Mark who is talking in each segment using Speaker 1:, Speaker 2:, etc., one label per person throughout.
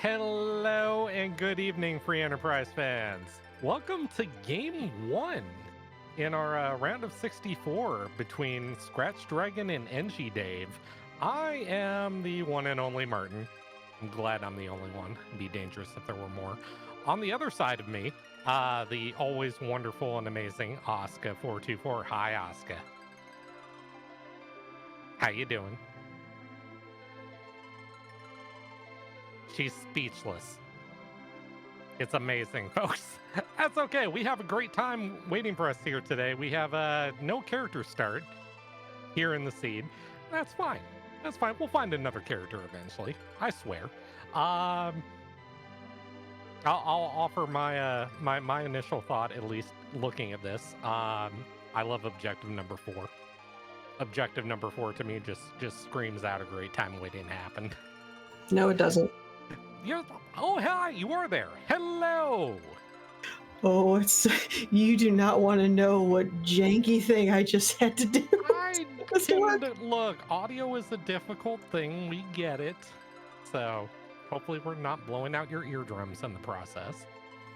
Speaker 1: Hello and good evening, Free Enterprise fans. Welcome to Game 1 in our round of 64 between Scratchdragon and EngiDave. I am the one and only Martin. I'm glad I'm the only one. It'd be dangerous if there were more. On the other side of me, the always wonderful and amazing Oscar424. Hi, Oscar. How you doing? She's speechless. It's amazing, folks. That's okay. We have a great time waiting for us here today. We have no character start here in the seed. That's fine. That's fine. We'll find another character eventually. I swear. I'll offer my my initial thought, at least looking at this. I love objective number 4. Objective number 4 to me just screams out a great time waiting to happen.
Speaker 2: No, it doesn't.
Speaker 1: Oh, hi, you are there. Hello.
Speaker 2: Oh, it's you do not want to know what janky thing I just had to do.
Speaker 1: Look, audio is a difficult thing. We get it. So hopefully we're not blowing out your eardrums in the process.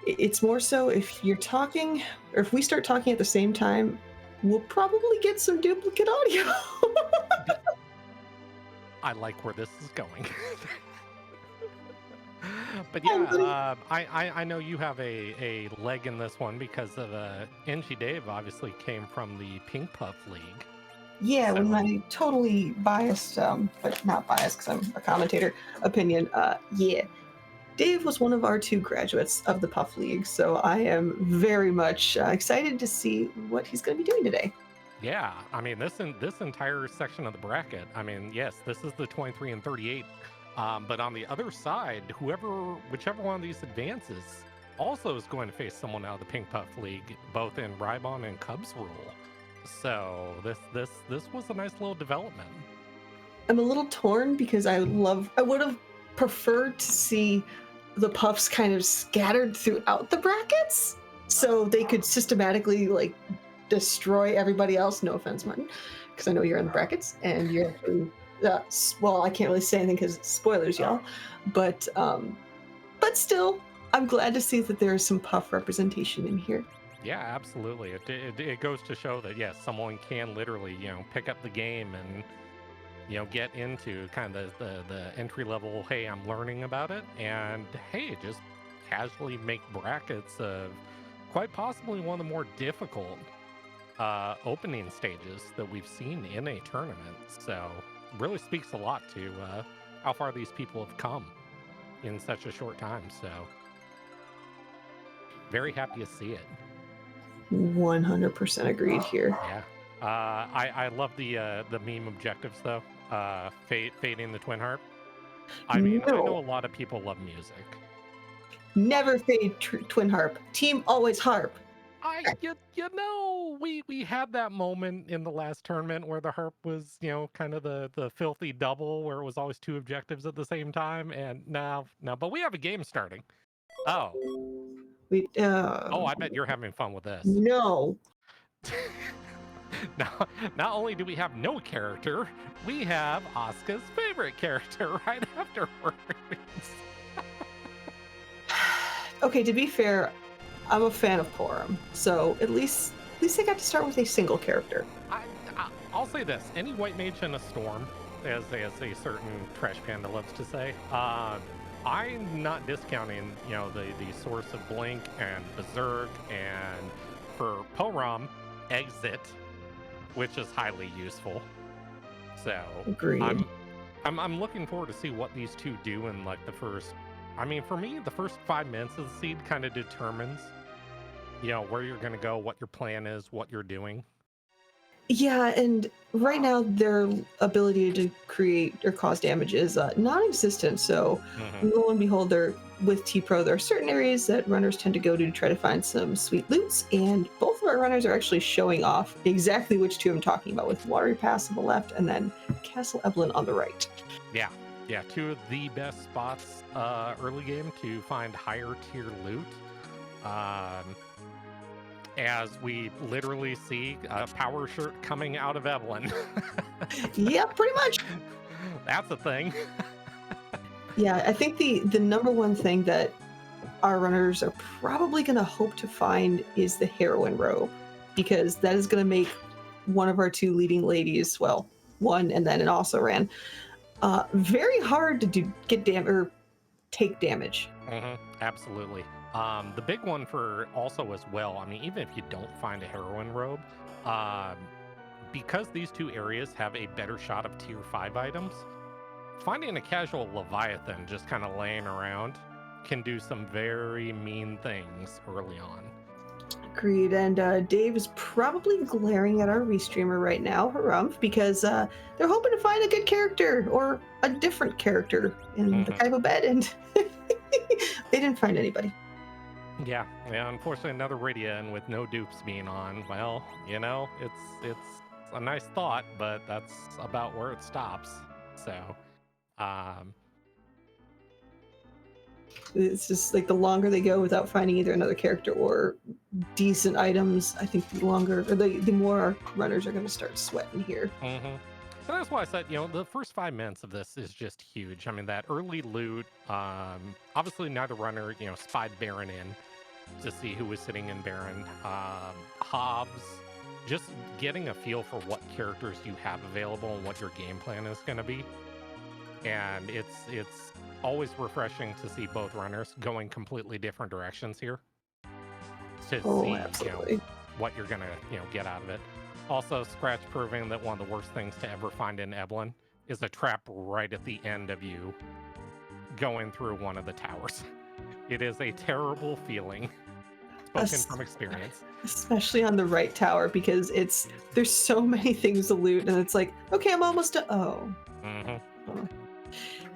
Speaker 2: It's more so if you're talking, or if we start talking at the same time, we'll probably get some duplicate audio.
Speaker 1: I like where this is going. But yeah, I know you have a leg in this one because of EngiDave obviously came from the Pink Puff League.
Speaker 2: Yeah,
Speaker 1: So-
Speaker 2: with my totally biased, but not biased because I'm a commentator, opinion, yeah. Dave was one of our 2 graduates of the Puff League, so I am very much excited to see what he's going to be doing today.
Speaker 1: Yeah, I mean this entire section of the bracket. I mean, yes, this is the 23 and 38. But on the other side, whichever one of these advances also is going to face someone out of the Pink Puff League, both in Ribon and Cubs rule. So this was a nice little development.
Speaker 2: I'm a little torn because I would have preferred to see the puffs kind of scattered throughout the brackets so they could systematically like destroy everybody else. No offense, Martin, because I know you're in the brackets and you're actually, well, I can't really say anything because spoilers, y'all. But still, I'm glad to see that there is some puff representation in here.
Speaker 1: Yeah, absolutely. It goes to show that yes, someone can literally pick up the game and get into kind of the entry level. Hey, I'm learning about it, and hey, just casually make brackets of quite possibly one of the more difficult opening stages that we've seen in a tournament. So really speaks a lot to how far these people have come in such a short time. So very happy to see it.
Speaker 2: 100% agreed here.
Speaker 1: Yeah. I love the meme objectives though. Fading the twin harp. I mean, I know a lot of people love music.
Speaker 2: Never fade twin harp. Team always harp.
Speaker 1: We had that moment in the last tournament where the harp was, kind of the filthy double where it was always 2 objectives at the same time. And no, but we have a game starting. Oh. I bet you're having fun with this.
Speaker 2: No.
Speaker 1: Not only do we have no character, we have Asuka's favorite character right afterwards.
Speaker 2: Okay, to be fair, I'm a fan of Porum, so at least I got to start with a single character.
Speaker 1: I'll say this: any white mage in a storm, as a certain trash panda loves to say, I'm not discounting the source of Blink and Berserk, and for Porum, Exit, which is highly useful. So
Speaker 2: agreed.
Speaker 1: I'm looking forward to see what these 2 do in like the first. I mean, for me, the first 5 minutes of the seed kind of determines, where you're going to go, what your plan is, what you're doing.
Speaker 2: Yeah, and right now their ability to create or cause damage is non-existent. So lo and behold, with T-Pro, there are certain areas that runners tend to go to try to find some sweet loots, and both of our runners are actually showing off exactly which 2 I'm talking about, with Watery Pass on the left and then Castle Evelyn on the right.
Speaker 1: Yeah, 2 of the best spots early game to find higher tier loot. As we literally see a power shirt coming out of Evelyn.
Speaker 2: Yeah, pretty much.
Speaker 1: That's a thing.
Speaker 2: Yeah, I think the number one thing that our runners are probably going to hope to find is the heroine robe, because that is going to make one of our two leading ladies, well, one and then an also ran, very hard to get or take damage.
Speaker 1: Absolutely. The big one for also as well, I mean, even if you don't find a heroine robe, um, because these two areas have a better shot of tier 5 items, finding a casual Leviathan just kind of laying around can do some very mean things early on.
Speaker 2: Agreed. And Dave is probably glaring at our restreamer right now, Harumph, because they're hoping to find a good character or a different character in the Kaiba bed, and they didn't find anybody.
Speaker 1: Yeah, unfortunately, another Ridian with no dupes being on. Well, it's a nice thought, but that's about where it stops. So,
Speaker 2: it's just like the longer they go without finding either another character or decent items, I think the longer, or the more our runners are going to start sweating here.
Speaker 1: So that's why I said, the first 5 minutes of this is just huge. I mean, that early loot, obviously neither runner, spied Baron in to see who was sitting in Baron. Hobbs, just getting a feel for what characters you have available and what your game plan is going to be. And it's always refreshing to see both runners going completely different directions here to see
Speaker 2: absolutely.
Speaker 1: what you're gonna get out of it. Also, Scratch proving that one of the worst things to ever find in Evelyn is a trap right at the end of you going through one of the towers. It is a terrible feeling, spoken from experience.
Speaker 2: Especially on the right tower, because there's so many things to loot, and it's like, okay, I'm almost to oh.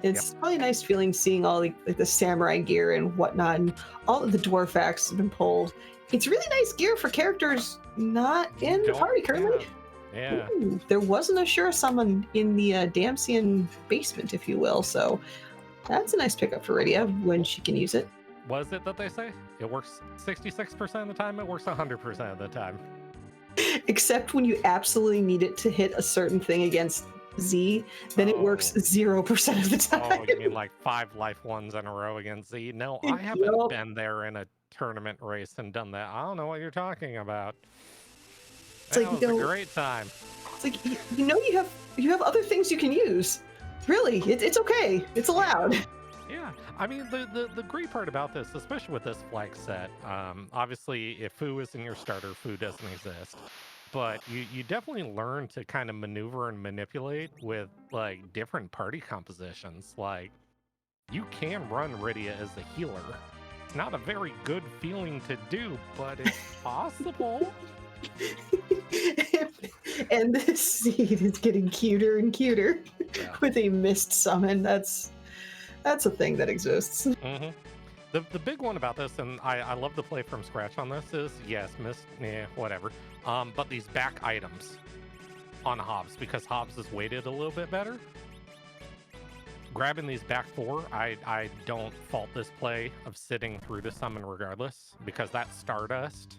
Speaker 2: It's probably a nice feeling seeing all like the samurai gear and whatnot, and all of the dwarf acts have been pulled. It's really nice gear for characters not in the party currently.
Speaker 1: Yeah.
Speaker 2: Ooh, there wasn't a sure summon in the Damsian basement, if you will, so that's a nice pickup for Rydia when she can use it.
Speaker 1: Was it that they say? It works 66% of the time, it works 100% of the time.
Speaker 2: Except when you absolutely need it to hit a certain thing against Z, then it works 0% of the time.
Speaker 1: Oh, you mean like 5 life ones in a row against Z? No, I haven't been there in a tournament race and done that. I don't know what you're talking about. It's like, was a great time.
Speaker 2: It's like, you have other things you can use. Really, it's okay. It's allowed.
Speaker 1: Yeah, I mean, the great part about this, especially with this flag set, obviously, if Fu isn't your starter, Fu doesn't exist. But you definitely learn to kind of maneuver and manipulate with, like, different party compositions. Like, you can run Rydia as a healer. It's not a very good feeling to do, but it's possible.
Speaker 2: And this seed is getting cuter and cuter with a mist summon. That's a thing that exists.
Speaker 1: The big one about this, and I love the play from Scratch on this, is yes, mist, whatever. But these back items on Hobbs, because Hobbs is weighted a little bit better. Grabbing these back 4, I don't fault this play of sitting through the summon regardless, because that Stardust.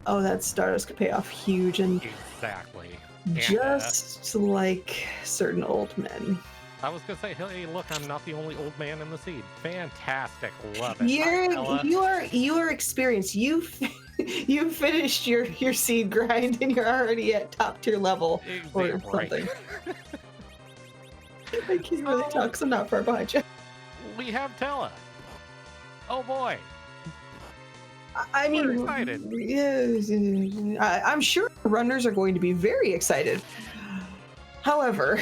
Speaker 2: Oh, that Stardust could pay off huge, and
Speaker 1: exactly.
Speaker 2: Just like certain old men.
Speaker 1: I was gonna say, hey, look, I'm not the only old man in the seed. Fantastic, love it.
Speaker 2: You are experienced. You finished your seed grind, and you're already at top tier level or something. I can't really talk, because I'm not far behind you.
Speaker 1: We have Tella. Oh boy.
Speaker 2: I mean,
Speaker 1: we're excited.
Speaker 2: I'm sure runners are going to be very excited. However,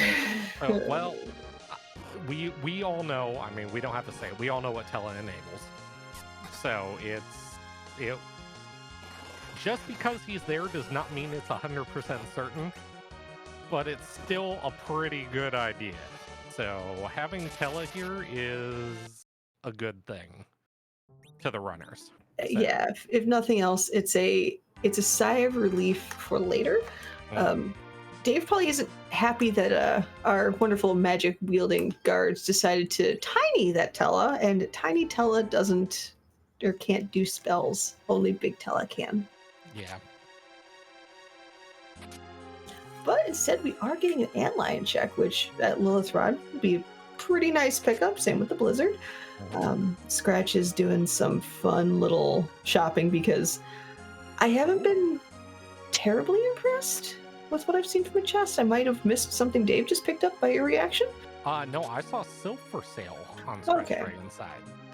Speaker 1: well, we all know. I mean, we don't have to say it. We all know what Tella enables. So it just because he's there does not mean it's 100% certain, but it's still a pretty good idea. So having Tella here is a good thing to the runners. So.
Speaker 2: Yeah, if nothing else, it's a sigh of relief for later. Dave probably isn't happy that our wonderful magic wielding guards decided to tiny that Tella, and tiny Tella doesn't or can't do spells. Only big Tella can.
Speaker 1: Yeah.
Speaker 2: But instead, we are getting an antlion check, which at Lilith Rod would be pretty nice pickup. Same with the Blizzard. Scratch is doing some fun little shopping because I haven't been terribly impressed with what I've seen from the chest. I might have missed something Dave just picked up by your reaction.
Speaker 1: No, I saw silk for sale on
Speaker 2: Okay.
Speaker 1: Scratchdragon side.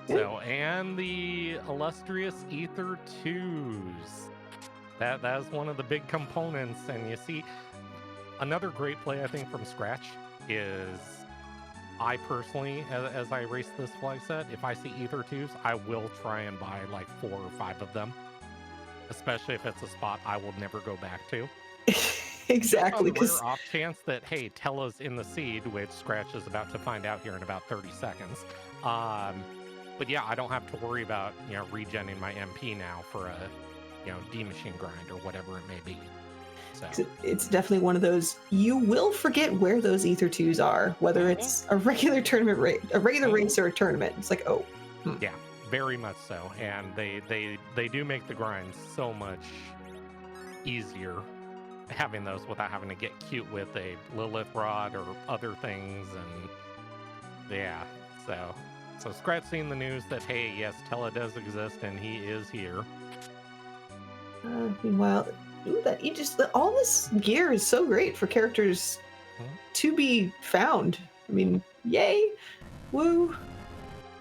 Speaker 2: Yeah.
Speaker 1: So, and the illustrious Ether 2s. That is one of the big components. And you see, another great play, I think, from Scratch is I personally, as I race this flag set, if I see Ether 2s, I will try and buy like 4 or 5 of them. Especially if it's a spot I will never go back to.
Speaker 2: Exactly.
Speaker 1: On the rare off chance that, hey, Tella's in the seed, which Scratch is about to find out here in about 30 seconds. But yeah, I don't have to worry about, regenning my MP now for a, D-machine grind or whatever it may be. So
Speaker 2: it's definitely one of those, you will forget where those Ether 2s are, whether it's a regular tournament race or a tournament. It's like, oh.
Speaker 1: Yeah, very much so. And they do make the grind so much easier having those without having to get cute with a Lilith Rod or other things. And yeah, so Scratch seeing the news that, hey, yes, Tella does exist and he is here.
Speaker 2: Meanwhile, all this gear is so great for characters to be found. I mean, yay, woo.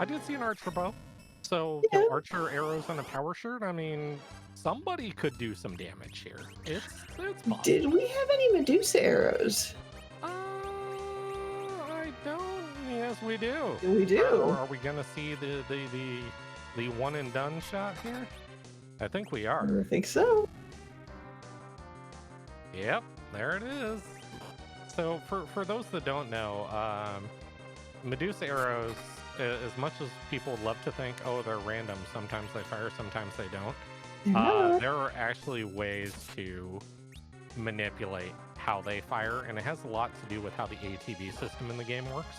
Speaker 1: I did see an archer bow. So archer arrows on a power shirt. I mean, somebody could do some damage here. It's possible.
Speaker 2: Did we have any Medusa arrows?
Speaker 1: I don't. Yes, we do.
Speaker 2: We do.
Speaker 1: Are we gonna see the one and done shot here? I think we are.
Speaker 2: I think so.
Speaker 1: Yep, there it is. So for those that don't know, Medusa arrows, as much as people would love to think, oh, they're random, sometimes they fire, sometimes they don't, there are actually ways to manipulate how they fire, and it has a lot to do with how the ATB system in the game works.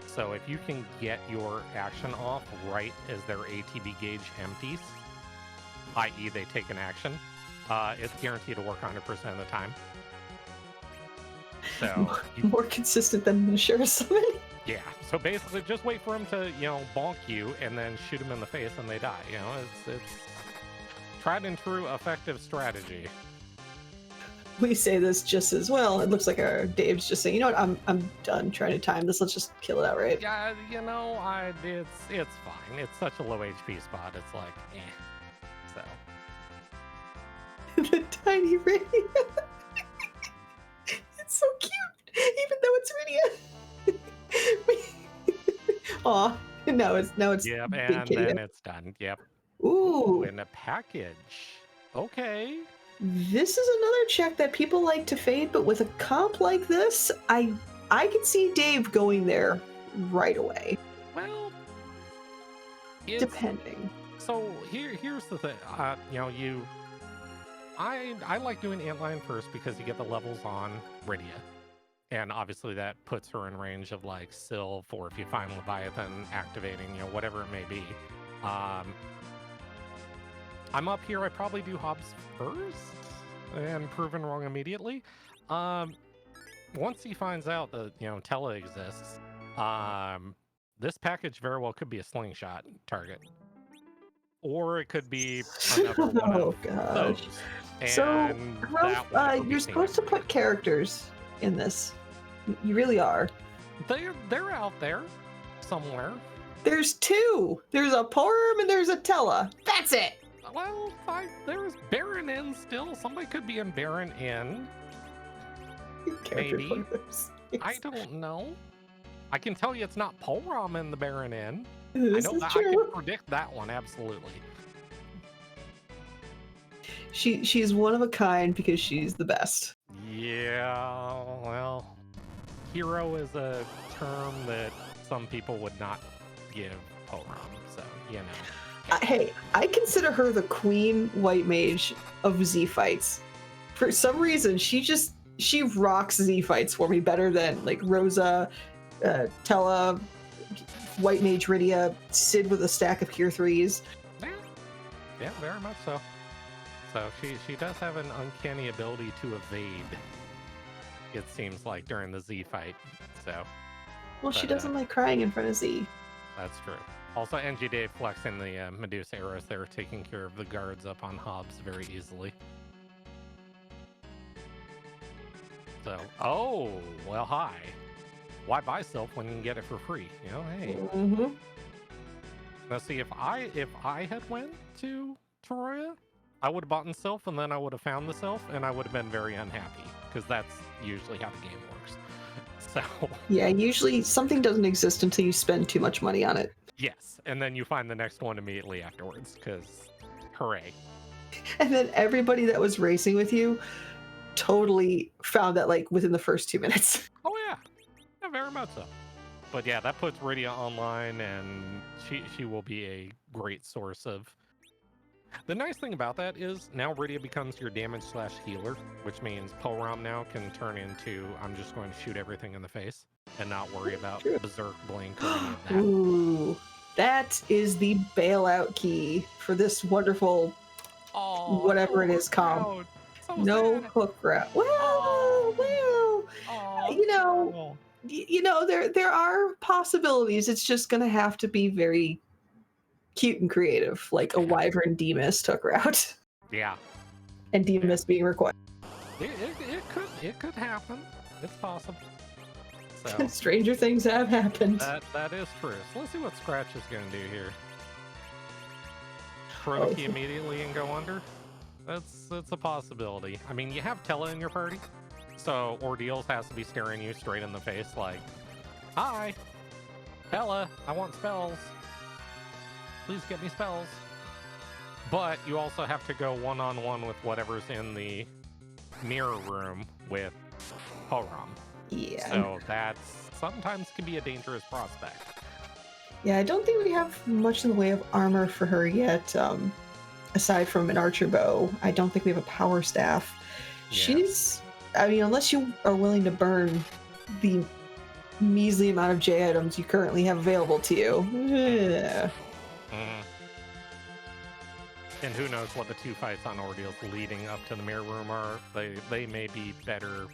Speaker 1: So if you can get your action off right as their ATB gauge empties, i.e. they take an action, it's guaranteed to work 100% of the time. So
Speaker 2: more consistent than the Sheriff Summon.
Speaker 1: Yeah, so basically just wait for them to, bonk you and then shoot them in the face and they die. It's tried and true effective strategy.
Speaker 2: We say this just as well. It looks like our Dave's just saying, you know what, I'm done trying to time this. Let's just kill it outright.
Speaker 1: Yeah, it's fine. It's such a low HP spot. It's like, So.
Speaker 2: The tiny radio. It's so cute, even though it's Rydia. Aw, now it's
Speaker 1: Yep,
Speaker 2: big
Speaker 1: and
Speaker 2: kitty.
Speaker 1: then it's done. Yep.
Speaker 2: Ooh,
Speaker 1: in a package. Okay.
Speaker 2: This is another check that people like to fade, but with a comp like this, I could see Dave going there right away.
Speaker 1: Well,
Speaker 2: depending.
Speaker 1: So here's the thing. I like doing Antline first because you get the levels on Rydia. And obviously that puts her in range of like Sylph, or if you find Leviathan activating, whatever it may be. I'm up here, I probably do Hobbs first and proven wrong immediately. Once he finds out that, Tella exists, this package very well could be a slingshot target. Or it could be another one of those. And
Speaker 2: so, Ralph, you're supposed to put characters in this. You really are.
Speaker 1: They're out there somewhere.
Speaker 2: There's 2. There's a Porum and there's a Tella. That's it.
Speaker 1: Well, there's Baron Inn still. Somebody could be in Baron Inn. Maybe. I don't know. I can tell you it's not Porum in the Baron Inn. I know that. I can predict that one, absolutely.
Speaker 2: She's one of a kind because she's the best.
Speaker 1: Yeah, well, hero is a term that some people would not give Porum, so,
Speaker 2: Hey, I consider her the queen white mage of Z fights. For some reason, she rocks Z fights for me better than like Rosa, Tella, white mage Rydia, Sid with a stack of Cure 3s.
Speaker 1: Yeah, very much so. So she does have an uncanny ability to evade, it seems like, during the Z fight. So
Speaker 2: Well, she
Speaker 1: But
Speaker 2: doesn't like crying in front of Z.
Speaker 1: that's true. Also, EngiDave flexing the Medusa arrows there, taking care of the guards up on Hobbs very easily. So, oh, well, hi. Why buy Sylph when you can get it for free? You know, hey.
Speaker 2: Mm-hmm.
Speaker 1: Now, see, if I had went to Terraria, I would have bought Sylph, and then I would have found the Sylph, and I would have been very unhappy, because that's usually how the game works. So,
Speaker 2: Yeah, usually something doesn't exist until you spend too much money on it.
Speaker 1: yes, and then you find the next one immediately afterwards, because hooray.
Speaker 2: And then everybody that was racing with you totally found that like within the first 2 minutes.
Speaker 1: Oh, yeah. Yeah, very much so. But yeah, that puts Rydia online, and she will be a great source of... The nice thing about that is now Rydia becomes your damage/healer, which means Poram now can turn into, I'm just going to shoot everything in the face and not worry about Berserk, Blink, or any of that.
Speaker 2: Ooh, that is the bailout key for this wonderful whatever it is called. No hook route. Well, you know, there are possibilities. It's just going to have to be very cute and creative, like a Wyvern Demus hook route.
Speaker 1: Yeah.
Speaker 2: And Demus being required.
Speaker 1: It could happen. It's possible. So
Speaker 2: stranger things have happened.
Speaker 1: That is true. So let's see what Scratch is going to do here. Throw the key immediately and go under. That's a possibility. I mean, you have Tella in your party, so Ordeals has to be staring you straight in the face like, "Hi, Tella, I want spells. Please get me spells." But you also have to go one-on-one with whatever's in the mirror room with Poram.
Speaker 2: Yeah.
Speaker 1: So that's sometimes can be a dangerous prospect.
Speaker 2: Yeah, I don't think we have much in the way of armor for her yet. Aside from an archer bow, I don't think we have a power staff.
Speaker 1: Yeah.
Speaker 2: She's, I mean, unless you are willing to burn the measly amount of J items you currently have available to you. Yeah.
Speaker 1: And who knows what the two fights on Ordeals leading up to the mirror room are. They may be better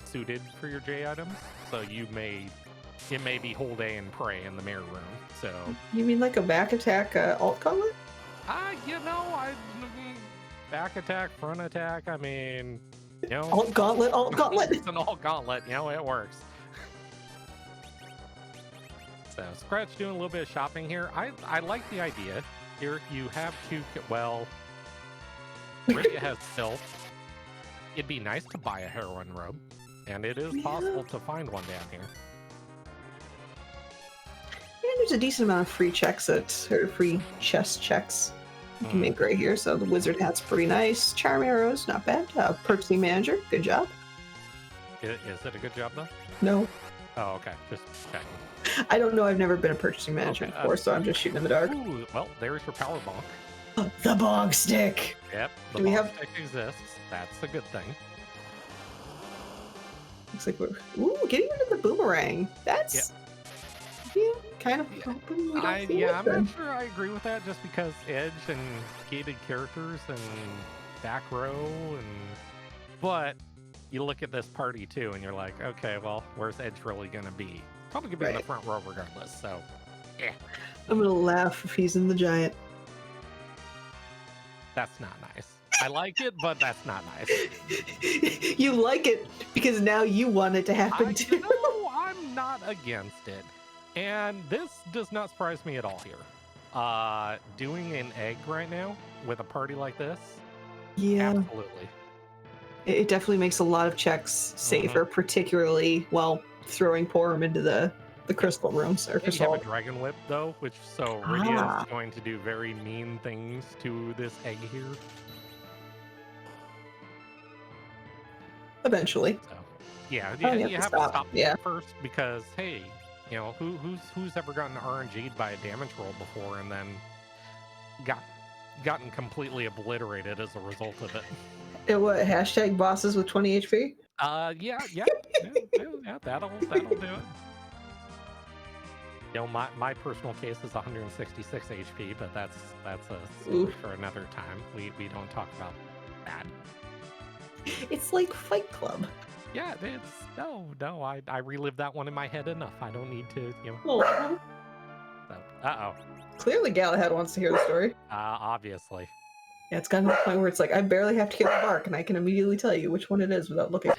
Speaker 1: suited for your J items, so it may be hold A and pray in the mirror room. So
Speaker 2: you mean like a back attack alt gauntlet?
Speaker 1: Back attack, front attack. I mean,
Speaker 2: alt gauntlet.
Speaker 1: It's an alt gauntlet. It works. So Scratch doing a little bit of shopping here. I like the idea. Here you have two. Well, Rydia has Sylph. It'd be nice to buy a heroine robe, and it is possible to find one down here.
Speaker 2: Yeah, there's a decent amount of free checks free chest checks you can make right here. So the wizard hat's pretty nice. Charm arrows, not bad. Purchasing manager, good job.
Speaker 1: Is it a good job though?
Speaker 2: No.
Speaker 1: Oh, okay. Just checking.
Speaker 2: I don't know. I've never been a purchasing manager before, so I'm just shooting in the dark.
Speaker 1: Ooh, well, there's your power bonk.
Speaker 2: The bonk stick.
Speaker 1: Yep, the bonk stick exists. That's a good thing.
Speaker 2: Looks like we're getting rid of the boomerang. That's kind of hoping we don't see
Speaker 1: I'm not sure I agree with that, just because Edge and gated characters and back row but you look at this party too, and you're like, okay, well, where's Edge really gonna be? Probably gonna be in the front row regardless. So, yeah.
Speaker 2: I'm gonna laugh if he's in the giant.
Speaker 1: That's not nice. I like it, but that's not nice.
Speaker 2: You like it because now you want it to happen too.
Speaker 1: No, I'm not against it. And this does not surprise me at all here. Doing an egg right now with a party like this?
Speaker 2: Yeah.
Speaker 1: Absolutely.
Speaker 2: It definitely makes a lot of checks safer, particularly while throwing Porum into the crystal rooms. Or
Speaker 1: you have a dragon whip, though, which Rydia is going to do very mean things to this egg here.
Speaker 2: Eventually.
Speaker 1: So, you have to stop first because, hey, who's ever gotten RNG'd by a damage roll before and then gotten completely obliterated as a result of it?
Speaker 2: And what, hashtag bosses with 20 HP?
Speaker 1: Yeah, that'll do it. My personal case is 166 HP, but that's a story for another time. We don't talk about that.
Speaker 2: It's like Fight Club.
Speaker 1: Yeah, it's no. I relived that one in my head enough. I don't need to,
Speaker 2: Oh,
Speaker 1: So, uh-oh.
Speaker 2: clearly Galahad wants to hear the story.
Speaker 1: Obviously.
Speaker 2: Yeah, it's gotten to the point where it's like I barely have to get the bark, and I can immediately tell you which one it is without looking.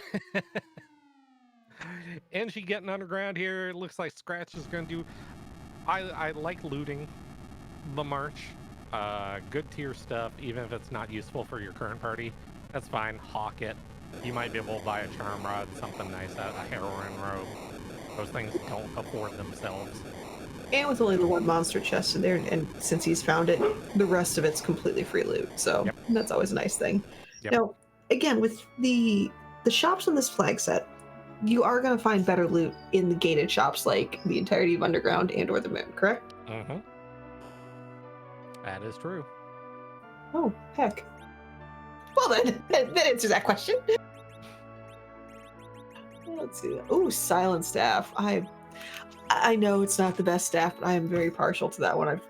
Speaker 1: Engie getting underground here. It looks like Scratch is going to do. I like looting the march. Good tier stuff, even if it's not useful for your current party. That's fine. Hawk it. You might be able to buy a charm rod, something nice, a heroin robe. Those things don't afford themselves.
Speaker 2: And with only the one monster chest in there, and since he's found it, the rest of it's completely free loot. So
Speaker 1: Yep.
Speaker 2: that's always a nice thing.
Speaker 1: Yep.
Speaker 2: Now, again, with the shops on this flag set, you are going to find better loot in the gated shops, like the entirety of Underground and/or the Moon. Correct?
Speaker 1: Mm-hmm. That is true.
Speaker 2: Oh, heck. Well then, that answers that question. Let's see. Oh, Silent Staff. I know it's not the best staff, but I am very partial to that one.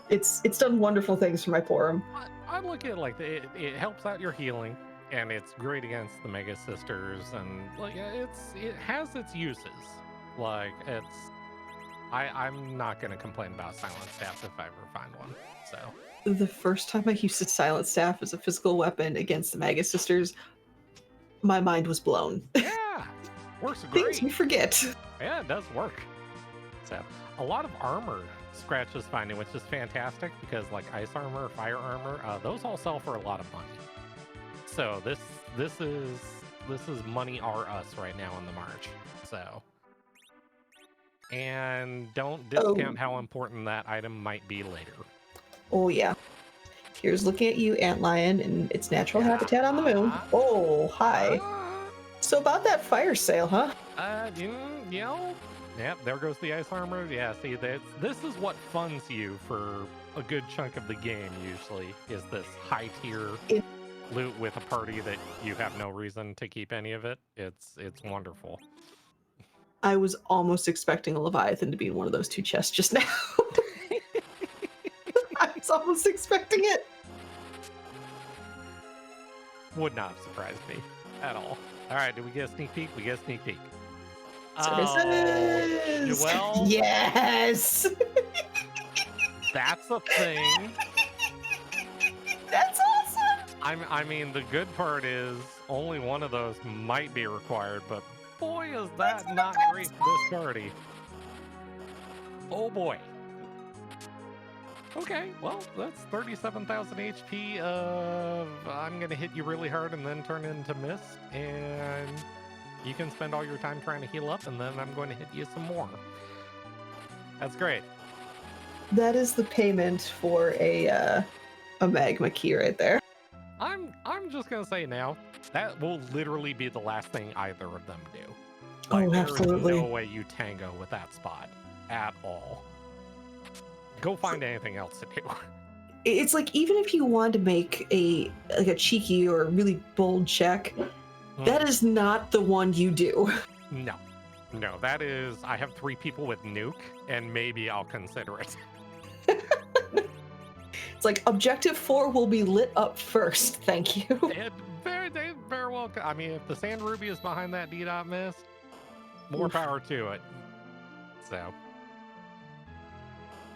Speaker 2: It's done wonderful things for my Porum.
Speaker 1: I look at it like it helps out your healing, and it's great against the Mega Sisters, and like it has its uses. Like I'm not gonna complain about Silent Staff if I ever find one. So
Speaker 2: The first time I used a Silent Staff as a physical weapon against the Magus Sisters, my mind was blown.
Speaker 1: yeah, works great.
Speaker 2: Things you forget.
Speaker 1: Yeah, it does work. So a lot of armor Scratch is finding, which is fantastic because like ice armor, fire armor, those all sell for a lot of money. So this is money or us right now in the march. So, and don't discount how important that item might be later.
Speaker 2: Oh yeah. Here's looking at you, Antlion, and its natural habitat on the moon. Oh, hi. So about that fire sale, huh?
Speaker 1: Yeah, there goes the ice armor. Yeah, see, this is what funds you for a good chunk of the game, usually, is this high tier loot with a party that you have no reason to keep any of it. It's wonderful.
Speaker 2: I was almost expecting a Leviathan to be in one of those two chests just now. I was almost expecting it.
Speaker 1: Would not have surprised me at all. All right, did we get a sneak peek? We get a sneak peek.
Speaker 2: Services.
Speaker 1: Well,
Speaker 2: yes.
Speaker 1: That's a thing.
Speaker 2: That's awesome.
Speaker 1: I mean, the good part is only one of those might be required, but boy, is that not great for this party. Oh boy. Okay, well, that's 37,000 HP of I'm going to hit you really hard and then turn into mist, and you can spend all your time trying to heal up, and then I'm going to hit you some more. That's great.
Speaker 2: That is the payment for a magma key right there.
Speaker 1: I'm just going to say now, that will literally be the last thing either of them do.
Speaker 2: Oh, absolutely.
Speaker 1: There's no way you tango with that spot at all. Go find anything else to do.
Speaker 2: It's like, even if you want to make a cheeky or a really bold check, that is not the one you do.
Speaker 1: No, that is, I have 3 people with nuke, and maybe I'll consider it.
Speaker 2: It's like, objective 4 will be lit up first, thank you.
Speaker 1: It very well, I mean, if the Sand Ruby is behind that D-Dot mist, more power to it. So...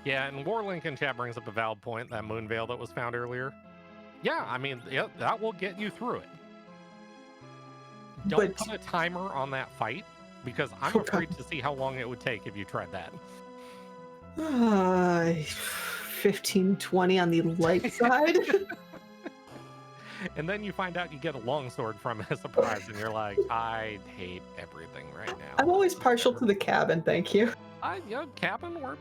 Speaker 1: yeah, and Warlink in chat brings up a valid point, that moon veil that was found earlier. Yeah, I mean, that will get you through it. Don't put a timer on that fight, because I'm afraid to see how long it would take if you tried that.
Speaker 2: 15, 20 on the light side.
Speaker 1: And then you find out you get a longsword from it as a surprise, and you're like, I hate everything right now.
Speaker 2: I'm always partial to the cabin, thank you.
Speaker 1: Cabin or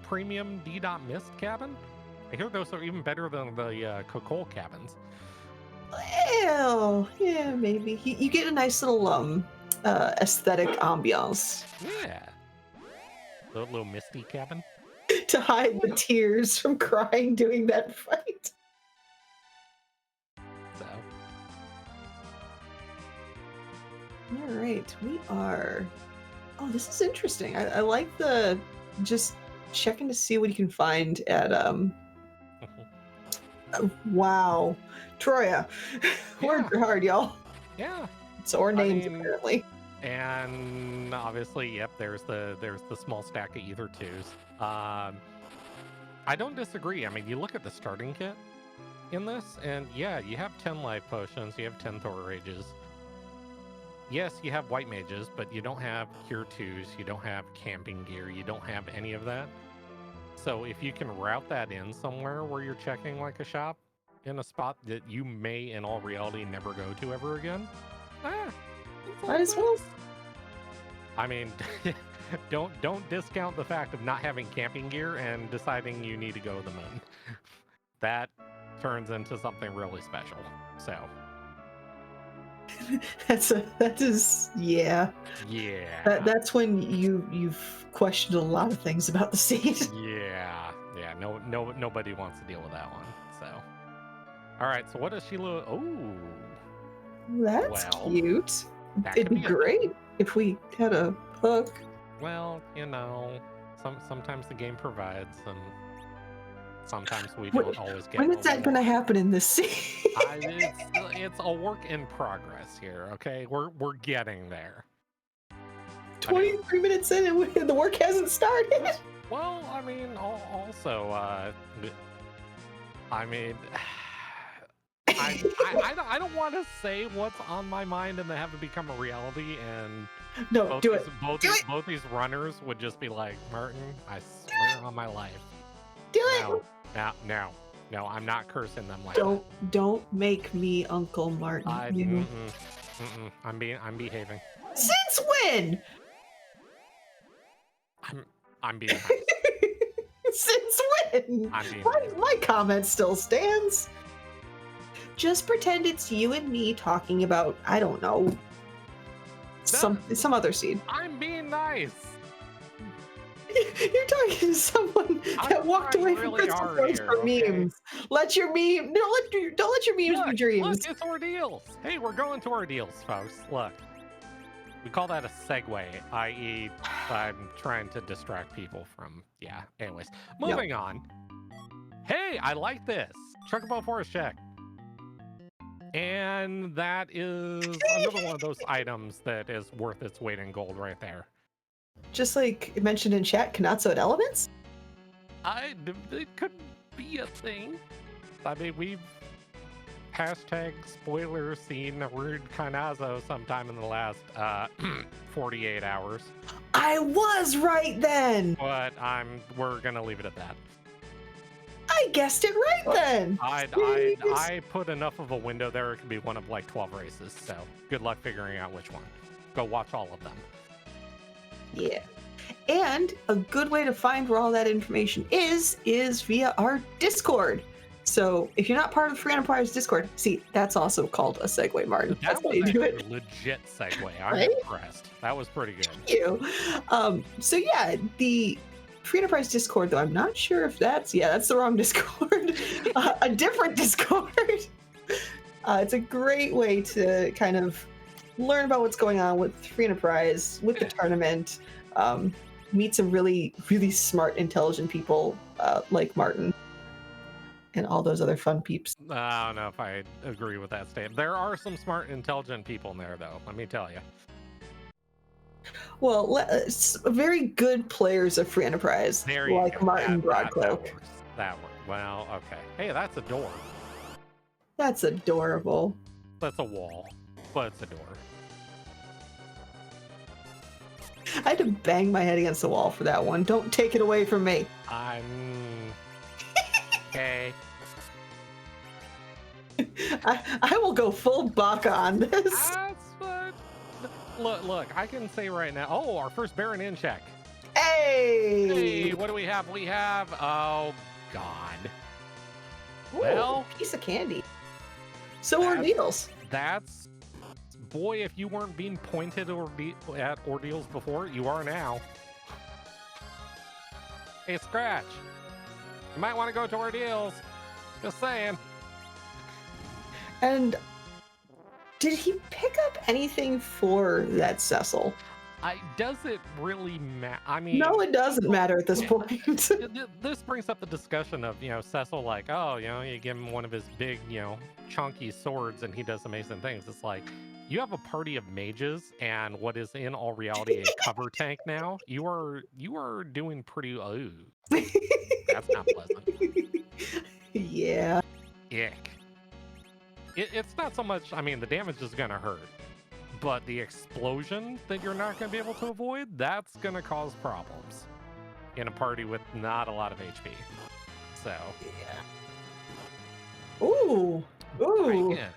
Speaker 1: premium D-Dot mist cabin. I hear those are even better than the Cocoa cabins.
Speaker 2: Well, yeah, maybe you get a nice little aesthetic ambiance.
Speaker 1: Yeah, the little misty cabin
Speaker 2: to hide the tears from crying doing that fight.
Speaker 1: So,
Speaker 2: all right, we are. Oh, this is interesting. I like the just checking to see what you can find at wow, Troya. Words are hard, y'all.
Speaker 1: Yeah.
Speaker 2: It's our names apparently.
Speaker 1: And obviously, yep, there's the small stack of Ether 2s. I don't disagree. I mean, you look at the starting kit in this, and yeah, you have 10 life potions, you have 10 Thor Rages. Yes, you have white mages, but you don't have Cure 2s, you don't have camping gear, you don't have any of that. So if you can route that in somewhere where you're checking like a shop in a spot that you may in all reality never go to ever again,
Speaker 2: Might as well.
Speaker 1: I mean, don't discount the fact of not having camping gear and deciding you need to go to the moon. That turns into something really special. So
Speaker 2: that is yeah. That's when you've questioned a lot of things about the seed.
Speaker 1: Yeah. Nobody wants to deal with that one. So, all right. So what does Sheila? Oh,
Speaker 2: that's cute. It'd be great if we had a hook.
Speaker 1: Well, sometimes the game provides, and sometimes we don't always get.
Speaker 2: When is that going to happen in this scene?
Speaker 1: It's a work in progress here. Okay, we're getting there.
Speaker 2: 23 minutes in and the work hasn't started.
Speaker 1: Well, I mean, also, I mean, I don't want to say what's on my mind and have it become a reality. And
Speaker 2: no, do it.
Speaker 1: Both these runners would just be like, Martin, I swear on my life.
Speaker 2: Do it.
Speaker 1: No, I'm not cursing them like
Speaker 2: that. Don't make me Uncle Martin.
Speaker 1: I'm behaving.
Speaker 2: Since when?
Speaker 1: I'm being nice.
Speaker 2: Since when? My comment still stands. Just pretend it's you and me talking about, I don't know, some other seed.
Speaker 1: I'm being nice.
Speaker 2: You're talking to someone that walked away from Crystal Thrones for memes. Let your meme. Don't let your memes be dreams.
Speaker 1: Look, it's Ordeals. Hey, we're going to Ordeals, folks. Look, we call that a segue, i.e., I'm trying to distract people from. Yeah. Anyways, moving on. Hey, I like this. Chocobo Forest check. And that is another one of those items that is worth its weight in gold right there.
Speaker 2: Just like it mentioned in chat, Kanatsu and Elements?
Speaker 1: It could be a thing. I mean, we've #spoilers seen a rude Kanazo sometime in the last 48 hours.
Speaker 2: I was right then!
Speaker 1: But we're gonna leave it at that.
Speaker 2: I guessed it right then!
Speaker 1: I put enough of a window there, it could be one of like 12 races, so good luck figuring out which one. Go watch all of them.
Speaker 2: Yeah. And a good way to find where all that information is via our Discord. So if you're not part of the Free Enterprise Discord, see, that's also called a segue, Martin.
Speaker 1: That's
Speaker 2: how you do it.
Speaker 1: A legit segue. I'm impressed. That was pretty good.
Speaker 2: Thank you. So yeah, the Free Enterprise Discord, though, I'm not sure if that's the wrong Discord. A different Discord. It's a great way to kind of learn about what's going on with Free Enterprise, with the tournament, meet some really, really smart, intelligent people like Martin and all those other fun peeps.
Speaker 1: I don't know if I agree with that statement. There are some smart, intelligent people in there, though, let me tell you.
Speaker 2: Well, very good players of Free Enterprise, like Martin Broadcloak.
Speaker 1: That works. Well, okay. Hey, that's a door.
Speaker 2: That's adorable.
Speaker 1: That's a wall, but it's a door.
Speaker 2: I had to bang my head against the wall for that one. Don't take it away from me.
Speaker 1: I'm okay.
Speaker 2: I will go full buck on this.
Speaker 1: That's what. Look, I can say right now. Oh, our first Baron in check.
Speaker 2: Hey,
Speaker 1: what do we have? We have. Oh God.
Speaker 2: Ooh, well, piece of candy. So Ordeals.
Speaker 1: That's. Boy, if you weren't being pointed at Ordeals before, you are now. Hey, Scratch. You might want to go to Ordeals. Just saying.
Speaker 2: And did he pick up anything for that Cecil?
Speaker 1: Does it really matter? I mean,
Speaker 2: no, it doesn't matter at this point.
Speaker 1: This brings up the discussion of, Cecil, like, oh, you give him one of his big, chunky swords and he does amazing things. It's like, You have a party of mages and what is in all reality a cover tank now. You are doing pretty. Oh, that's not pleasant.
Speaker 2: Yeah.
Speaker 1: Ick. It's not so much. I mean, the damage is gonna hurt, but the explosion that you're not gonna be able to avoid, that's gonna cause problems in a party with not a lot of HP. So.
Speaker 2: Yeah. Ooh. Ooh.
Speaker 1: Again,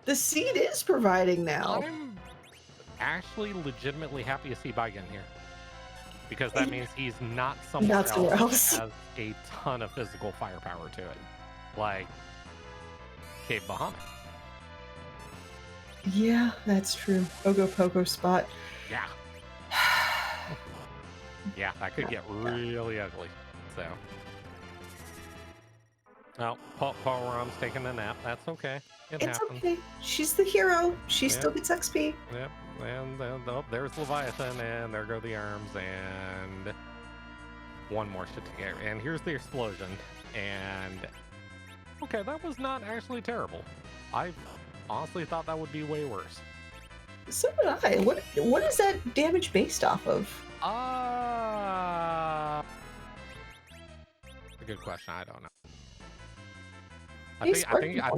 Speaker 2: The seed is providing now.
Speaker 1: I'm actually legitimately happy to see Baigen here. Because that means he's not somewhere else that has a ton of physical firepower to it. Like Cave Bahamut.
Speaker 2: Yeah, that's true. Ogopogo spot.
Speaker 1: Yeah. Yeah, that could get really ugly. So. Well, Palrom's taking a nap. That's okay. It's happens.
Speaker 2: Okay. She's the hero. She still gets XP.
Speaker 1: Yep. And oh, there's Leviathan, and there go the arms, and one more shit to get. And here's the explosion. And okay, that was not actually terrible. I honestly thought that would be way worse.
Speaker 2: So did I. What is that damage based off of?
Speaker 1: A good question. I don't know. I think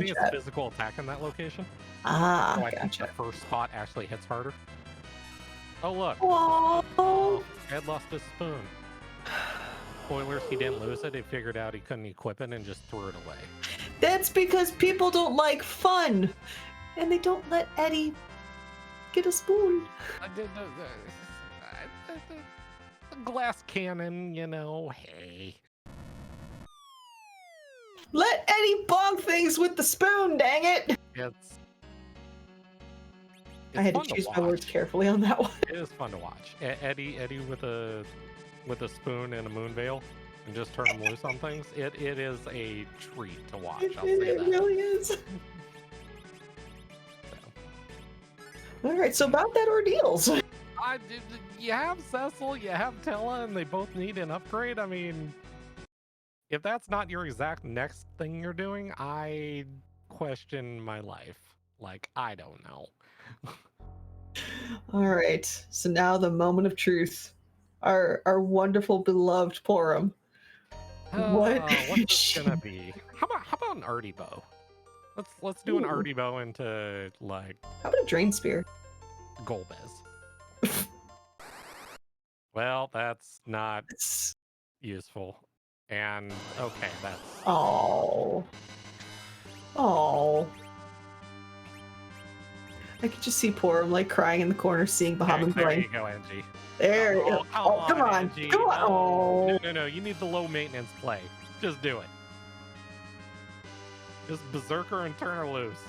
Speaker 1: it's physical attack in that location.
Speaker 2: Ah,
Speaker 1: so I think
Speaker 2: gotcha.
Speaker 1: the first spot actually hits harder. Oh look!
Speaker 2: Oh,
Speaker 1: Ed lost his spoon. Spoilers: he didn't lose it. He figured out he couldn't equip it and just threw it away.
Speaker 2: That's because people don't like fun, and they don't let Eddie get a spoon.
Speaker 1: The glass cannon, you know. Hey.
Speaker 2: Let Eddie bonk things with the spoon, dang it!
Speaker 1: It's
Speaker 2: I had to choose my words carefully on that one.
Speaker 1: It is fun to watch. Eddie with a spoon and a moon veil and just turn him loose on things. It is a treat to watch. I'll say that.
Speaker 2: It really is. So. All right, so about that Ordeals.
Speaker 1: You have Cecil, you have Tella, and they both need an upgrade. I mean, if that's not your exact next thing you're doing, I question my life. Like, I don't know.
Speaker 2: All right, so now the moment of truth. Our wonderful beloved Porum.
Speaker 1: What's this gonna be? How about an arty bow? Let's do an arty bow into like.
Speaker 2: How about a drain spear?
Speaker 1: Golbez. Well, that's not useful. And okay, that's.
Speaker 2: Oh. I could just see Porum like crying in the corner, seeing Bahamut
Speaker 1: There
Speaker 2: going.
Speaker 1: you go, Engie.
Speaker 2: There. Come on.
Speaker 1: Engie.
Speaker 2: Come on. Oh.
Speaker 1: No. You need the low maintenance play. Just do it. Just berserker and turn her loose.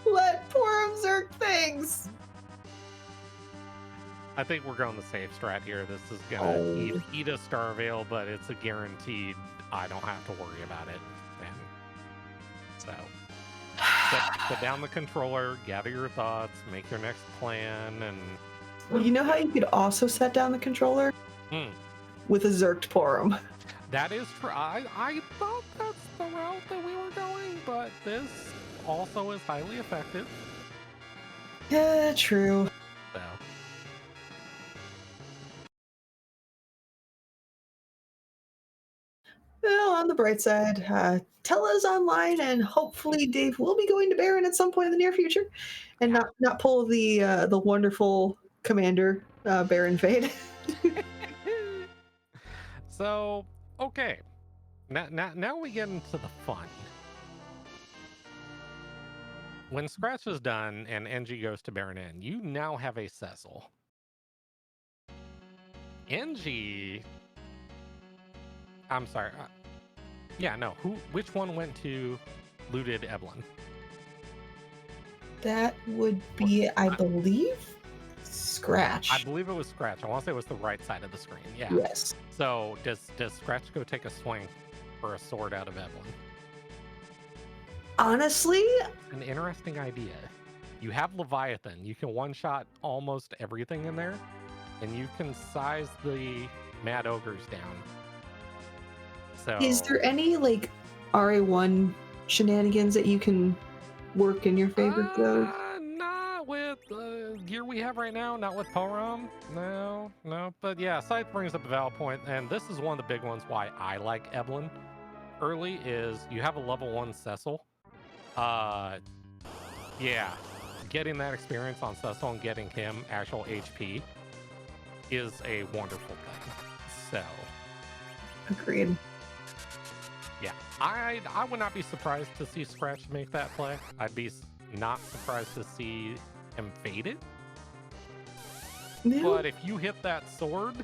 Speaker 2: Let Porum zerk things.
Speaker 1: I think we're going the safe strat here. This is gonna eat a Starveil, but it's a guaranteed. I don't have to worry about it. And so set down the controller, gather your thoughts, make your next plan, and.
Speaker 2: Well, you know how you could also set down the controller with a zerked Porum.
Speaker 1: That is true. I thought that's the route that we were going, but this also is highly effective.
Speaker 2: Yeah, true.
Speaker 1: So.
Speaker 2: Well, on the bright side, Tella's online, and hopefully Dave will be going to Baron at some point in the near future, and not pull the wonderful commander Baron Fade.
Speaker 1: So okay, now we get into the fun. When Scratch is done and Engie goes to Baron N, you now have a Cecil. Engie. I'm sorry. Yeah, no. Which one went to looted Evelyn?
Speaker 2: That would be, I believe, Scratch.
Speaker 1: I believe it was Scratch. I want to say it was the right side of the screen. Yeah.
Speaker 2: Yes.
Speaker 1: So does Scratch go take a swing for a sword out of Evelyn?
Speaker 2: Honestly,
Speaker 1: an interesting idea. You have Leviathan. You can one-shot almost everything in there, and you can size the Mad Ogres down. So,
Speaker 2: is there any like RA1 shenanigans that you can work in your favor though?
Speaker 1: Not with the gear we have right now, not with Porom. No, no. But yeah, Scythe brings up a valid point, and this is one of the big ones why I like Evelyn early is you have a level 1 Cecil. Yeah, getting that experience on Cecil and getting him actual HP is a wonderful thing. So,
Speaker 2: Agreed.
Speaker 1: yeah, I would not be surprised to see Scratch make that play. I'd be not surprised to see him fade it.
Speaker 2: No.
Speaker 1: But if you hit that sword,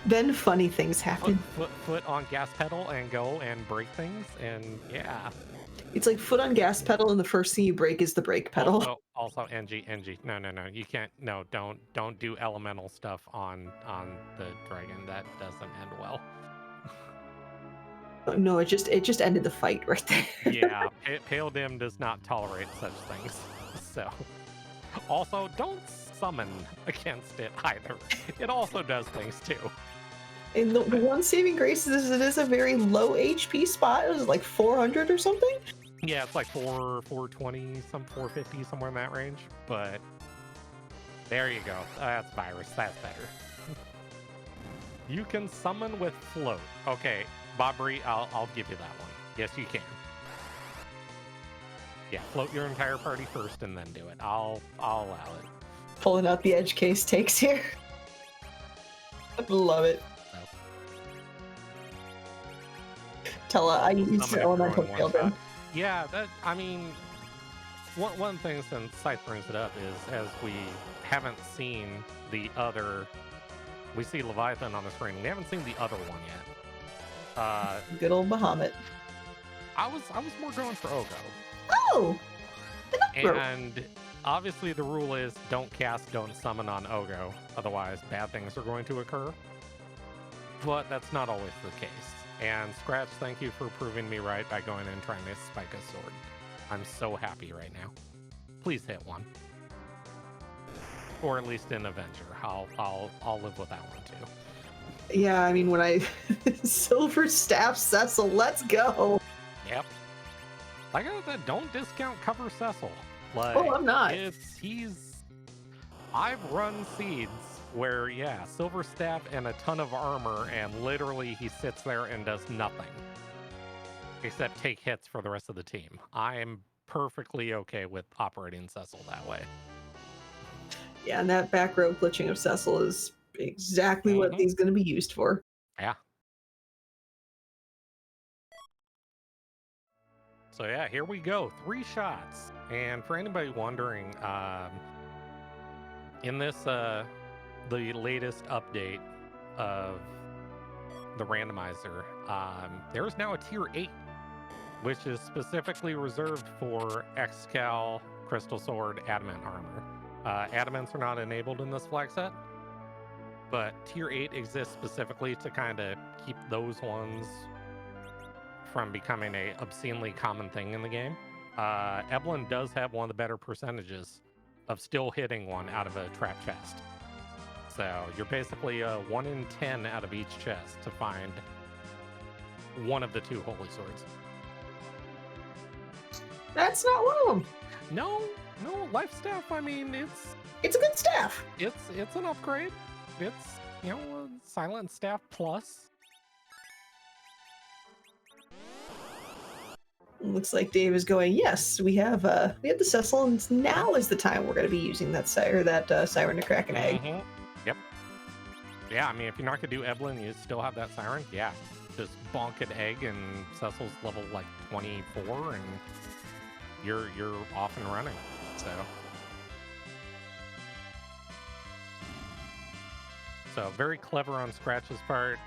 Speaker 2: Then funny things happen.
Speaker 1: foot on gas pedal and go and break things, and yeah.
Speaker 2: It's like foot on gas pedal, and the first thing you break is the brake pedal.
Speaker 1: Also, NG. No, you can't. No, don't do elemental stuff on the dragon. That doesn't end well.
Speaker 2: No, it just ended the fight right there.
Speaker 1: Yeah, Pale Dim does not tolerate such things. So, also, don't summon against it either. It also does things too.
Speaker 2: And the one saving grace is it is a very low HP spot. It was like 400 or something.
Speaker 1: Yeah, it's like 420, some 450, somewhere in that range. But there you go. That's Virus. That's better. You can summon with float. Okay, Bobry, I'll give you that one. Yes, you can. Yeah, float your entire party first and then do it. I'll allow it.
Speaker 2: Pulling out the edge case takes here. Love it. Tella, I used elemental field in.
Speaker 1: Yeah, I mean, one thing since Scythe brings it up is as we haven't seen the other, we see Leviathan on the screen. We haven't seen the other one yet.
Speaker 2: Good old Bahamut.
Speaker 1: I was more going for Ogo.
Speaker 2: Oh!
Speaker 1: And obviously the rule is don't cast, don't summon on Ogo, otherwise bad things are going to occur. But that's not always the case. And Scratch, thank you for proving me right by going and trying to spike a sword. I'm so happy right now. Please hit one. Or at least an Avenger. I'll live with that one too.
Speaker 2: Yeah, I mean when I Silver Staff Cecil, let's go.
Speaker 1: Yep. Like I said, don't discount cover Cecil. Like,
Speaker 2: oh, I'm not.
Speaker 1: I've run seeds where, yeah, Silver Staff and a ton of armor, and literally he sits there and does nothing. Except take hits for the rest of the team. I am perfectly okay with operating Cecil that way.
Speaker 2: Yeah, and that back row glitching of Cecil is exactly what he's going to be used for.
Speaker 1: Yeah. So yeah, here we go. 3 shots. And for anybody wondering, in this, the latest update of the randomizer, there is now a tier 8, which is specifically reserved for Excal, Crystal Sword, Adamant armor. Adamants are not enabled in this flag set, but tier 8 exists specifically to kind of keep those ones from becoming a obscenely common thing in the game. Evelyn does have one of the better percentages of still hitting one out of a trap chest. So you're basically 1 in 10 out of each chest to find one of the 2 holy swords.
Speaker 2: That's not one of them.
Speaker 1: No, life staff. I mean,
Speaker 2: it's a good staff.
Speaker 1: It's an upgrade. It's, you know, a silent staff plus.
Speaker 2: Looks like Dave is going, yes, we have the Cecil, and now is the time we're going to be using that siren to crack an egg.
Speaker 1: Mm-hmm. Yep. Yeah, I mean, if you're not going to do Evelyn, you still have that siren. Yeah, just bonk an egg, and Cecil's level like 24, and you're off and running. So very clever on Scratch's part.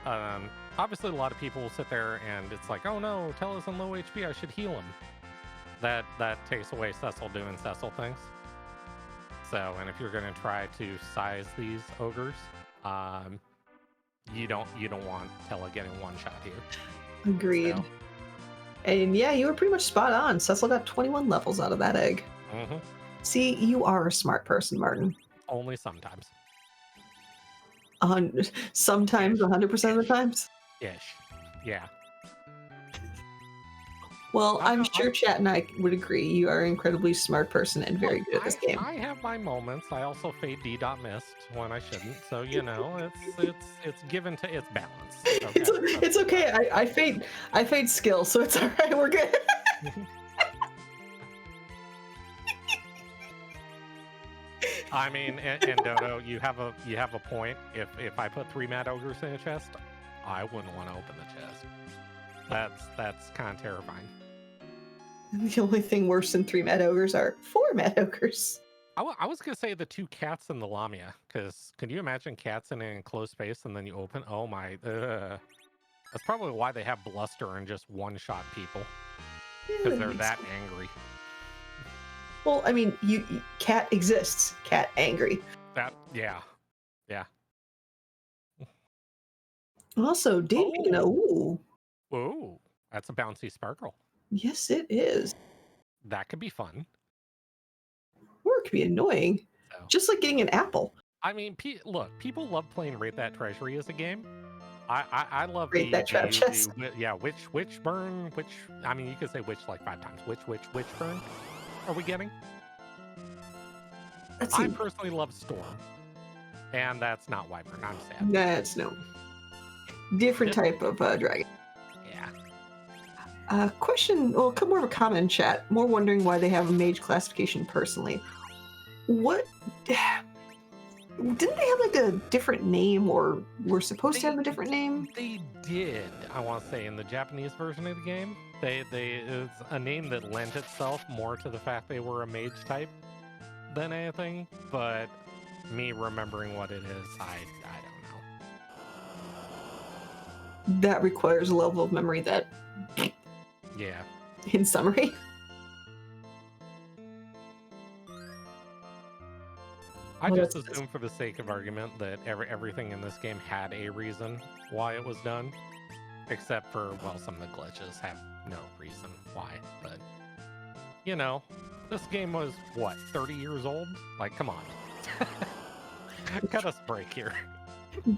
Speaker 1: Obviously, a lot of people will sit there and it's like, oh no, Tella's on low HP, I should heal him. That takes away Cecil doing Cecil things. So, and if you're going to try to size these ogres, you don't want Tella getting one shot here.
Speaker 2: Agreed.
Speaker 1: So.
Speaker 2: And yeah, you were pretty much spot on. Cecil got 21 levels out of that egg.
Speaker 1: Mm-hmm.
Speaker 2: See, you are a smart person, Martin.
Speaker 1: Only sometimes.
Speaker 2: Sometimes, 100% of the times?
Speaker 1: Ish. Yeah.
Speaker 2: Well, I'm
Speaker 1: I,
Speaker 2: sure Chat and I would agree. You are an incredibly smart person and very good at this game.
Speaker 1: I have my moments. I also fade D.missed when I shouldn't. So it's given to its balance. Okay?
Speaker 2: It's okay. I fade skill, so it's all right. We're good.
Speaker 1: I mean, and Dodo, you have a point. If I put 3 Mad Ogres in a chest, I wouldn't want to open the chest. That's kind of terrifying.
Speaker 2: The only thing worse than 3 Mad Ogres are 4 Mad Ogres.
Speaker 1: I was gonna say the 2 cats in the Lamia, because can you imagine cats in an enclosed space and then you open? Oh my! That's probably why they have bluster and just one-shot people, because they're that angry.
Speaker 2: Well, I mean, cat exists. Cat angry.
Speaker 1: Yeah.
Speaker 2: Also, Dave, ooh,
Speaker 1: that's a bouncy sparkle.
Speaker 2: yes, it is.
Speaker 1: That could be fun.
Speaker 2: Or it could be annoying.
Speaker 1: So.
Speaker 2: Just like getting an apple.
Speaker 1: I mean, look, people love playing Raid That Treasury as a game. I love
Speaker 2: Raid That Trap Chest.
Speaker 1: Yeah, which burn, I mean, you could say which like 5 times. Which burn are we getting? I personally love Storm. And that's not Wyvern. I'm sad.
Speaker 2: That's no. Different type of dragon.
Speaker 1: Yeah.
Speaker 2: Question, well, more of a comment in chat. More wondering why they have a mage classification personally. What? Didn't they have like a different name, or were supposed to have a different name?
Speaker 1: They did, I want to say, in the Japanese version of the game. It's a name that lent itself more to the fact they were a mage type than anything, but me remembering what it is, I don't know.
Speaker 2: That requires a level of memory that...
Speaker 1: Yeah.
Speaker 2: In summary.
Speaker 1: I just assume, for the sake of argument, that everything in this game had a reason why it was done. Except for, well, some of the glitches have no reason why. But, you know, this game was, what, 30 years old? Like, come on. Cut us a break here.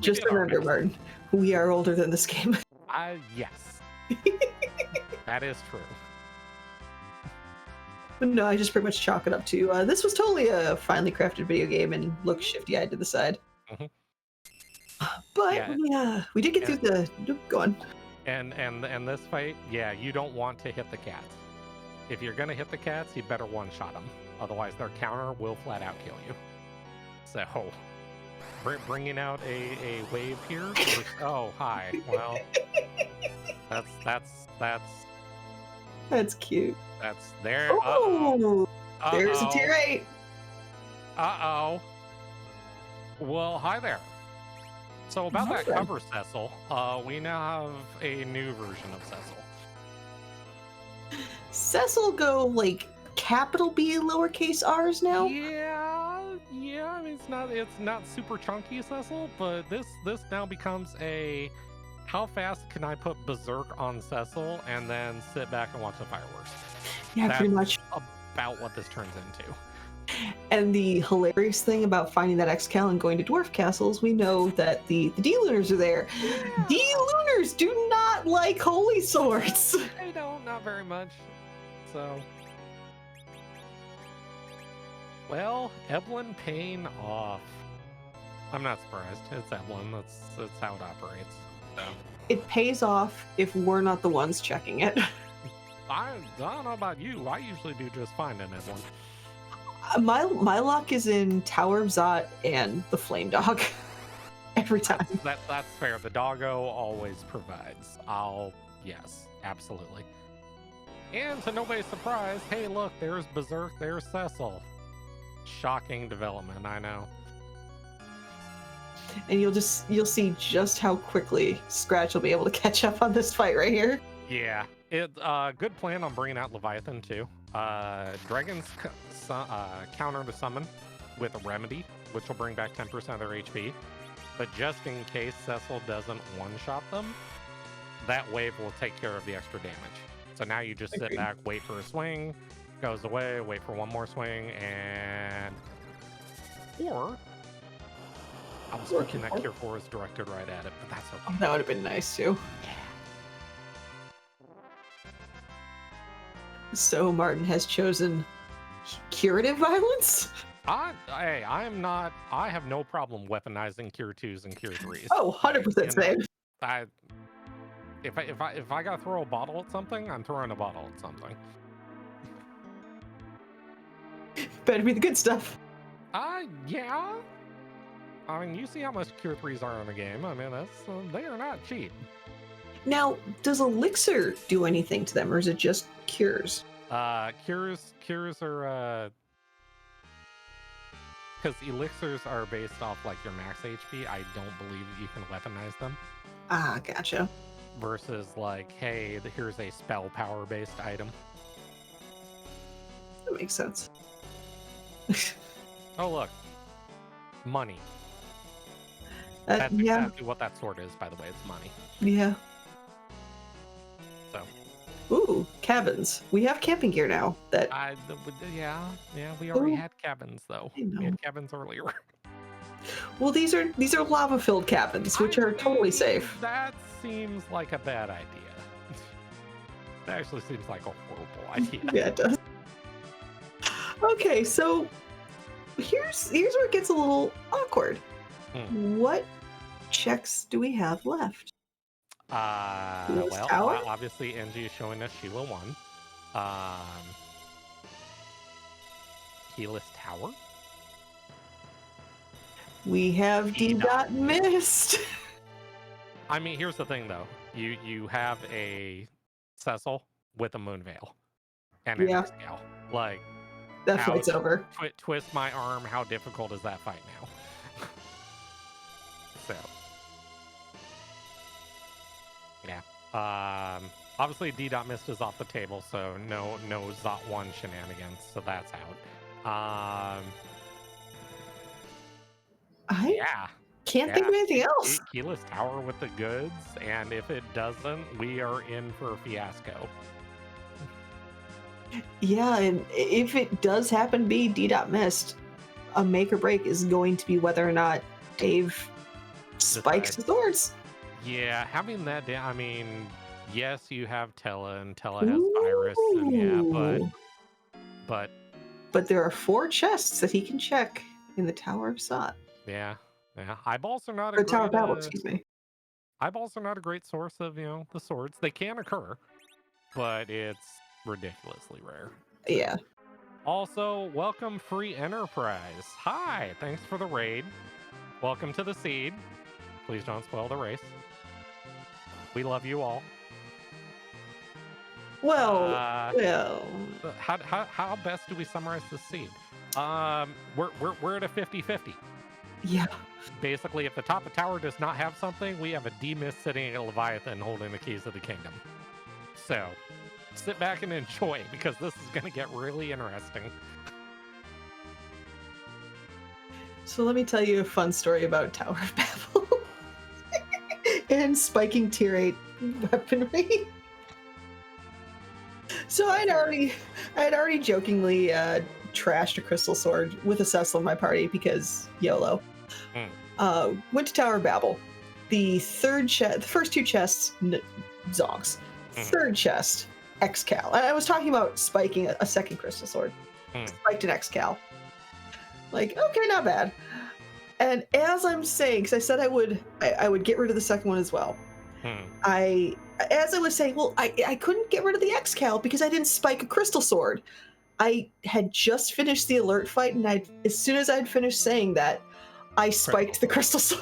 Speaker 2: Just remember, Martin, we are older than this game.
Speaker 1: Yes. That is true.
Speaker 2: No, I just pretty much chalk it up to this was totally a finely crafted video game and looks shifty-eyed to the side.
Speaker 1: Mm-hmm.
Speaker 2: But yeah, we did get through the... Go on.
Speaker 1: And this fight, yeah, you don't want to hit the cats. If you're going to hit the cats, you better one-shot them. Otherwise, their counter will flat out kill you. So, bringing out a wave here. Oh, hi. Well,
Speaker 2: that's cute.
Speaker 1: That's there.
Speaker 2: Oh, there's a tier 8.
Speaker 1: Uh-oh. Well, hi there. So about that cover, Cecil, we now have a new version of Cecil.
Speaker 2: Cecil go like capital B lowercase r's now?
Speaker 1: Yeah. I mean, it's not super chunky Cecil, but this now becomes a how fast can I put Berserk on Cecil and then sit back and watch the fireworks?
Speaker 2: Yeah,
Speaker 1: That's
Speaker 2: pretty much
Speaker 1: about what this turns into.
Speaker 2: And the hilarious thing about finding that X-Cal and going to dwarf castles, we know that the D-Lunars are there. Yeah. D-Lunars do not like holy swords.
Speaker 1: They don't, not very much. So, well, Evelyn paying off. I'm not surprised. It's Evelyn. That's how it operates. So.
Speaker 2: It pays off if we're not the ones checking it.
Speaker 1: I don't know about you. I usually do just fine in Evelyn.
Speaker 2: My luck is in Tower of Zot and the Flame Dog. Every time.
Speaker 1: That's fair. The doggo always provides. Yes, absolutely. And to nobody's surprise, hey, look, there's Berserk, there's Cecil. Shocking development, I know.
Speaker 2: And you'll see just how quickly Scratch will be able to catch up on this fight right here.
Speaker 1: Yeah, good plan on bringing out Leviathan too. Dragons counter to summon with a remedy, which will bring back 10% of their HP. But just in case Cecil doesn't one-shot them, that wave will take care of the extra damage. So now you just sit back, wait for a swing, goes away, wait for one more swing, and... Or... I was thinking that Cure 4 is directed right at it, but that's okay.
Speaker 2: Oh, that would have been nice too. So Martin has chosen curative violence?
Speaker 1: Hey, I am not. I have no problem weaponizing Cure 2s and Cure 3s.
Speaker 2: Oh, 100% same.
Speaker 1: If I gotta throw a bottle at something, I'm throwing a bottle at something.
Speaker 2: Better be the good stuff.
Speaker 1: Yeah. I mean, you see how much Cure 3s are in the game. I mean, they are not cheap.
Speaker 2: Now, does Elixir do anything to them, or is it just cures?
Speaker 1: Cures are because elixirs are based off like your max HP. I don't believe that you can weaponize them.
Speaker 2: Ah, gotcha.
Speaker 1: Versus like, hey, here's a spell power based item.
Speaker 2: That makes sense.
Speaker 1: Oh look, money. That's
Speaker 2: yeah.
Speaker 1: exactly what that sword is, by the way. It's money.
Speaker 2: Yeah.
Speaker 1: So.
Speaker 2: Ooh, cabins. We have camping gear now.
Speaker 1: Yeah. We already had cabins though. We had cabins earlier.
Speaker 2: Well, these are lava-filled cabins, which are totally safe.
Speaker 1: That seems like a bad idea. That actually seems like a horrible idea.
Speaker 2: Yeah, it does. Okay, so here's where it gets a little awkward. What checks do we have left?
Speaker 1: Well, obviously Engie is showing us Sheila 1. Keyless Tower.
Speaker 2: We have D-Dot missed.
Speaker 1: I mean, here's the thing though. You have a Cecil with a Moonveil and an X-Gal. Like,
Speaker 2: that fight's over.
Speaker 1: Twist my arm. How difficult is that fight now? So, yeah. Obviously D-Dot missed is off the table, so no Zot 1 shenanigans, so that's out.
Speaker 2: I can't think of anything else.
Speaker 1: Keyless Tower with the goods, and if it doesn't, we are in for a fiasco.
Speaker 2: Yeah, and if it does happen to be D-Dot missed, a make or break is going to be whether or not Dave spikes the swords.
Speaker 1: Yeah, having that down, I mean, yes, you have Tella, and Tella has Virus, and but
Speaker 2: there are 4 chests that he can check in the Tower of Zot.
Speaker 1: Yeah. Eyeballs are not
Speaker 2: the Tower of Babel, excuse me.
Speaker 1: Eyeballs are not a great source of, the swords. They can occur, but it's ridiculously rare.
Speaker 2: Yeah.
Speaker 1: Also, welcome Free Enterprise. Hi, thanks for the raid. Welcome to the seed. Please don't spoil the race. We love you all.
Speaker 2: Well,
Speaker 1: how best do we summarize the seed? We're at a 50-50.
Speaker 2: Yeah.
Speaker 1: Basically, if the top of tower does not have something, we have a D-Mist sitting at Leviathan holding the keys of the kingdom. So, sit back and enjoy, because this is going to get really interesting.
Speaker 2: So let me tell you a fun story about Tower of Babel and spiking tier 8 weaponry. So I had already jokingly trashed a crystal sword with a Cecil in my party because YOLO. Went to Tower of Babel. The first 2 chests, Zogs. Third chest, X-Cal. And I was talking about spiking a second crystal sword. Spiked an X-Cal. Like, okay, not bad. And as I'm saying, because I said I would get rid of the second one as well. As I was saying, well, I couldn't get rid of the X-Cal because I didn't spike a crystal sword. I had just finished the alert fight, and as soon as I'd finished saying that, I spiked the crystal sword.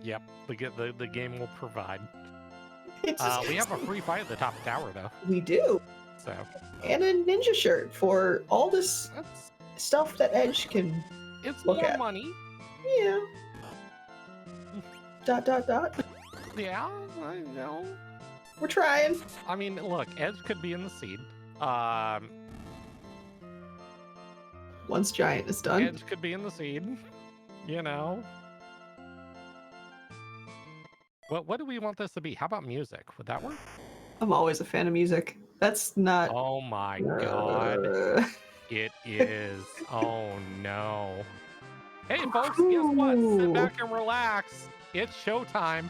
Speaker 1: Yep. The game will provide. We have a free fight at the top of the tower, though.
Speaker 2: We do.
Speaker 1: So.
Speaker 2: And a ninja shirt for all this stuff that Edge can look
Speaker 1: more
Speaker 2: at.
Speaker 1: Money.
Speaker 2: Yeah. ...
Speaker 1: Yeah, I know.
Speaker 2: We're trying.
Speaker 1: I mean, look, Edge could be in the seed.
Speaker 2: Once Giant is done.
Speaker 1: Edge could be in the seed. What do we want this to be? How about music? Would that work?
Speaker 2: I'm always a fan of music. That's not...
Speaker 1: Oh my god. It is. Oh no. Hey folks, guess what? Sit back and relax. It's showtime.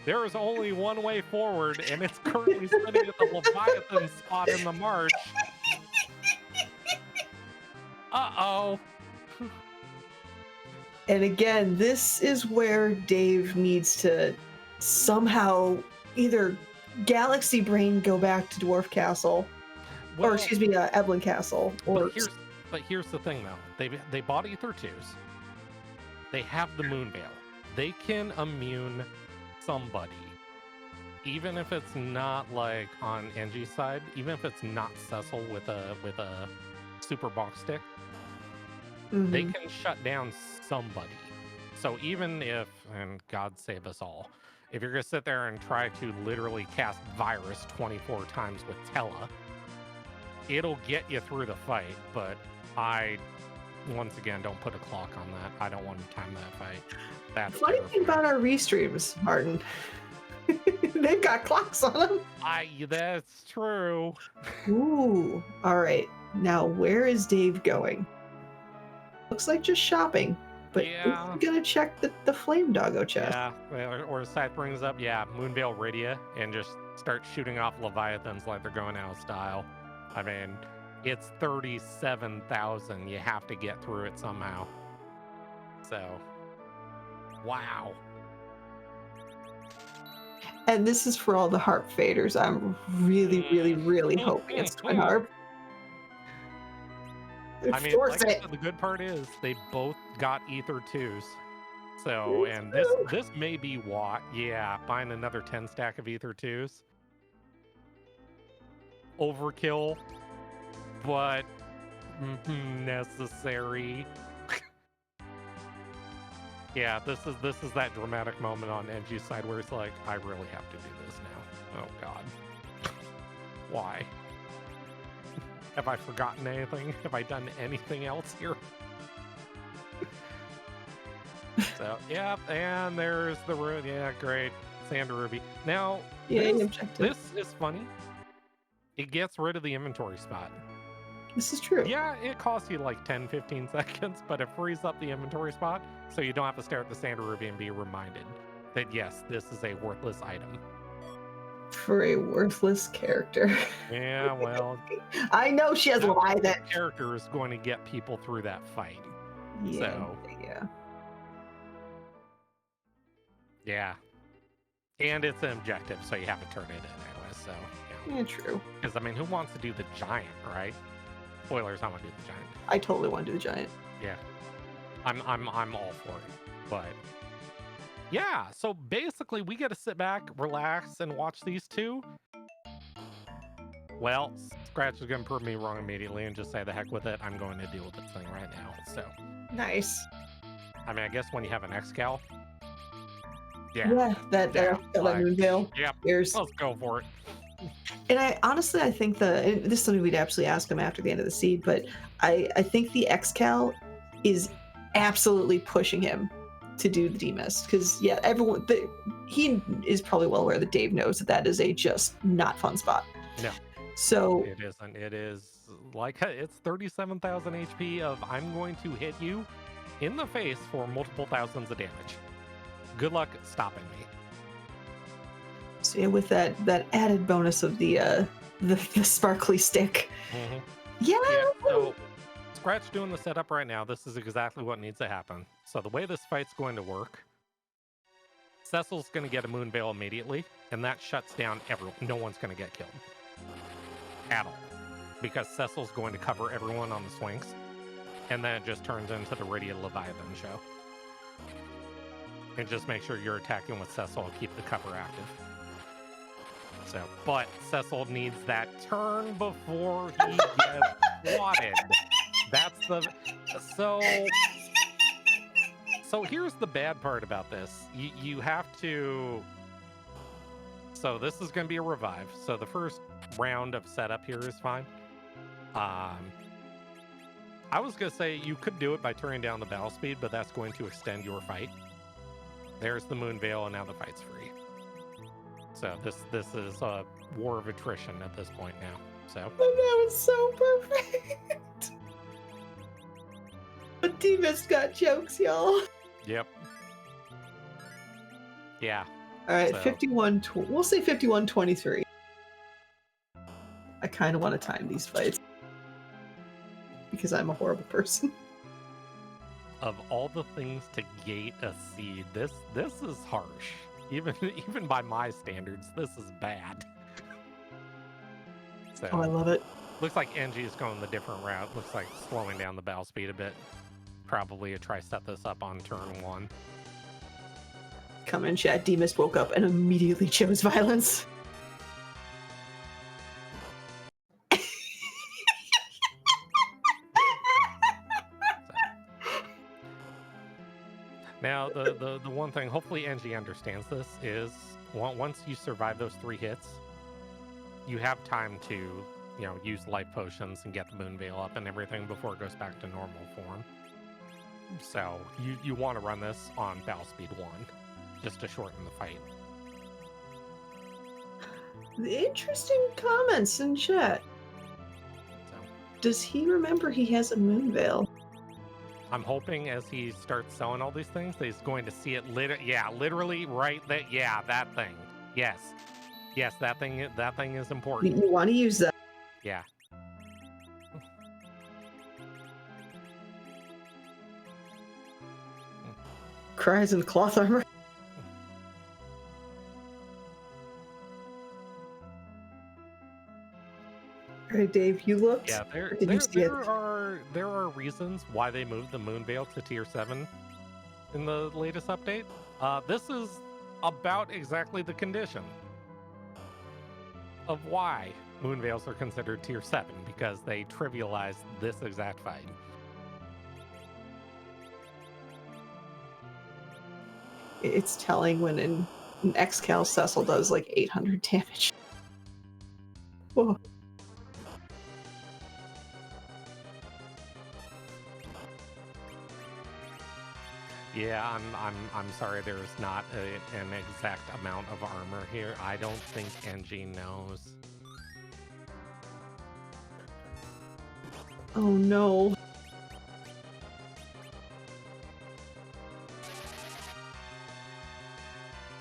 Speaker 1: There is only one way forward, and it's currently sitting at the Leviathan spot in the march. Uh-oh.
Speaker 2: And again, this is where Dave needs to somehow either Galaxy Brain go back to Dwarf Castle,
Speaker 1: Well,
Speaker 2: or excuse me, Evelyn Castle, or
Speaker 1: but here's the thing, though. They bought Ether 2s. They have the Moon Veil. They can immune somebody. Even if it's not like on Engie's side, even if it's not Cecil with a super box stick, they can shut down somebody. So even if, and God save us all, if you're gonna sit there and try to literally cast Virus 24 times with Tella, it'll get you through the fight, but I, once again, don't put a clock on that. I don't want to time that fight. That's
Speaker 2: funny thing about our restreams, Martin. They've got clocks on them.
Speaker 1: That's true.
Speaker 2: Ooh. All right. Now, where is Dave going? Looks like just shopping, but
Speaker 1: Yeah.
Speaker 2: he's gonna check the flame doggo chest.
Speaker 1: Yeah, or Scythe brings up, Moonveil Rydia, and just start shooting off Leviathans like they're going out of style. I mean, it's 37,000. You have to get through it somehow. So, wow.
Speaker 2: And this is for all the harp faders. I'm really, really, really hoping it's Twin Harp.
Speaker 1: I mean, like I said, the good part is they both got Ether 2s. So, and this may be what? Yeah, buying another 10 stack of Ether 2s. Overkill, but necessary. Yeah, this is that dramatic moment on Engie's side where it's like, I really have to do this now. Oh God. Why? Have I forgotten anything? Have I done anything else here? So, yeah, and there's the room. Yeah, great. Sand Ruby. Now, this is funny. It gets rid of the inventory spot.
Speaker 2: This is true.
Speaker 1: Yeah, it costs you like 10, 15 seconds, but it frees up the inventory spot, so you don't have to stare at the Sand Ruby and be reminded that, yes, this is a worthless item.
Speaker 2: For a worthless character.
Speaker 1: Yeah, well...
Speaker 2: I know she has lied that...
Speaker 1: character is going to get people through that fight.
Speaker 2: Yeah,
Speaker 1: so,
Speaker 2: yeah.
Speaker 1: Yeah. And it's an objective, so you have to turn it in anyway, so...
Speaker 2: Yeah, true.
Speaker 1: Because, I mean, who wants to do the giant, right? Spoilers, I want to do the giant.
Speaker 2: I totally want to do the giant.
Speaker 1: Yeah. I'm all for it. But yeah, so basically we get to sit back, relax, and watch these two. Well, Scratch is going to prove me wrong immediately and just say the heck with it. I'm going to deal with this thing right now. So
Speaker 2: nice.
Speaker 1: I mean, I guess when you have an X-Cal.
Speaker 2: Yeah, that Moonveil.
Speaker 1: Yeah, let's go for it.
Speaker 2: And I think this is something we'd absolutely ask him after the end of the seed, but I think the X-Cal is absolutely pushing him to do the D-Mist, because he is probably well aware that Dave knows that is a just not fun spot.
Speaker 1: No.
Speaker 2: So
Speaker 1: it isn't. It is like it's 37,000 HP of I'm going to hit you in the face for multiple thousands of damage. Good luck stopping me.
Speaker 2: So yeah, with that added bonus of the sparkly stick.
Speaker 1: Mm-hmm.
Speaker 2: Yeah.
Speaker 1: So Scratch doing the setup right now. This is exactly what needs to happen. So the way this fight's going to work, Cecil's going to get a Moonveil immediately, and that shuts down everyone. No one's going to get killed at all, because Cecil's going to cover everyone on the swings, and then it just turns into the Rydia Leviathan show. And just make sure you're attacking with Cecil to keep the cover active. So, but Cecil needs that turn before he gets swatted. That's the... So here's the bad part about this. You have to... So this is going to be a revive. So the first round of setup here is fine. I was going to say you could do it by turning down the battle speed, but that's going to extend your fight. There's the Moonveil, and now the fight's free. So this is a war of attrition at this point now. So
Speaker 2: that was so perfect. But D-Mist got jokes, y'all.
Speaker 1: Yep. Yeah.
Speaker 2: All right,
Speaker 1: So-
Speaker 2: 51. We'll say 51-23. I kind of want to time these fights because I'm a horrible person.
Speaker 1: Of all the things to gate a seed, this is harsh. Even by my standards, this is bad. So
Speaker 2: Oh, I love it.
Speaker 1: looks like Engie is going the different route. Looks like slowing down the battle speed a bit. Probably to try set this up on turn 1.
Speaker 2: Come in, chat. Demus woke up and immediately chose violence.
Speaker 1: Now, the one thing, hopefully Engie understands this, is once you survive those 3 hits, you have time to, use life potions and get the Moon Veil up and everything before it goes back to normal form. So you want to run this on battle speed 1, just to shorten the fight.
Speaker 2: Interesting comments in chat.
Speaker 1: So
Speaker 2: Does he remember he has a moon veil?
Speaker 1: I'm hoping as he starts selling all these things, that he's going to see it literally right there. Yeah, that thing. Yes, that thing is important.
Speaker 2: You want to use that?
Speaker 1: Yeah.
Speaker 2: Cries in cloth armor. All right, Dave, you looked.
Speaker 1: Yeah,
Speaker 2: Did you see it?
Speaker 1: there are reasons why they moved the Moon Veil to tier 7 in the latest update. This is about exactly the condition of why Moon Veils are considered tier 7, because they trivialized this exact fight.
Speaker 2: It's telling when an X-Cal Cecil does like 800 damage. Whoa.
Speaker 1: Yeah, I'm sorry. There's not an exact amount of armor here. I don't think Engie knows.
Speaker 2: Oh no.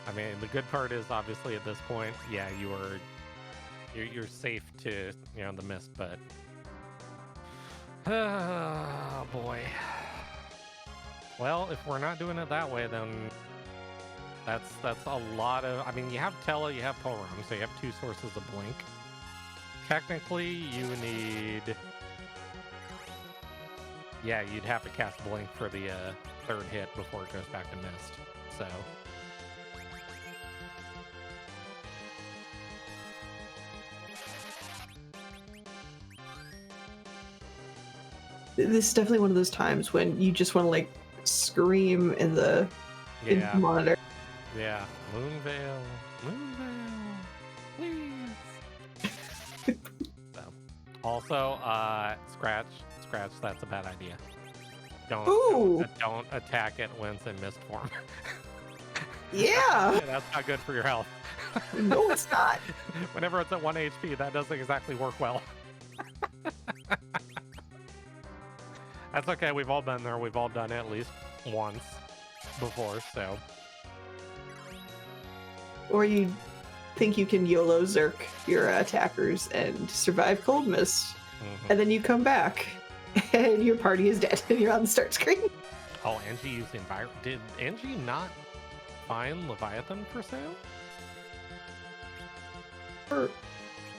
Speaker 1: I mean, the good part is obviously at this point, yeah, you're safe to the mist, but oh boy. Well, if we're not doing it that way, then that's a lot of. I mean, you have Tela, you have Porom, so you have 2 sources of blink. Technically, you need. Yeah, you'd have to cast blink for the 3rd hit before it goes back to mist. So.
Speaker 2: This is definitely one of those times when you just want to like scream in the monitor.
Speaker 1: Yeah, Moon Veil, please. So, also, Scratch, that's a bad idea. Don't attack it when it's in mist form.
Speaker 2: Yeah.
Speaker 1: That's not good for your health.
Speaker 2: No, it's not.
Speaker 1: Whenever it's at 1 HP, that doesn't exactly work well. That's okay, we've all been there. We've all done it at least once before, so.
Speaker 2: Or you think you can YOLO Zerk your attackers and survive Cold Mist, and then you come back, and your party is dead, and you're on the start screen.
Speaker 1: Oh, Engie used the environment. Did Engie not find Leviathan for sale?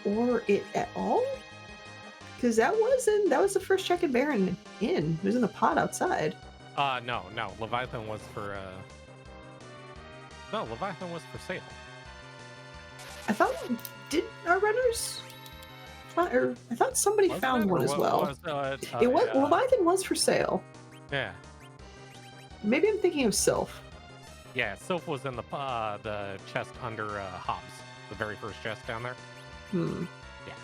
Speaker 2: Or it at all? Because that was the first check at Baron in. It was in the pot outside.
Speaker 1: No. Leviathan was for Leviathan was for sale.
Speaker 2: I thought our runners I thought somebody found one as well. Leviathan was for sale.
Speaker 1: Yeah.
Speaker 2: Maybe I'm thinking of Sylph.
Speaker 1: Yeah, Sylph was in the chest under Hobbs, the very first chest down there.
Speaker 2: Hmm.
Speaker 1: Yeah.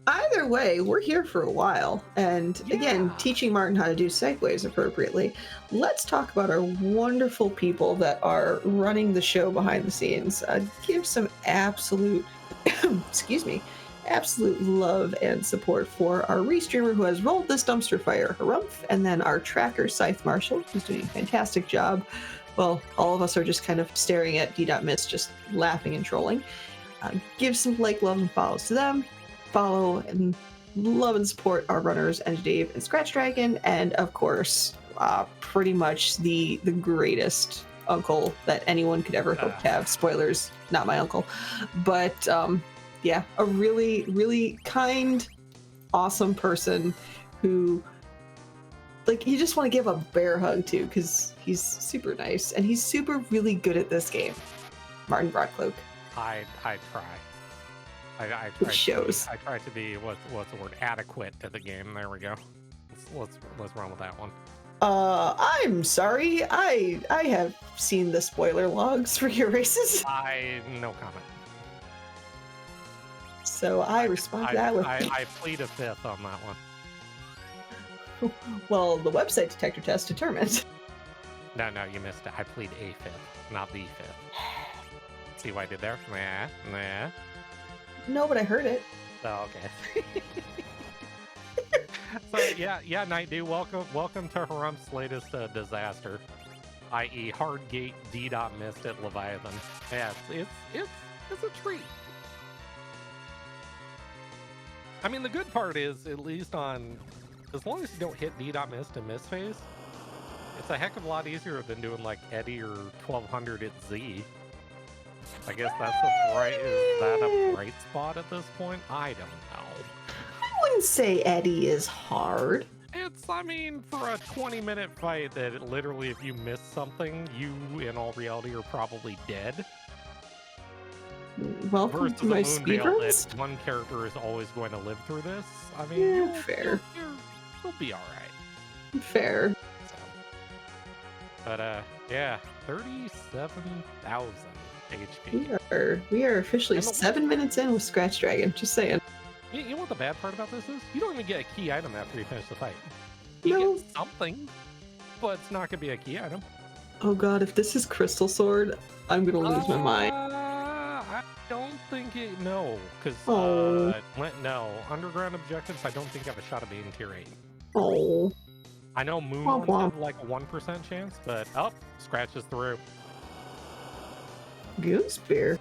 Speaker 2: Either way, we're here for a while, and again, teaching Martin how to do segues appropriately. Let's talk about our wonderful people that are running the show behind the scenes. Give some absolute, absolute love and support for our restreamer who has rolled this dumpster fire, Harumph, and then our tracker, Scythe Marshall, who's doing a fantastic job well, all of us are just kind of staring at D.Miss, just laughing and trolling. Give some like, love, and follows to them. Follow and love and support our runners, EngiDave and Scratchdragon, and of course, pretty much the greatest uncle that anyone could ever hope to have. Spoilers, not my uncle, but yeah, a really, really kind, awesome person who, like, you just want to give a bear hug to because he's super nice and he's super really good at this game. Martin Broadcloak.
Speaker 1: I try. I try.
Speaker 2: It shows.
Speaker 1: I try to be what's the word? Adequate to the game. There we go. Let's run with that one.
Speaker 2: I'm sorry. I have seen the spoiler logs for your races.
Speaker 1: No comment.
Speaker 2: So I respond to that with.
Speaker 1: I plead a fifth on that one.
Speaker 2: Well, the website detector test determined.
Speaker 1: No, you missed it. I plead a fifth, not the fifth. See what I did there? Nah.
Speaker 2: No, but I heard it.
Speaker 1: Oh, okay. So yeah, Night Dude, welcome to Harump's latest disaster, i.e. Hardgate D.Mist at Leviathan. Yeah, it's a treat. I mean, the good part is, at least on, as long as you don't hit D.Mist and Mist phase, it's a heck of a lot easier than doing like Eddie or 1200 at Z. I guess that's is that a bright spot at this point? I don't know.
Speaker 2: I wouldn't say Eddie is hard.
Speaker 1: I mean, for a 20-minute fight that literally, if you miss something, you, in all reality, are probably dead.
Speaker 2: Welcome to my speedruns.
Speaker 1: That one character is always going to live through this. I mean,
Speaker 2: yeah, fair.
Speaker 1: You'll be all right.
Speaker 2: Fair.
Speaker 1: So, but yeah, 37,000 HP.
Speaker 2: We are officially 7 minutes in with Scratchdragon. Just saying.
Speaker 1: You know what the bad part about this is? You don't even get a key item after you finish the fight. You get something, but it's not going to be a key item.
Speaker 2: Oh god, if this is Crystal Sword, I'm going to lose my mind.
Speaker 1: I don't think it... No, because... no. Underground objectives, I don't think have a shot of being tier 8.
Speaker 2: Oh.
Speaker 1: I know Moon ones have like a 1% chance, but... Oh, scratches through.
Speaker 2: Goose Bear.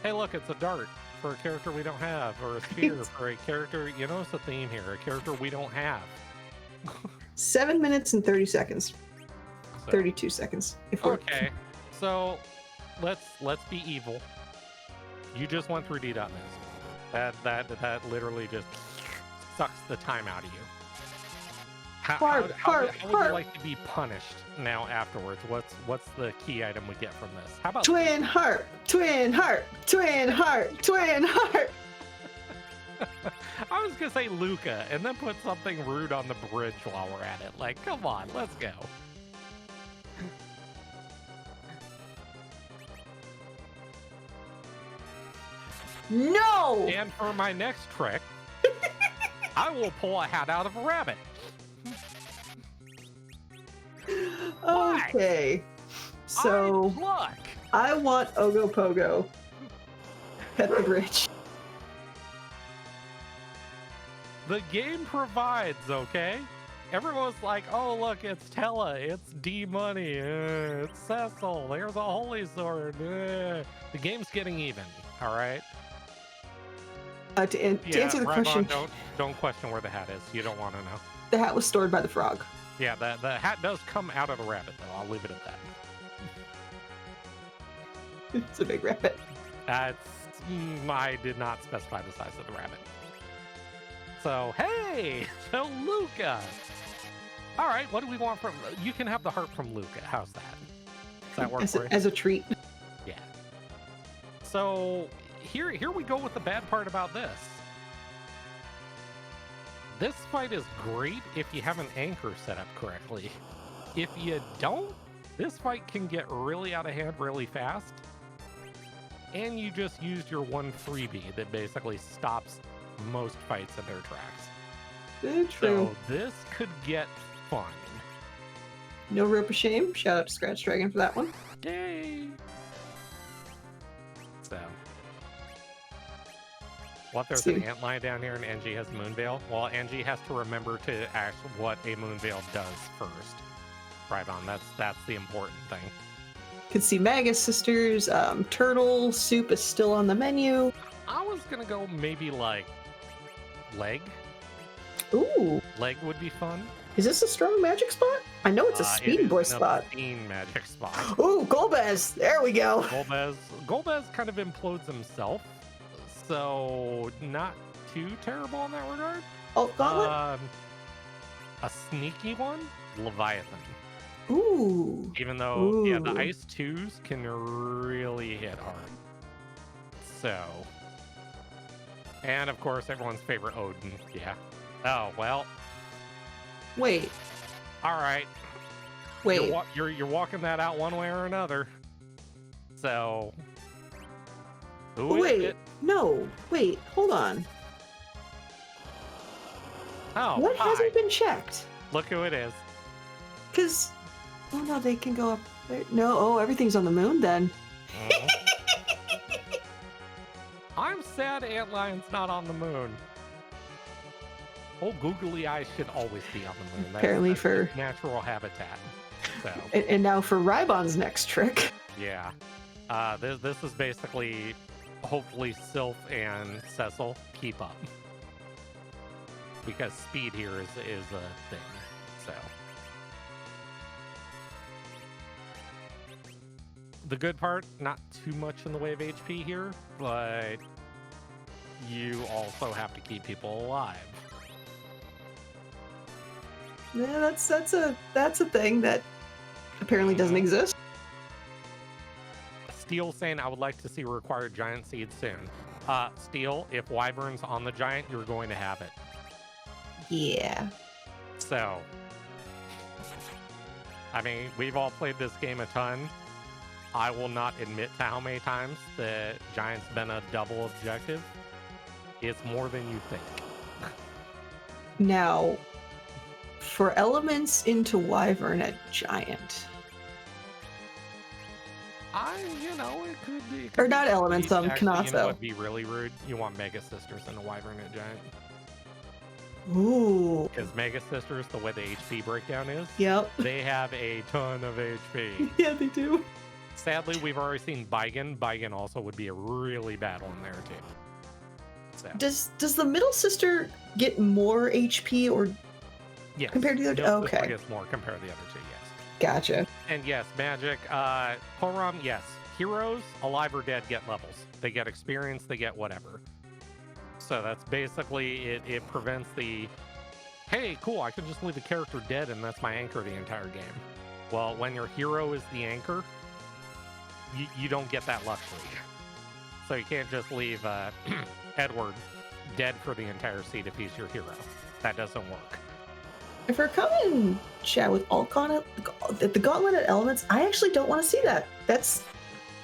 Speaker 1: Hey, look, it's a dart for a character we don't have, or a spear for a character... You notice the theme here, a character we don't have.
Speaker 2: 7 minutes and 30 seconds. So, 32 seconds.
Speaker 1: Okay, so let's be evil. You just went through D.Mist. That literally just sucks the time out of you. How would you like to be punished now afterwards? What's the key item we get from this? How about
Speaker 2: Twin Heart? Twin Heart! Twin Heart! Twin Heart!
Speaker 1: I was gonna say Luca, and then put something rude on the bridge while we're at it. Like, come on, let's go.
Speaker 2: No!
Speaker 1: And for my next trick, I will pull a hat out of a rabbit.
Speaker 2: Okay. So I want Ogopogo. Pet the bridge.
Speaker 1: The game provides, okay? Everyone's like, oh, look, it's Tella, it's D-Money, it's Cecil, there's a Holy Sword. The game's getting even, all right?
Speaker 2: To answer the question...
Speaker 1: Don't question where the hat is. You don't want to know.
Speaker 2: The hat was stored by the frog.
Speaker 1: Yeah, the hat does come out of the rabbit, though. I'll leave it at that.
Speaker 2: It's a big rabbit.
Speaker 1: I did not specify the size of the rabbit. So, hey! So, Luca! All right, what do we want from... You can have the heart from Luca. How's that? Does that work for you?
Speaker 2: As a treat.
Speaker 1: Yeah. So, here we go with the bad part about this. This fight is great if you have an anchor set up correctly. If you don't, this fight can get really out of hand really fast. And you just used your one freebie that basically stops most fights in their tracks.
Speaker 2: True.
Speaker 1: So this could get fun.
Speaker 2: No rope of shame. Shout out to Scratchdragon for that one.
Speaker 1: Yay! So, what, there's an antlion down here and Engie has Moonveil? Well, Engie has to remember to ask what a Moonveil does first. Rybon. That's the important thing.
Speaker 2: Could see Magus Sisters. Turtle soup is still on the menu.
Speaker 1: I was gonna go maybe like leg.
Speaker 2: Ooh,
Speaker 1: Leg would be fun.
Speaker 2: is this a strong magic spot? I know it's a speed boy spot.
Speaker 1: Obscene magic spot.
Speaker 2: Ooh, Golbez. There we go.
Speaker 1: Golbez kind of implodes himself, so not too terrible in that regard.
Speaker 2: Oh, Gauntlet.
Speaker 1: A sneaky one, Leviathan.
Speaker 2: Ooh.
Speaker 1: Even though, yeah, the Ice 2s can really hit hard. So, and of course, everyone's favorite Odin. Yeah. Oh well.
Speaker 2: Wait.
Speaker 1: All right.
Speaker 2: Wait.
Speaker 1: You're walking that out one way or another. So. Who is it?
Speaker 2: No. Wait. Hold on.
Speaker 1: Oh.
Speaker 2: What hasn't been checked?
Speaker 1: Look who it is.
Speaker 2: Because. Oh no, they can go up there. No. Oh, everything's on the moon then.
Speaker 1: I'm sad Antlion's not on the moon. Old googly eyes should always be on the moon.
Speaker 2: Apparently for
Speaker 1: natural habitat. So.
Speaker 2: And now for Rybon's next trick.
Speaker 1: Yeah. This is basically, hopefully Sylph and Cecil keep up. Because speed here is a thing. So. The good part, not too much in the way of HP here, but you also have to keep people alive.
Speaker 2: Yeah, that's a thing that apparently doesn't exist.
Speaker 1: Steel saying, I would like to see required giant seed soon. Steel, if Wyvern's on the giant, you're going to have it.
Speaker 2: Yeah.
Speaker 1: So, I mean, we've all played this game a ton. I will not admit to how many times the giant's been a double objective. It's more than you think.
Speaker 2: Now, for elements into Wyvern at giant.
Speaker 1: It could be.
Speaker 2: Or not elements,
Speaker 1: Kanato.
Speaker 2: Kanato.
Speaker 1: You know what'd be really rude? You want Mega Sisters and a Wyvern at giant.
Speaker 2: Ooh.
Speaker 1: Because Mega Sisters, the way the HP breakdown is,
Speaker 2: Yep.
Speaker 1: they have a ton of HP.
Speaker 2: Yeah, they do.
Speaker 1: Sadly, we've already seen Baigen. Baigen also would be a really bad one there, too. So.
Speaker 2: Does the middle sister get more HP or
Speaker 1: yes,
Speaker 2: compared to the other?
Speaker 1: Middle
Speaker 2: Okay.
Speaker 1: Sister gets more compared to the other two, yes.
Speaker 2: Gotcha.
Speaker 1: And yes, magic. Porom, yes. Heroes, alive or dead, get levels. They get experience, they get whatever. So that's basically it prevents the, hey, cool, I can just leave a character dead and that's my anchor the entire game. Well, when your hero is the anchor, you don't get that luxury. So you can't just leave Edward dead for the entire seed if he's your hero. That doesn't work.
Speaker 2: If we're coming chat with Alcon at the Gauntlet at Elements, I actually don't want to see that. That's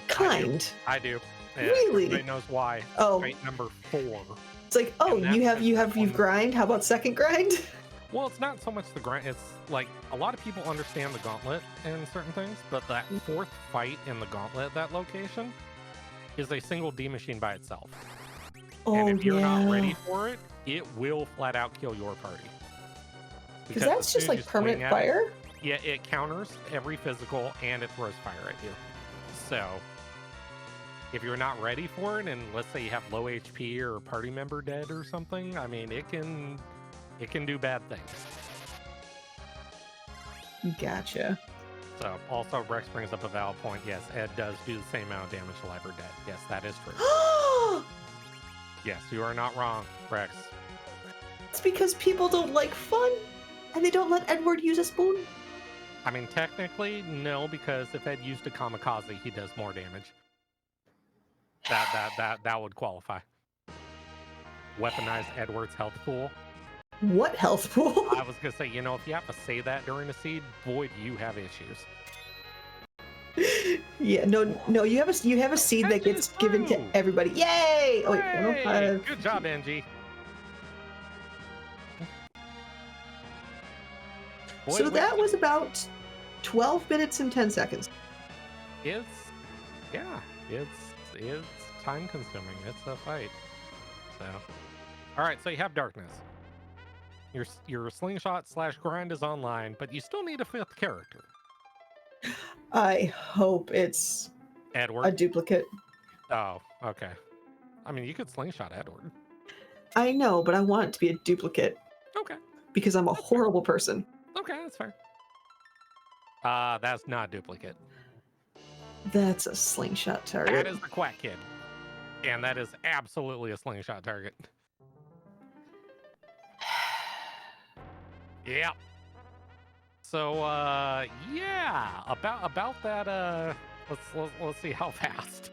Speaker 2: kind.
Speaker 1: I do.
Speaker 2: Really?
Speaker 1: Everybody knows why.
Speaker 2: Oh.
Speaker 1: Fight number 4.
Speaker 2: It's like, oh, you've grind. How about second grind?
Speaker 1: Well, it's not so much the grind. It's like a lot of people understand the Gauntlet and certain things, but that 4th fight in the Gauntlet at that location is a single D machine by itself.
Speaker 2: Oh,
Speaker 1: and if you're not ready for it, it will flat out kill your party.
Speaker 2: Because that's just like permanent fire?
Speaker 1: It counters every physical and it throws fire at you. So, if you're not ready for it, and let's say you have low HP or a party member dead or something, I mean, it can do bad things.
Speaker 2: Gotcha.
Speaker 1: So, also, Rex brings up a valid point. Yes, Ed does do the same amount of damage alive or dead. Yes, that is true. Yes, you are not wrong, Rex.
Speaker 2: It's because people don't like fun, and they don't let Edward use a spoon.
Speaker 1: I mean, technically, no, because if Ed used a kamikaze, he does more damage. That would qualify. Weaponize Edward's health pool.
Speaker 2: What health pool?
Speaker 1: I was gonna say, if you have to say that during a seed, boy, do you have issues.
Speaker 2: Yeah, no, you have a seed that gets given to everybody. Yay! Oh, wait, 105.
Speaker 1: Good job, Engie.
Speaker 2: So that was about 12 minutes and 10 seconds.
Speaker 1: It's time consuming. It's a fight. So, all right. So you have darkness. Your slingshot / grind is online, but you still need a 5th character.
Speaker 2: I hope it's a
Speaker 1: Edward.
Speaker 2: duplicate.
Speaker 1: Oh, okay. I mean, you could slingshot Edward.
Speaker 2: I know, but I want it to be a duplicate
Speaker 1: Okay.
Speaker 2: because I'm a horrible person.
Speaker 1: Okay, that's fair. That's not duplicate.
Speaker 2: That's a slingshot target.
Speaker 1: That is the Quack Kid. And that is absolutely a slingshot target. Yeah. So yeah, about that let's see how fast.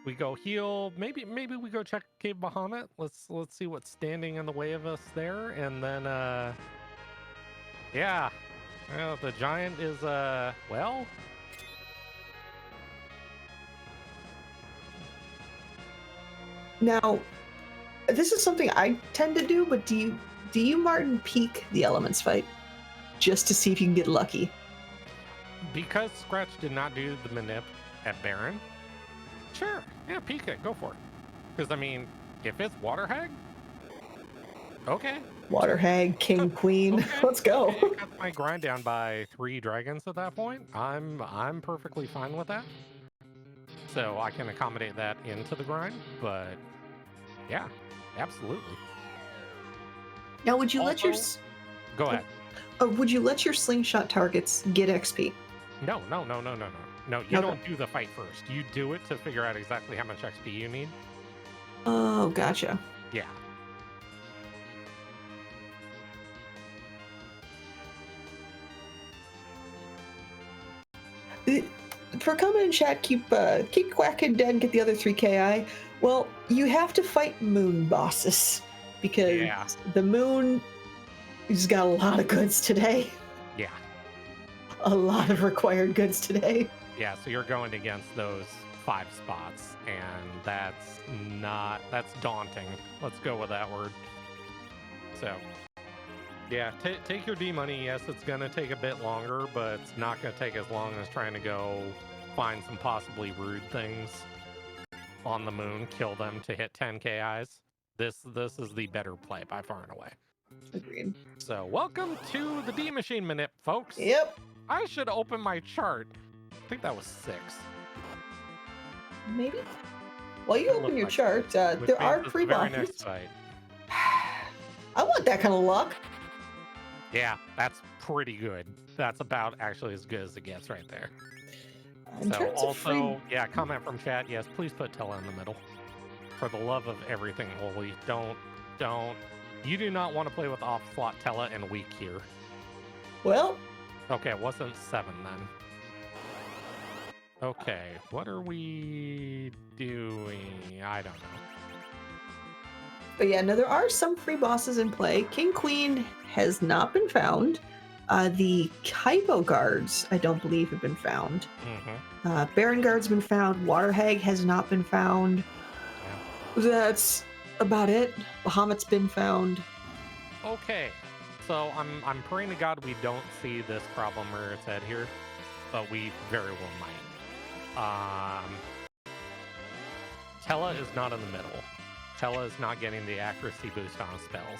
Speaker 1: We go heal, maybe we go check Cave Bahamut. Let's see what's standing in the way of us there, and then yeah. Well, the giant is well,
Speaker 2: now this is something I tend to do, but do you Martin peek the elements fight just to see if you can get lucky?
Speaker 1: because Scratch did not do the manip at Baron. Sure, yeah, peek it, go for it. Because I mean, if it's Water Hag, okay.
Speaker 2: Water Hag, King, Queen,
Speaker 1: Okay,
Speaker 2: let's go.
Speaker 1: okay, got my grind down by 3 dragons at that point. I'm perfectly fine with that. So I can accommodate that into the grind, but yeah, absolutely.
Speaker 2: Now, would you let your
Speaker 1: Go ahead.
Speaker 2: would you let your slingshot targets get XP?
Speaker 1: No. No, you don't do the fight first. You do it to figure out exactly how much XP you need.
Speaker 2: Oh, gotcha.
Speaker 1: Yeah.
Speaker 2: For comment in chat, keep Quacking dead and get the other 3 KI. Well, you have to fight moon bosses because
Speaker 1: Yeah.
Speaker 2: the moon has got a lot of goods today.
Speaker 1: Yeah.
Speaker 2: A lot of required goods today.
Speaker 1: Yeah, so you're going against those 5 spots, and that's daunting. Let's go with that word. So, yeah, take your D money. Yes, it's going to take a bit longer, but it's not going to take as long as trying to go find some possibly rude things on the moon, kill them to hit 10 KIs. This is the better play by far and away.
Speaker 2: Agreed.
Speaker 1: So, welcome to the D Machine Manip, folks.
Speaker 2: Yep.
Speaker 1: I should open my chart. I think that was 6.
Speaker 2: Maybe. While you open your
Speaker 1: like
Speaker 2: chart, there are
Speaker 1: the very
Speaker 2: pre-bosses.
Speaker 1: next fight.
Speaker 2: I want that kind of luck.
Speaker 1: Yeah, that's pretty good. That's about actually as good as it gets right there.
Speaker 2: In
Speaker 1: So
Speaker 2: terms of free,
Speaker 1: also, yeah, comment from chat. Yes, please put Tella in the middle. For the love of everything holy, don't. You do not want to play with off-slot Tella and weak here.
Speaker 2: well,
Speaker 1: Okay, it wasn't 7 then. Okay, what are we doing? I don't know.
Speaker 2: but yeah, no, there are some free bosses in play. King Queen has not been found. The Kaibo guards, I don't believe, have been found.
Speaker 1: Mm-hmm.
Speaker 2: Baron guard's been found. Water Hag has not been found.
Speaker 1: Yeah.
Speaker 2: That's about it. Bahamut's been found.
Speaker 1: Okay, so I'm praying to God we don't see this problem rear its head here, but we very well might. Tella is not in the middle. Tella is not getting the accuracy boost on spells.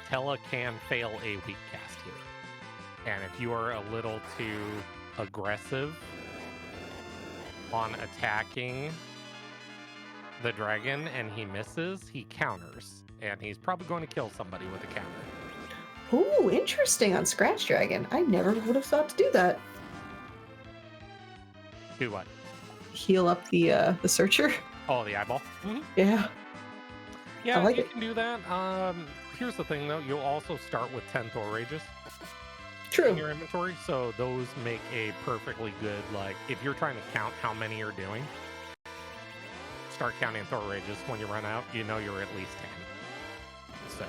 Speaker 1: Tella can fail a weak cast here. And if you are a little too aggressive on attacking the dragon and he misses, he counters. And he's probably going to kill somebody with a counter.
Speaker 2: Ooh, interesting on Scratchdragon. I never would have thought to do that.
Speaker 1: Do what?
Speaker 2: Heal up the searcher.
Speaker 1: Oh, the eyeball? Mm-hmm.
Speaker 2: Yeah.
Speaker 1: Yeah,
Speaker 2: I like
Speaker 1: you
Speaker 2: it.
Speaker 1: can do that. Here's the thing, though. You'll also start with 10 Thor Rages in
Speaker 2: True.
Speaker 1: your inventory, so those make a perfectly good, like, if you're trying to count how many you're doing, start counting Thor Rages. When you run out, you know you're at least 10. So,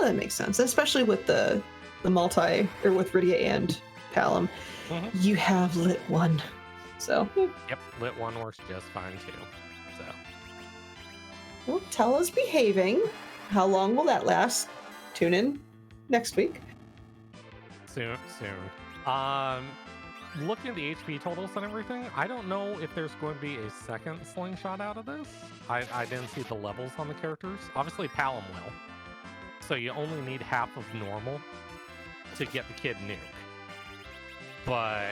Speaker 2: Oh, that makes sense. Especially with the multi, or with Rydia and Palom.
Speaker 1: Mhm.
Speaker 2: You have lit 1. So,
Speaker 1: yep, Lit 1 works just fine, too. So,
Speaker 2: well, Tella's behaving. How long will that last? Tune in next week.
Speaker 1: soon. looking at the HP totals and everything, I don't know if there's going to be a second slingshot out of this. I didn't see the levels on the characters. Obviously, Palom will. So you only need half of normal to get the kid nuke. But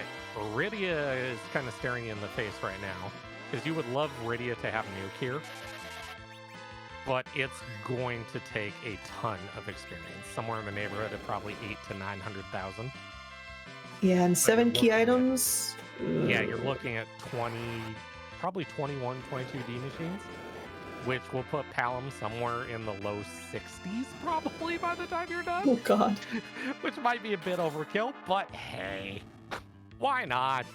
Speaker 1: Rydia is kind of staring you in the face right now. Because you would love Rydia to have nuke here. But it's going to take a ton of experience. Somewhere in the neighborhood of probably 800 to 900,000.
Speaker 2: Yeah, and 7 key items.
Speaker 1: Yeah, you're looking at 20, probably 21, 22 D machines, which will put Palom somewhere in the low 60s probably by the time you're done.
Speaker 2: Oh god.
Speaker 1: Which might be a bit overkill, but hey, why not?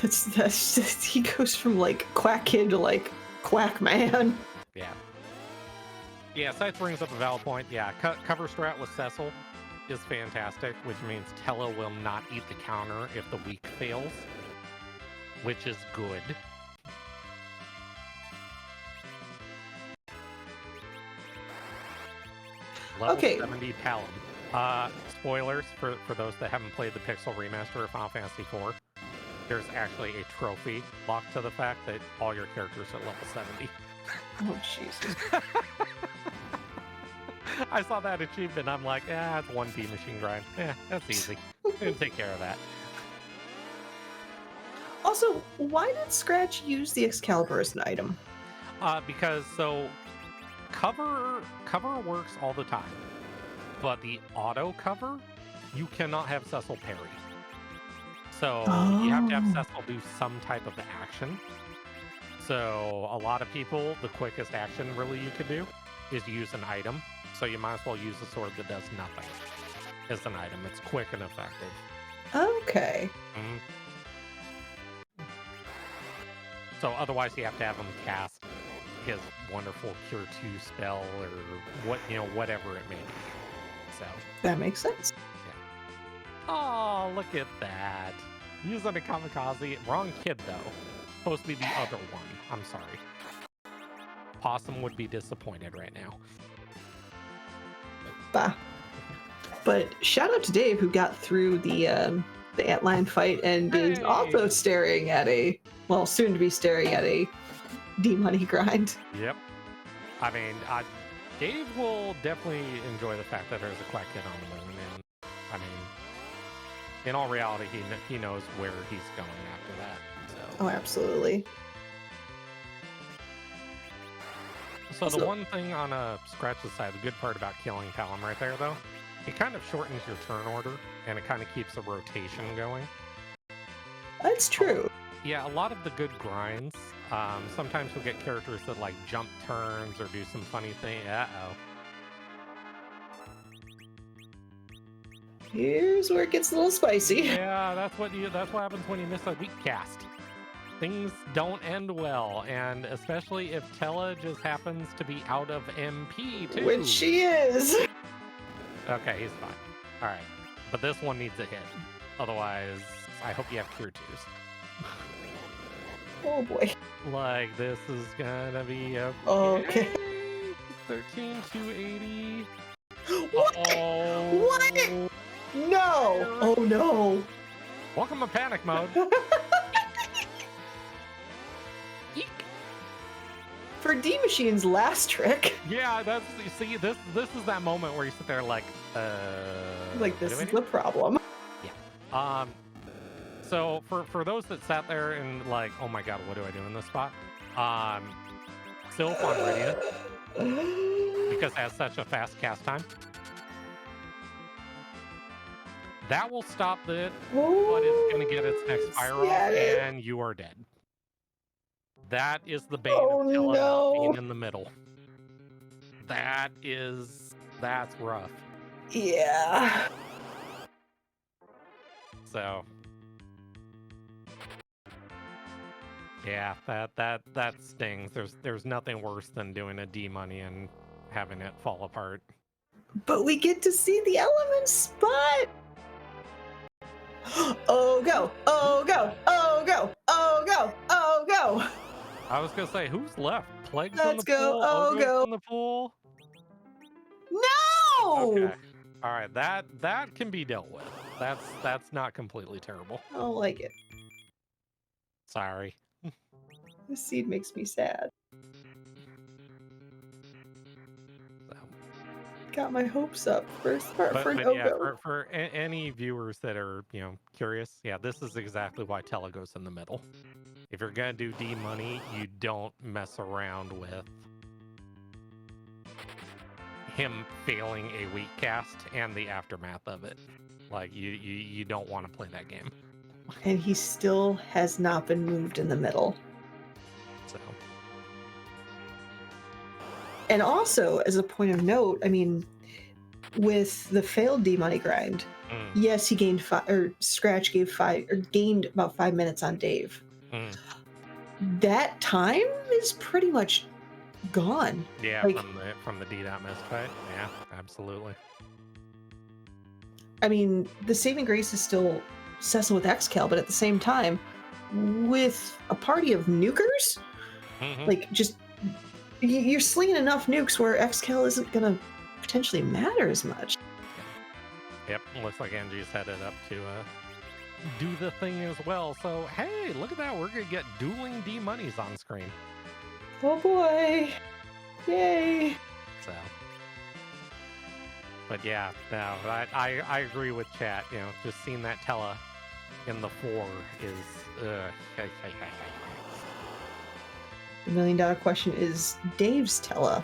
Speaker 2: That's just, he goes from like quack kid to like quack man.
Speaker 1: Yeah. Yeah, Scythe brings up a valid point. Yeah, cover strat with Cecil is fantastic, which means Tella will not eat the counter if the weak fails, which is good. Level
Speaker 2: Okay.
Speaker 1: 70 Palom. Spoilers for those that haven't played the Pixel Remaster of Final Fantasy IV. There's actually a trophy locked to the fact that all your characters are level 70.
Speaker 2: Oh Jesus.
Speaker 1: I saw that achievement. I'm like, it's one D machine grind. Yeah, that's easy. Gonna take care of that.
Speaker 2: Also, why did Scratch use the Excalibur as an item?
Speaker 1: Because so cover works all the time, but the auto cover you cannot have Cecil parry. So you have to have Cecil do some type of action. So a lot of people, the quickest action really you could do is use an item. So you might as well use a sword that does nothing as an item. It's quick and effective.
Speaker 2: Okay.
Speaker 1: Mm-hmm. So otherwise you have to have him cast his wonderful Cure 2 spell or whatever it may be. So
Speaker 2: That makes sense.
Speaker 1: yeah. Oh, look at that. Using a kamikaze. Wrong kid though. Supposed to be the other one. I'm sorry. Possum would be disappointed right now.
Speaker 2: Bah. But shout out to Dave who got through the antlion fight and is also staring at soon to be staring at a D-money grind.
Speaker 1: Yep. I mean, Dave will definitely enjoy the fact that there's a quack kid on the moon, and I mean, in all reality, he knows where he's going after that. So.
Speaker 2: Oh, absolutely.
Speaker 1: So the one thing on Scratch's side, the good part about killing Palom right there, though, it kind of shortens your turn order, and it kind of keeps a rotation going.
Speaker 2: That's true.
Speaker 1: Yeah, a lot of the good grinds, sometimes you'll get characters that like jump turns or do some funny thing. Uh-oh.
Speaker 2: Here's where it gets a little spicy.
Speaker 1: Yeah, that's what happens when you miss a weak cast. Things don't end well, and especially if Tella just happens to be out of MP too.
Speaker 2: Which she is.
Speaker 1: Okay, he's fine. All right, but this one needs a hit. Otherwise, I hope you have Cure 2s.
Speaker 2: Oh boy.
Speaker 1: Like, this is gonna be a...
Speaker 2: Okay.
Speaker 1: 13,280.
Speaker 2: What?
Speaker 1: Uh-oh.
Speaker 2: What? No. Oh no.
Speaker 1: Welcome to panic mode.
Speaker 2: For D Machine's last trick.
Speaker 1: Yeah, this is that moment where you sit there like,
Speaker 2: like, this is the problem.
Speaker 1: Yeah. So for those that sat there and like, oh my god, what do I do in this spot? Sylph on Rydia, because it has such a fast cast time. That will stop it, but it's going to get its next fire off, and you are dead. That is the bane of Tella being in the middle. That's rough.
Speaker 2: Yeah.
Speaker 1: So, yeah, that stings. There's nothing worse than doing a D money and having it fall apart.
Speaker 2: But we get to see the element spot. Oh go! Oh go! Oh go! Oh go! Oh go!
Speaker 1: I was gonna say, who's left? Plague's
Speaker 2: Let's
Speaker 1: in the
Speaker 2: go.
Speaker 1: pool.
Speaker 2: Oh
Speaker 1: Ogo's
Speaker 2: go!
Speaker 1: in the pool.
Speaker 2: No!
Speaker 1: Okay. All right, that can be dealt with. That's not completely terrible.
Speaker 2: I don't like it.
Speaker 1: Sorry.
Speaker 2: This seed makes me sad.
Speaker 1: So,
Speaker 2: Got my hopes up for
Speaker 1: but
Speaker 2: no
Speaker 1: yeah,
Speaker 2: go.
Speaker 1: for any viewers that are curious, yeah, this is exactly why Tele goes in the middle. If you're gonna do D money, you don't mess around with him failing a weak cast and the aftermath of it. Like you don't want to play that game.
Speaker 2: And he still has not been moved in the middle.
Speaker 1: So.
Speaker 2: And also, as a point of note, I mean, with the failed D money grind, yes, he gained Scratch gained about 5 minutes on Dave. That time is pretty much gone.
Speaker 1: Yeah,
Speaker 2: like,
Speaker 1: from the D.Miss fight. Yeah, absolutely.
Speaker 2: I mean, the saving grace is still Cecil with Xcal, but at the same time, with a party of nukers, like just you're slinging enough nukes where Xcal isn't gonna potentially matter as much.
Speaker 1: Yep, looks like Angie's headed up to do the thing as well. So hey, look at that, we're gonna get dueling D monies on screen.
Speaker 2: Oh boy, yay!
Speaker 1: So, but yeah, no, I agree with chat. Just seeing that Tele in the 4 is
Speaker 2: The $1 million question is Dave's Tele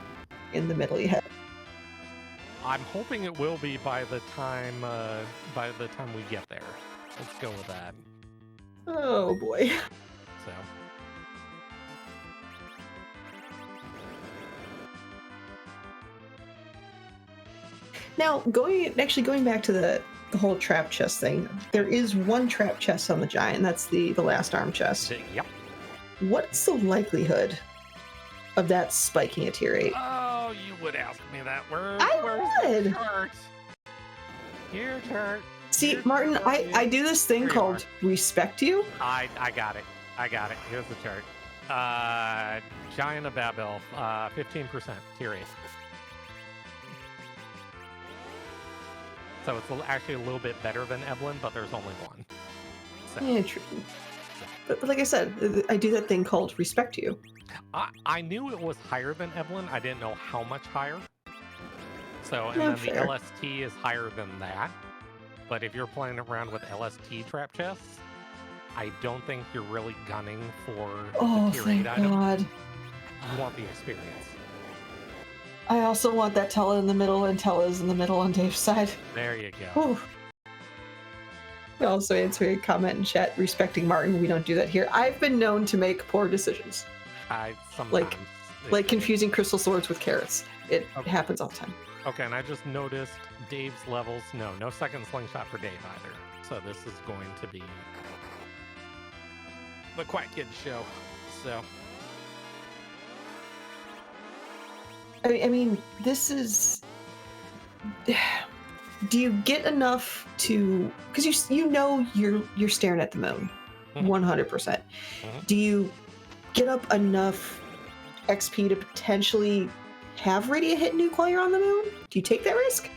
Speaker 2: in the middle yet?
Speaker 1: I'm hoping it will be by the time we get there. Let's go with that.
Speaker 2: Oh boy.
Speaker 1: So.
Speaker 2: Now, going back to the whole trap chest thing, there is one trap chest on the giant, and that's the last arm chest.
Speaker 1: Yep.
Speaker 2: What's the likelihood of that spiking a tier 8?
Speaker 1: Oh, you would ask me that. Where's
Speaker 2: would.
Speaker 1: the chart? Your chart.
Speaker 2: See, Martin, I do this thing called respect you.
Speaker 1: I got it. Here's the chart. Giant of Babel, 15% tier 8. So it's actually a little bit better than Evelyn, but there's only one. So.
Speaker 2: Yeah, true. But like I said, I do that thing called respect you.
Speaker 1: I knew it was higher than Evelyn. I didn't know how much higher. So, and
Speaker 2: Yeah,
Speaker 1: then
Speaker 2: fair.
Speaker 1: the LST is higher than that. But if you're playing around with LST trap chests, I don't think you're really gunning for the tier 8 item.
Speaker 2: God.
Speaker 1: You want the experience.
Speaker 2: I also want that Tele in the middle, and Tele's in the middle on Dave's side.
Speaker 1: There you go.
Speaker 2: Also answer a comment in chat respecting Martin. We don't do that here. I've been known to make poor decisions.
Speaker 1: Sometimes.
Speaker 2: Like confusing crystal swords with carrots. It happens all the time.
Speaker 1: Okay, and I just noticed Dave's levels. No second slingshot for Dave either. So this is going to be the Quack Kid show. So.
Speaker 2: I mean, this is. Do you get enough to? Because you know you're staring at the moon, 100%. Do you get up enough XP to potentially have Radiant hit nuke while you're on the moon? Do you take that risk?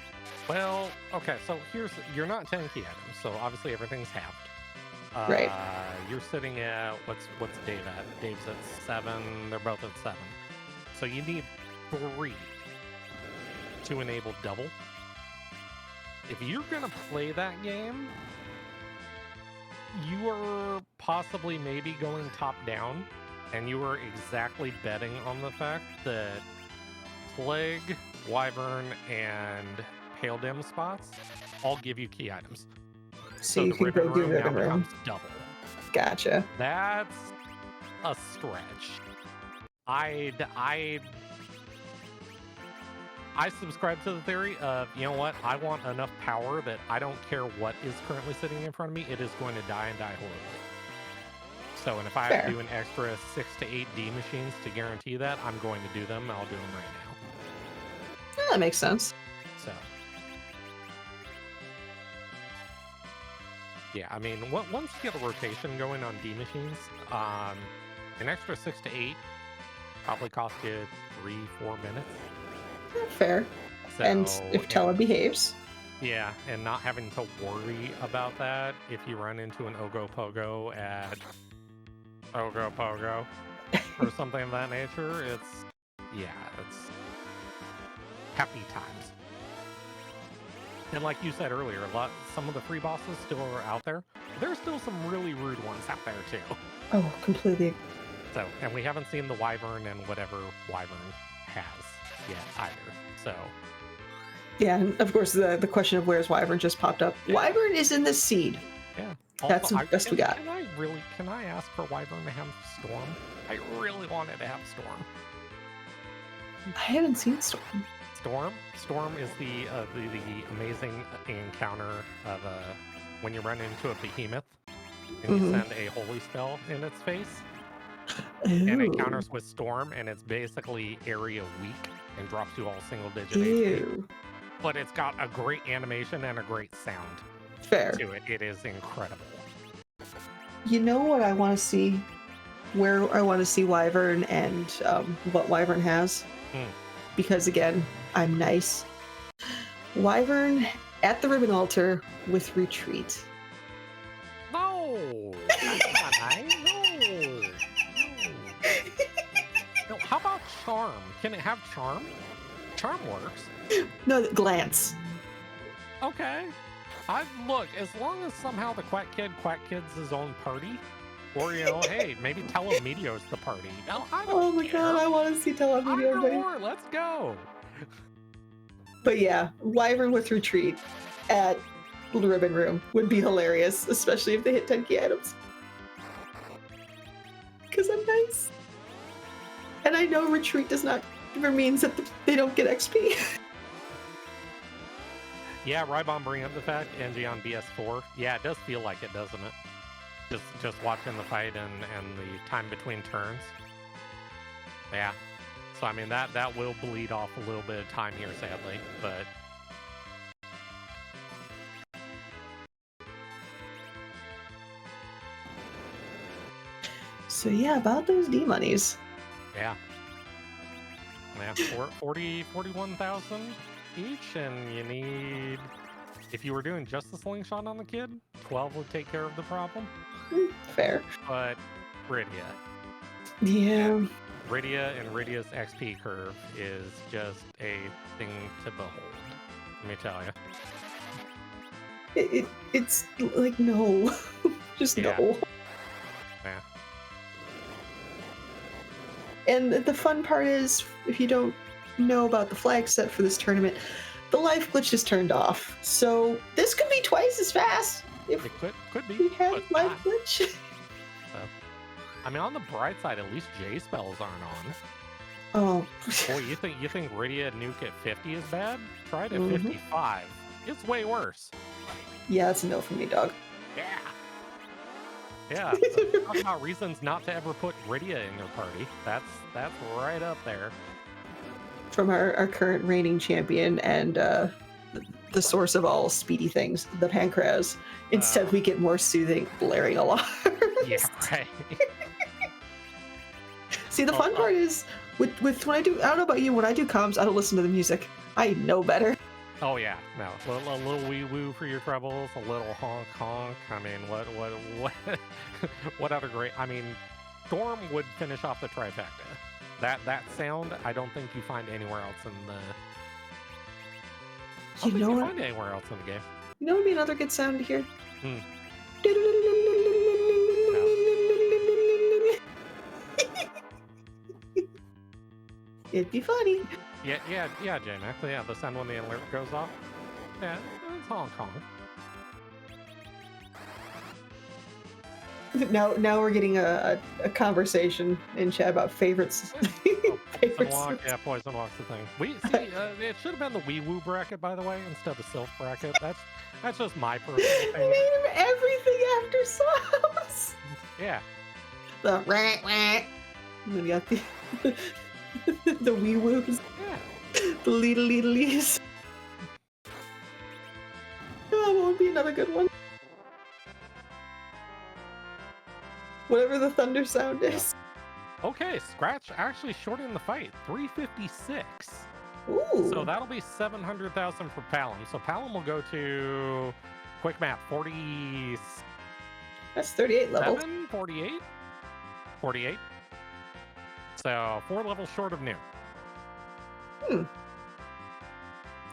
Speaker 1: Well, okay. So you're not 10 key items, so obviously everything's halved.
Speaker 2: Right.
Speaker 1: You're sitting at what's Dave at? Dave's at 7. They're both at 7. So you need 3 to enable double. If you're gonna play that game, you are possibly maybe going top down, and you are exactly betting on the fact that Plague, Wyvern, and Pale Dim spots all give you key items.
Speaker 2: So you can go do Ribbon Room.
Speaker 1: Becomes double.
Speaker 2: Gotcha.
Speaker 1: That's a stretch. I subscribe to the theory of, you know what, I want enough power that I don't care what is currently sitting in front of me, it is going to die and die horribly. So, and if I have to do an extra 6 to 8 D machines to guarantee that, I'm going to do them. I'll do them right now.
Speaker 2: Yeah, that makes sense.
Speaker 1: So, yeah, I mean, once you get a rotation going on D machines, an extra 6 to 8 probably costs you 3-4 minutes.
Speaker 2: Fair. So, and if Tele behaves.
Speaker 1: Yeah, and not having to worry about that if you run into an Ogopogo at Ogopogo or something of that nature. It's happy times. And like you said earlier, some of the free bosses still are out there. There's still some really rude ones out there too.
Speaker 2: Oh, completely.
Speaker 1: So, and we haven't seen the Wyvern and whatever Wyvern has yet either. So,
Speaker 2: yeah, and of course the question of where's Wyvern just popped up. Yeah. Wyvern is in the seed.
Speaker 1: Yeah,
Speaker 2: that's the best we got.
Speaker 1: Can I ask for Wyvern to have Storm? I really wanted to have Storm.
Speaker 2: I haven't seen Storm.
Speaker 1: Storm is the amazing encounter of when you run into a behemoth and you send a holy spell in its face. Ooh. And it counters with Storm, and it's basically area weak and drops you all single-digit HP. But it's got a great animation and a great sound.
Speaker 2: Fair.
Speaker 1: To it. It is incredible.
Speaker 2: You know what I want to see? Where I want to see Wyvern and what Wyvern has? Because again, I'm nice. Wyvern at the ribbon altar with retreat.
Speaker 1: No! That's not nice. No, how about charm? Can it have charm? Charm works.
Speaker 2: No, glance.
Speaker 1: Okay. Look, as long as somehow the Quack Kid's his own party, or hey, maybe Telemeteor's the party. No, I don't
Speaker 2: Oh my god, I want to see Telemeteor, buddy.
Speaker 1: Let's go.
Speaker 2: But yeah, Wyvern with retreat at the ribbon room would be hilarious, especially if they hit 10 key items. Because I'm nice. And I know retreat does not ever means that they don't get XP.
Speaker 1: Yeah, Rybon bringing up the fact, Engie on BS4. Yeah, it does feel like it, doesn't it? Just watching the fight and the time between turns. Yeah. So, I mean, that will bleed off a little bit of time here, sadly, but...
Speaker 2: So, yeah, about those D-monies.
Speaker 1: Yeah. Yeah, 41,000 each, and you need... If you were doing just the slingshot on the kid, 12 would take care of the problem.
Speaker 2: Fair.
Speaker 1: But Rydia.
Speaker 2: Yeah.
Speaker 1: Rydia and Rydia's XP curve is just a thing to behold. Let me tell you.
Speaker 2: It's like, no. Just no.
Speaker 1: Yeah.
Speaker 2: And the fun part is, if you don't know about the flag set for this tournament, the life glitch is turned off. So this could be twice as fast if
Speaker 1: it could be.
Speaker 2: We have life glitch.
Speaker 1: I mean, on the bright side, at least J spells aren't on.
Speaker 2: Oh.
Speaker 1: Boy, you think Rydia nuke at 50 is bad? Try it at 55. It's way worse.
Speaker 2: Yeah, that's a no for me, dog.
Speaker 1: Yeah. Yeah. Talk about reasons not to ever put Rydia in your party. That's right up there.
Speaker 2: From our current reigning champion and the source of all speedy things, the Pancraz. Instead, we get more soothing, blaring alarms.
Speaker 1: Yeah, right.
Speaker 2: See, the fun part is with when I do, I don't know about you, when I do comms, I don't listen to the music. I know better.
Speaker 1: Oh yeah, no, a little wee woo for your troubles, a little honk honk. I mean, what what other great? I mean, Storm would finish off the trifecta. That sound, I don't think you find anywhere else in the.
Speaker 2: You know what?
Speaker 1: Find anywhere else in the game.
Speaker 2: You know what would be another good sound to hear? It'd be funny.
Speaker 1: Yeah, J-Mac. Yeah, the sound when the alert goes off. Yeah, it's Hong Kong.
Speaker 2: Now we're getting a conversation in chat about favorites.
Speaker 1: Poison Walk's the thing. It should have been the wee woo bracket, by the way, instead of Silph bracket. That's just my personal opinion.
Speaker 2: Name everything after songs.
Speaker 1: Yeah.
Speaker 2: The rah. We got the wee woos.
Speaker 1: Yeah.
Speaker 2: The lees. Oh, what would be another good one? Whatever the thunder sound is.
Speaker 1: Okay, Scratch actually shortened the fight. 356.
Speaker 2: Ooh.
Speaker 1: So that'll be 700,000 for Palom. So Palom will go to quick math 47,
Speaker 2: That's 38 levels.
Speaker 1: 48, 48. So 4 levels short of new.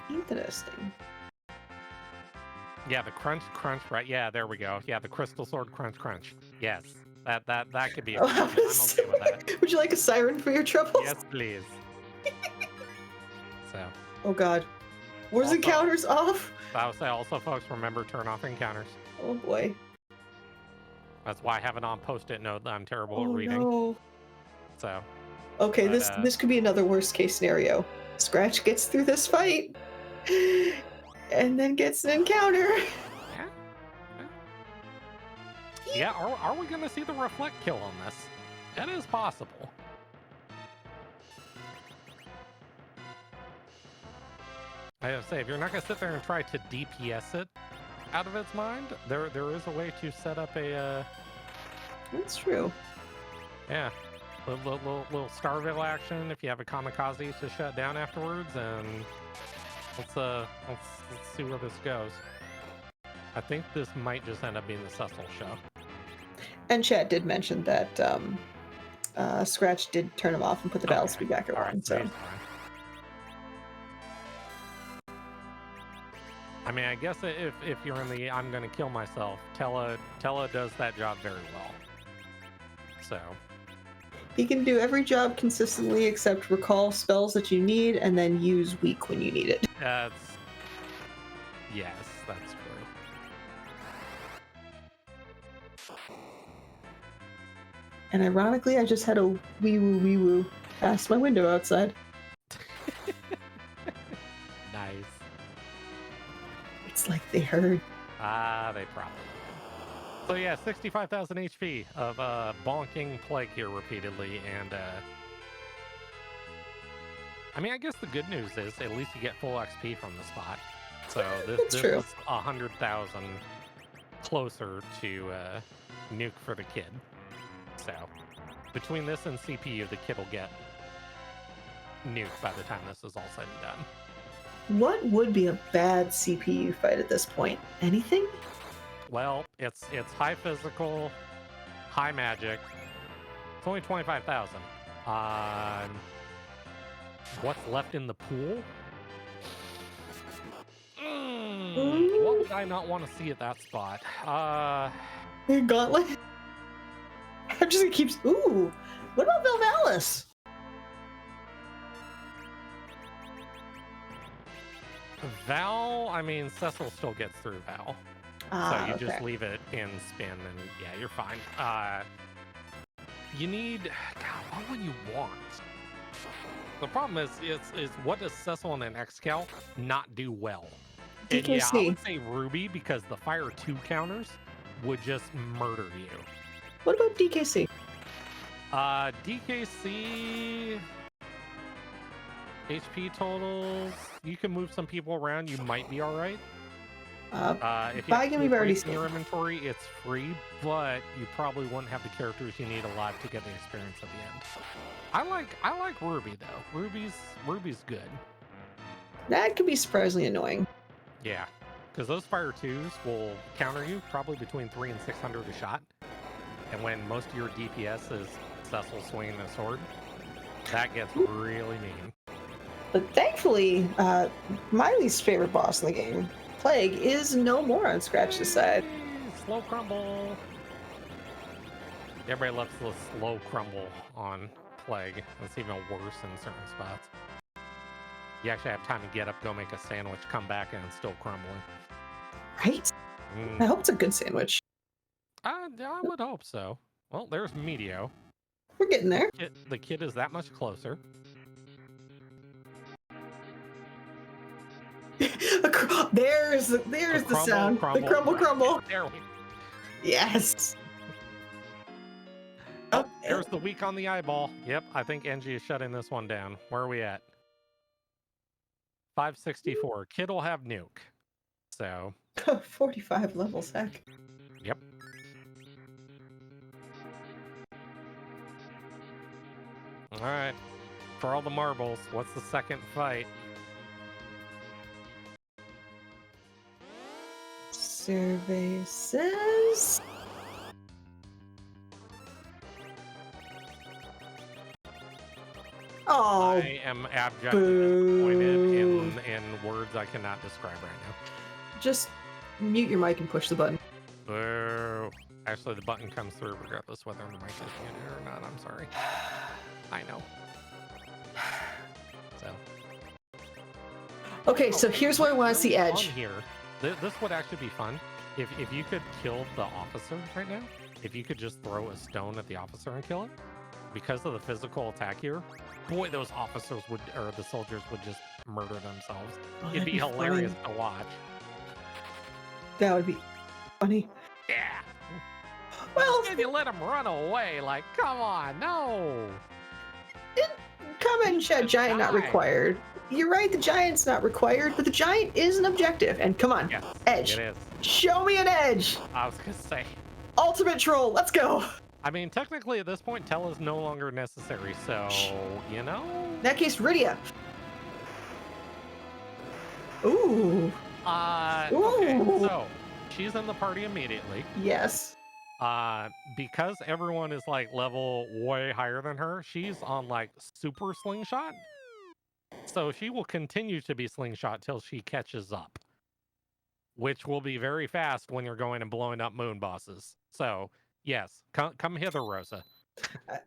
Speaker 2: Interesting.
Speaker 1: Yeah, the crunch, right? Yeah, there we go. Yeah, the crystal sword crunch. Yes, that could be. I'm okay with that.
Speaker 2: Would you like a siren for your troubles?
Speaker 1: Yes, please. So.
Speaker 2: Oh God. Where's encounters off?
Speaker 1: I would say also, folks, remember turn off encounters.
Speaker 2: Oh boy.
Speaker 1: That's why I have it on post-it note that I'm terrible at reading.
Speaker 2: No.
Speaker 1: So.
Speaker 2: Okay, this could be another worst case scenario. Scratch gets through this fight, and then gets an encounter.
Speaker 1: Yeah, are we gonna see the reflect kill on this? It is possible. I have to say, if you're not gonna sit there and try to DPS it out of its mind, there is a way to set up a.
Speaker 2: That's true.
Speaker 1: Yeah. Little Starville action if you have a kamikaze to shut down afterwards, and let's see where this goes. I think this might just end up being the Cecil show.
Speaker 2: And chat did mention that Scratch did turn him off and put the battle speed back at 1. So.
Speaker 1: I mean, I guess if you're in the I'm gonna kill myself, Tella does that job very well. So.
Speaker 2: He can do every job consistently except recall spells that you need and then use weak when you need it.
Speaker 1: Yes, that's true.
Speaker 2: And ironically, I just had a wee woo past my window outside.
Speaker 1: Nice.
Speaker 2: It's like they heard.
Speaker 1: They probably. So yeah, 65,000 HP of bonking plague here repeatedly, and I mean, I guess the good news is at least you get full XP from the spot. So this is 100,000 closer to nuke for the kid. So between this and CPU, the kid will get nuke by the time this is all said and done.
Speaker 2: What would be a bad CPU fight at this point? Anything?
Speaker 1: Well, it's high physical, high magic. It's only 25,000. What's left in the pool? What would I not want to see at that spot?
Speaker 2: Gauntlet? I'm just gonna keep. Ooh, what about Valvalis?
Speaker 1: Val, I mean, Cecil still gets through Val. So you just leave it in spin and yeah, you're fine. You need, God, what would you want? The problem is what does Cecil and an Excal not do well? And yeah, I would say Ruby because the Fire 2 counters would just murder you.
Speaker 2: What about DKC?
Speaker 1: DKC HP totals. You can move some people around. You might be all right. If you have in your inventory, it's free, but you probably wouldn't have the characters you need alive to get the experience at the end. I like Ruby though. Ruby's good.
Speaker 2: That could be surprisingly annoying.
Speaker 1: Yeah, because those Fire 2s will counter you probably between 300 and 600 a shot, and when most of your DPS is Cecil swinging a sword, that gets really mean.
Speaker 2: But thankfully, my least favorite boss in the game, Plague, is no more on Scratch's side.
Speaker 1: Slow crumble. Everybody loves the slow crumble on Plague. It's even worse in certain spots. You actually have time to get up, go make a sandwich, come back, and it's still crumbling.
Speaker 2: Right? I hope it's a good sandwich.
Speaker 1: I would hope so. Well, there's Meteo.
Speaker 2: We're getting there.
Speaker 1: The kid is that much closer.
Speaker 2: There's the sound.
Speaker 1: Crumble,
Speaker 2: the crumble,
Speaker 1: right.
Speaker 2: crumble.
Speaker 1: There we go.
Speaker 2: Yes.
Speaker 1: Oh, there's the weak on the eyeball. Yep, I think Engie is shutting this one down. Where are we at? 564. Kid will have nuke. So
Speaker 2: 45 levels, heck.
Speaker 1: Yep. All right. For all the marbles, what's the second fight?
Speaker 2: Survey says. Oh,
Speaker 1: I am abjectly disappointed in words I cannot describe right now.
Speaker 2: just mute your mic and push the button.
Speaker 1: Boo. Actually, the button comes through regardless whether the mic is muted or not. I'm sorry. I know. So.
Speaker 2: Okay, so here's where I want to see Edge.
Speaker 1: Here, this would actually be fun if you could kill the officer right now. If you could just throw a stone at the officer and kill it, because of the physical attack here. Boy, those officers would, or the soldiers would just murder themselves.
Speaker 2: Oh,
Speaker 1: It'd be hilarious to watch.
Speaker 2: That would be funny.
Speaker 1: Yeah.
Speaker 2: Well,
Speaker 1: if you let them run away, like, come on, no.
Speaker 2: Come and shed giant not required. You're right, the giant's not required, but the giant is an objective. And come on,
Speaker 1: Yes,
Speaker 2: Edge.
Speaker 1: it is.
Speaker 2: Show me an Edge.
Speaker 1: I was gonna say.
Speaker 2: Ultimate troll. Let's go.
Speaker 1: I mean, technically at this point, Tell is no longer necessary, so, you know?
Speaker 2: In that case, Rydia. Ooh.
Speaker 1: Okay, so she's in the party immediately.
Speaker 2: Yes.
Speaker 1: Because everyone is like level way higher than her, she's on like super slingshot. So she will continue to be slingshot till she catches up, which will be very fast when you're going and blowing up moon bosses. So yes, come hither, Rosa.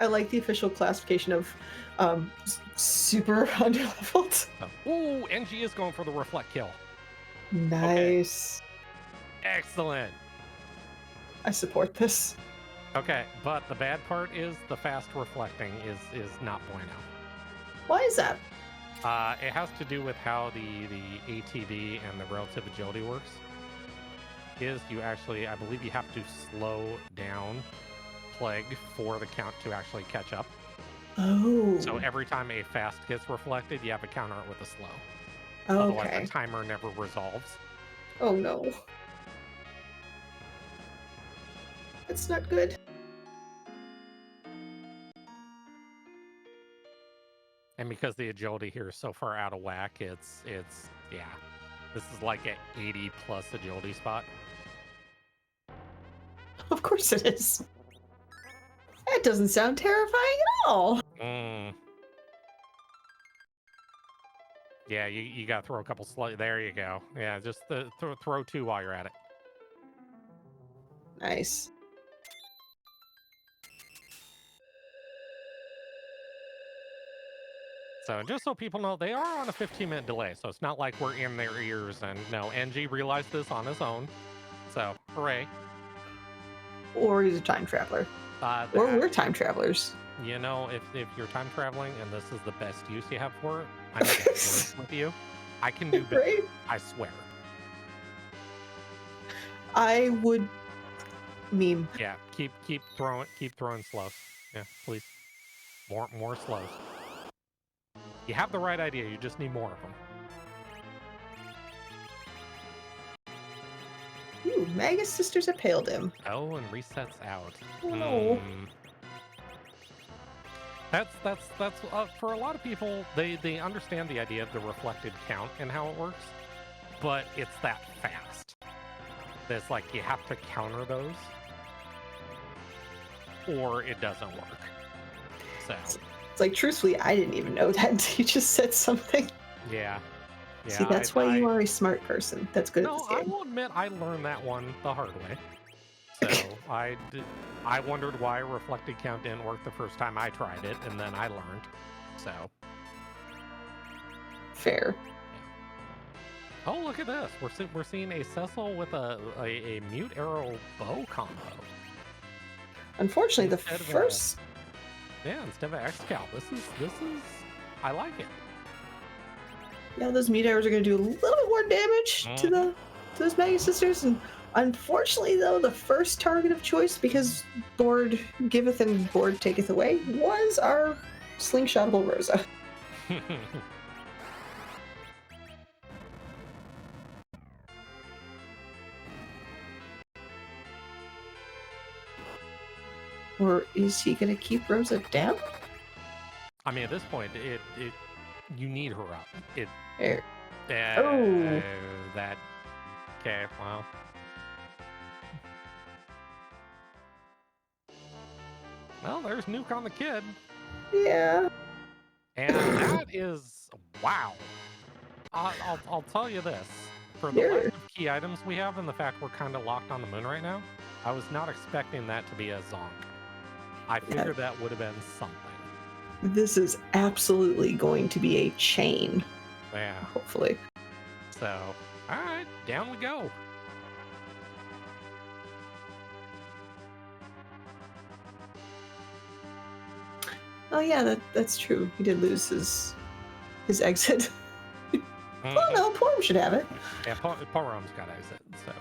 Speaker 2: I like the official classification of super underleveled.
Speaker 1: Ooh, Engie is going for the reflect kill.
Speaker 2: Nice.
Speaker 1: Okay. Excellent.
Speaker 2: I support this.
Speaker 1: Okay, but the bad part is the fast reflecting is not bueno.
Speaker 2: Why is that?
Speaker 1: It has to do with how the ATB and the relative agility works. You actually, I believe you have to slow down Plague for the count to actually catch up.
Speaker 2: Oh.
Speaker 1: So every time a fast gets reflected, you have to counter it with a slow.
Speaker 2: Okay.
Speaker 1: Otherwise, the timer never resolves.
Speaker 2: Oh no. That's not good.
Speaker 1: And because the agility here is so far out of whack, it's yeah. This is like an 80 plus agility spot.
Speaker 2: Of course it is. That doesn't sound terrifying at all.
Speaker 1: Yeah, you gotta throw a couple there you go. Yeah, just throw two while you're at it.
Speaker 2: Nice.
Speaker 1: So just so people know, they are on a 15-minute delay, so it's not like we're in their ears. And no, Engie realized this on his own. So hooray.
Speaker 2: Or he's a time traveler. Or we're time travelers.
Speaker 1: You know, if you're time traveling and this is the best use you have for it, I'm gonna work with you. I can do better.
Speaker 2: Right?
Speaker 1: I swear.
Speaker 2: I would meme.
Speaker 1: Yeah, keep throwing slows. Yeah, please. More slows. You have the right idea, you just need more of them.
Speaker 2: Ooh, Magus Sisters impaled him.
Speaker 1: Oh, and resets out.
Speaker 2: Oh.
Speaker 1: That's for a lot of people, they understand the idea of the reflected count and how it works, but it's that fast. It's like you have to counter those, or it doesn't work. So
Speaker 2: it's like, truthfully, I didn't even know that until you just said something.
Speaker 1: Yeah.
Speaker 2: See, that's why you are a smart person. That's good at this game.
Speaker 1: I will admit I learned that one the hard way. So I wondered why reflected count didn't work the first time I tried it, and then I learned. So
Speaker 2: fair.
Speaker 1: Yeah. Oh, look at this! We're seeing a Cecil with a mute arrow bow combo.
Speaker 2: Unfortunately,
Speaker 1: instead
Speaker 2: the first.
Speaker 1: Instead of X-Cal, this is I like it.
Speaker 2: Yeah, those mute arrows are going to do a little bit more damage to those Magus Sisters, and unfortunately, though, the first target of choice, because Board giveth and Board taketh away, was our slingshotable Rosa. Or is he going to keep Rosa down?
Speaker 1: I mean, at this point, you need her up.
Speaker 2: There.
Speaker 1: That okay, well. Well, there's Nuke on the Kid.
Speaker 2: Yeah.
Speaker 1: And that is, wow. I'll tell you this. For the lack of key items we have and the fact we're kind of locked on the moon right now, I was not expecting that to be a zonk. I figured that would have been something.
Speaker 2: This is absolutely going to be a chain.
Speaker 1: Yeah.
Speaker 2: Hopefully.
Speaker 1: So, all right, down we go.
Speaker 2: Oh yeah, that's true. He did lose his exit. Oh no, Porum should have it.
Speaker 1: Yeah, Porum's got exit, so.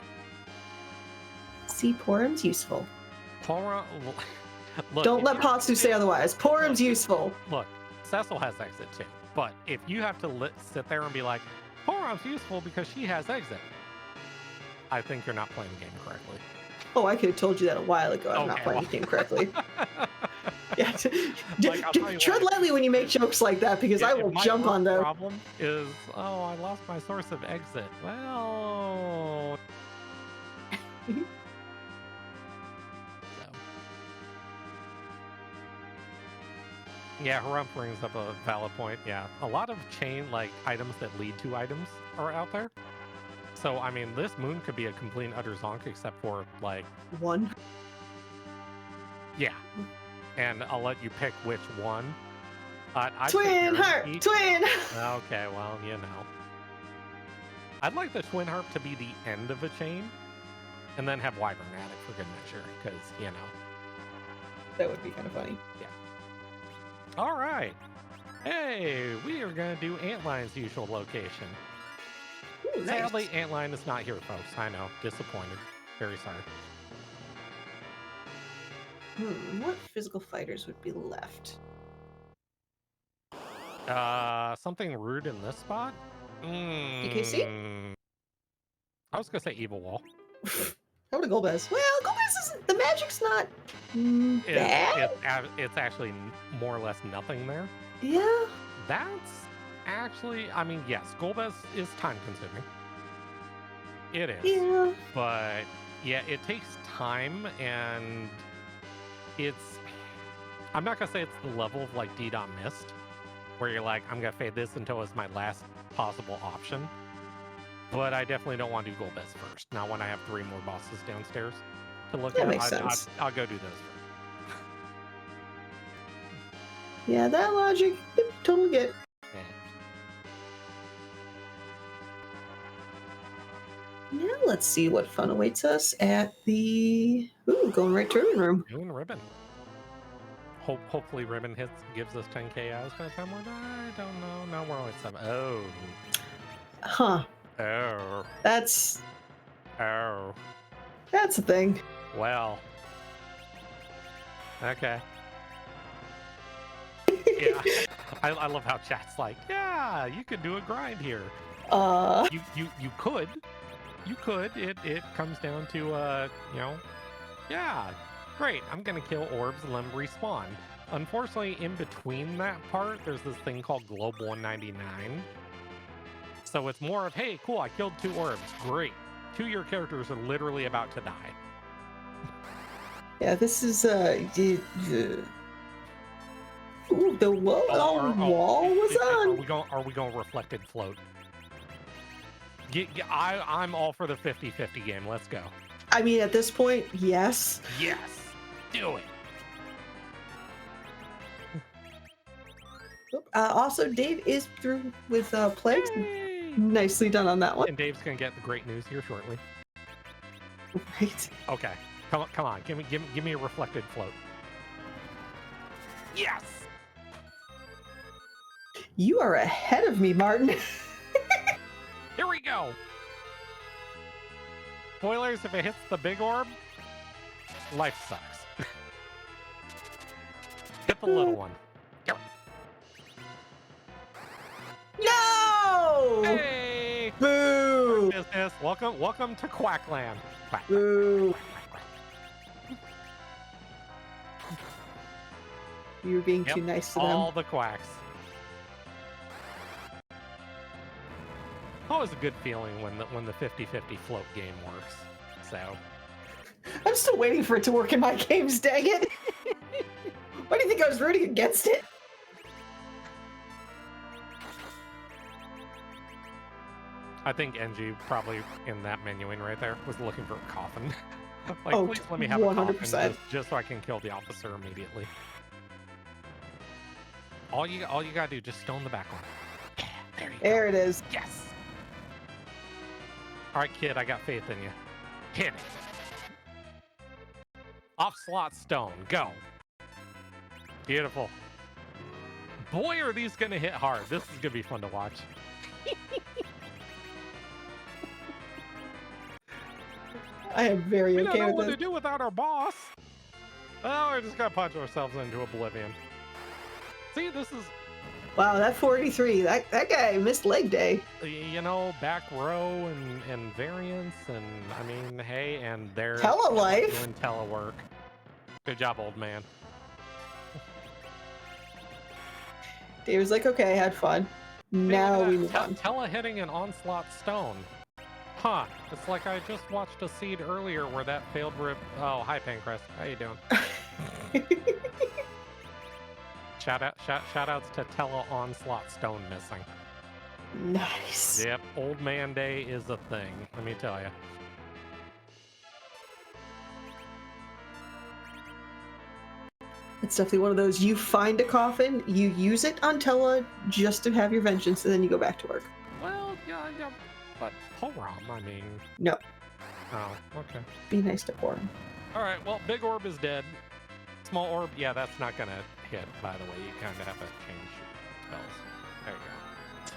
Speaker 2: See, Porum's useful.
Speaker 1: Porum, look,
Speaker 2: don't let Potsu say otherwise. Porum's useful.
Speaker 1: Look, Cecil has exit too, but if you have to sit there and be like, Porum's useful because she has exit, I think you're not playing the game correctly.
Speaker 2: Oh, I could have told you that a while ago. I'm not playing the game correctly. Yeah, tread lightly when you make jokes like that, because I will jump on them.
Speaker 1: The problem is, oh, I lost my source of exit. Well, so. Yeah, Harumph brings up a valid point. Yeah, a lot of chain items that lead to items are out there. So I mean, this moon could be a complete and utter zonk, except for
Speaker 2: one.
Speaker 1: Yeah. And I'll let you pick which one.
Speaker 2: Twin Harp! Twin!
Speaker 1: Okay, well, you know. I'd like the Twin Harp to be the end of a chain, and then have Wyvern at it for good measure, because, you know.
Speaker 2: That would be kind of funny.
Speaker 1: Yeah. All right. Hey, we are going to do Antline's usual location.
Speaker 2: Ooh,
Speaker 1: Sadly, Antline is not here, folks. I know. Disappointed. Very sorry.
Speaker 2: What physical fighters would be left?
Speaker 1: Something rude in this spot?
Speaker 2: EKC?
Speaker 1: I was gonna say Evil Wall.
Speaker 2: How about a Golbez? Well, Golbez isn't... The magic's not bad.
Speaker 1: It's actually more or less nothing there.
Speaker 2: Yeah.
Speaker 1: That's actually... I mean, yes, Golbez is time-consuming. It is.
Speaker 2: Yeah.
Speaker 1: But, yeah, it takes time, and... It's, I'm not gonna say it's the level of D.Dot Mist, where you're like, I'm gonna fade this until it's my last possible option. But I definitely don't want to do Golbez first. Not when I have 3 more bosses downstairs to look at.
Speaker 2: That makes sense.
Speaker 1: I'll go do those first.
Speaker 2: Yeah, that logic, totally get.
Speaker 1: Yeah.
Speaker 2: Now let's see what fun awaits us at the... Ooh, going right to Ribbon Room.
Speaker 1: Doing Ribbon. Hopefully Ribbon gives us 10k hours by the time we're done. I don't know. No, we're only at 7. Oh.
Speaker 2: Huh.
Speaker 1: Oh.
Speaker 2: That's...
Speaker 1: Oh.
Speaker 2: That's a thing.
Speaker 1: Well. Okay. Yeah. I love how chat's like, yeah, you could do a grind here. You could. You could. It comes down to you know, yeah, great. I'm gonna kill orbs and let them respawn. Unfortunately, in between that part, there's this thing called Globe 199. So it's more of, hey, cool, I killed 2 orbs. Great. 2 of your characters are literally about to die.
Speaker 2: Yeah, this is ooh, the wall was on.
Speaker 1: Are we going reflected float? I'm all for the 50-50 game. Let's go.
Speaker 2: I mean, at this point, yes.
Speaker 1: Yes. Do it.
Speaker 2: Also, Dave is through with plagues.
Speaker 1: Yay!
Speaker 2: Nicely done on that one.
Speaker 1: And Dave's gonna get the great news here shortly.
Speaker 2: Right.
Speaker 1: Okay. Come on. Give me a reflected float. Yes.
Speaker 2: You are ahead of me, Martin.
Speaker 1: Here we go. Spoilers, if it hits the big orb, life sucks. Hit the little one. Go.
Speaker 2: No!
Speaker 1: Hey!
Speaker 2: Boo!
Speaker 1: Business. Welcome to Quackland. Quack.
Speaker 2: Boo! You were being too nice to them.
Speaker 1: All the quacks. Always a good feeling when the 50-50 float game works. So
Speaker 2: I'm still waiting for it to work in my games, dang it. was rooting against it.
Speaker 1: I think Engie probably in that menuing right there was looking for a coffin. Like,
Speaker 2: Oh,
Speaker 1: please let me have
Speaker 2: 100%.
Speaker 1: a coffin just so I can kill the officer immediately. All you gotta do, just stone the back one. Yeah,
Speaker 2: there it is.
Speaker 1: Yes. All right, kid, I got faith in you. Hit it. Off slot stone, go. Beautiful. Boy, are these gonna hit hard. This is gonna be fun to watch.
Speaker 2: I am very
Speaker 1: we
Speaker 2: okay
Speaker 1: don't know
Speaker 2: with
Speaker 1: what
Speaker 2: this.
Speaker 1: to do without our boss. Oh, we're just gonna punch ourselves into oblivion. See, this is...
Speaker 2: Wow, that 483, that guy missed leg day.
Speaker 1: You know, back row and variance, and I mean, hey, and they're
Speaker 2: Telelife.
Speaker 1: doing telework. Good job, old man.
Speaker 2: Dave was like, okay, I had fun. Now we move on.
Speaker 1: Tele hitting an onslaught stone. Huh. It's like I just watched a seed earlier where that failed rip. Oh, hi, Pancrest. How you doing? Shout outs to Tele onslaught stone missing.
Speaker 2: Nice.
Speaker 1: Yep, old man day is a thing, let me tell you.
Speaker 2: It's definitely one of those, you find a coffin, you use it on Tele just to have your vengeance, and then you go back to work.
Speaker 1: Well, yeah, but Porom, I mean...
Speaker 2: No.
Speaker 1: Oh, okay.
Speaker 2: Be nice to Porom.
Speaker 1: Alright, well, big orb is dead. Small orb, yeah, that's not gonna hit, by the way. You kind of have to change spells. There you go.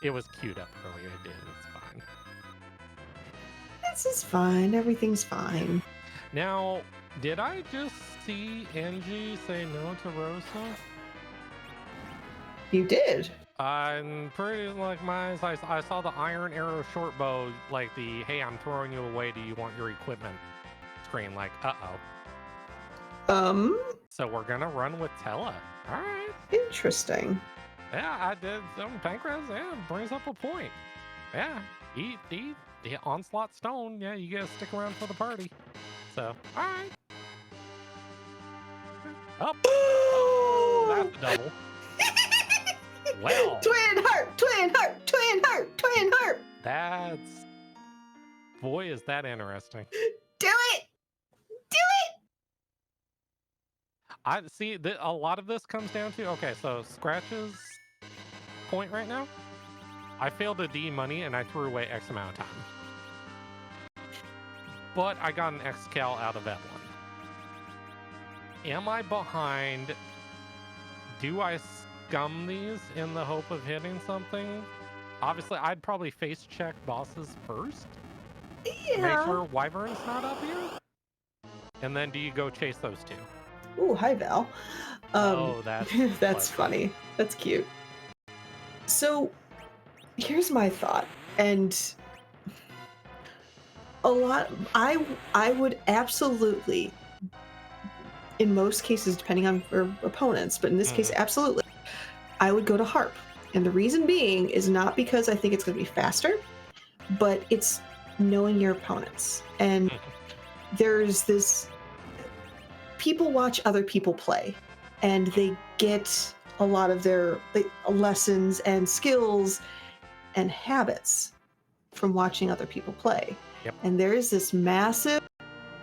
Speaker 1: It was queued up earlier, it did, it's fine.
Speaker 2: This is fine, everything's fine.
Speaker 1: Now, did I just see Engie say no to Rosa?
Speaker 2: You did.
Speaker 1: I'm pretty like my eyes. I saw the iron arrow short bow, like the hey, I'm throwing you away. Do you want your equipment screen? Like, So we're gonna run with Tele. All right.
Speaker 2: Interesting.
Speaker 1: Yeah, I did. Pancras, yeah, brings up a point. Yeah, eat the onslaught stone. Yeah, you gotta stick around for the party. So, all right. Up. Oh, that's a double. Well,
Speaker 2: Twin heart, twin heart, twin heart, twin heart.
Speaker 1: that's... Boy, is that interesting.
Speaker 2: Do it! Do it!
Speaker 1: I see, a lot of this comes down to... Okay, so Scratch's point right now. I failed to D money, and I threw away X amount of time. But I got an X-Cal out of Evelyn. Am I behind? Do I scum these in the hope of hitting something? Obviously, I'd probably face check bosses first.
Speaker 2: Yeah.
Speaker 1: Make sure Wyvern's not up here. And then do you go chase those two?
Speaker 2: Ooh, hi Val.
Speaker 1: Oh,
Speaker 2: that's funny. That's cute. So, here's my thought, and I would absolutely, in most cases, depending on your opponents, but in this case, absolutely, I would go to Harp. And the reason being is not because I think it's going to be faster, but it's knowing your opponents. And there's this, people watch other people play, and they get a lot of their lessons and skills and habits from watching other people play.
Speaker 1: Yep.
Speaker 2: And there is this massive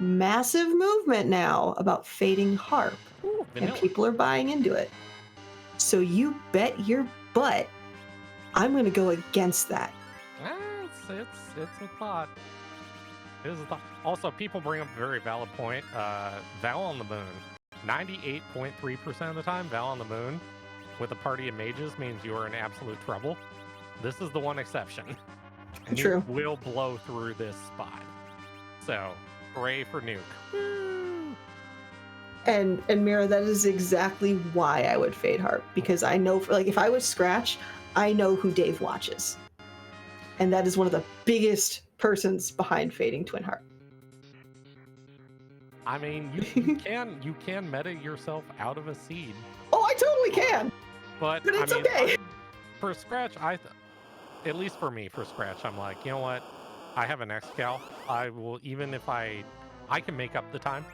Speaker 2: movement now about fading Harp.
Speaker 1: Ooh,
Speaker 2: and people are buying into it. So you bet your butt I'm going to go against that.
Speaker 1: It's a thought. It is a thought. Also, people bring up a very valid point. Val on the Moon. 98.3% of the time, Val on the Moon with a party of mages means you are in absolute trouble. This is the one exception. And
Speaker 2: True.
Speaker 1: Nuke will blow through this spot. So, hooray for Nuke. Woo!
Speaker 2: And Mira, that is exactly why I would fade Harp, because I know, if I was Scratch, I know who Dave watches. And that is one of the biggest persons behind fading Twin Harp.
Speaker 1: I mean, you can meta yourself out of a seed.
Speaker 2: Oh, I totally can.
Speaker 1: But
Speaker 2: it's
Speaker 1: I mean,
Speaker 2: okay.
Speaker 1: For Scratch, at least for me, for Scratch, I'm like, you know what? I have an X-Cal. I will, even if I can make up the time.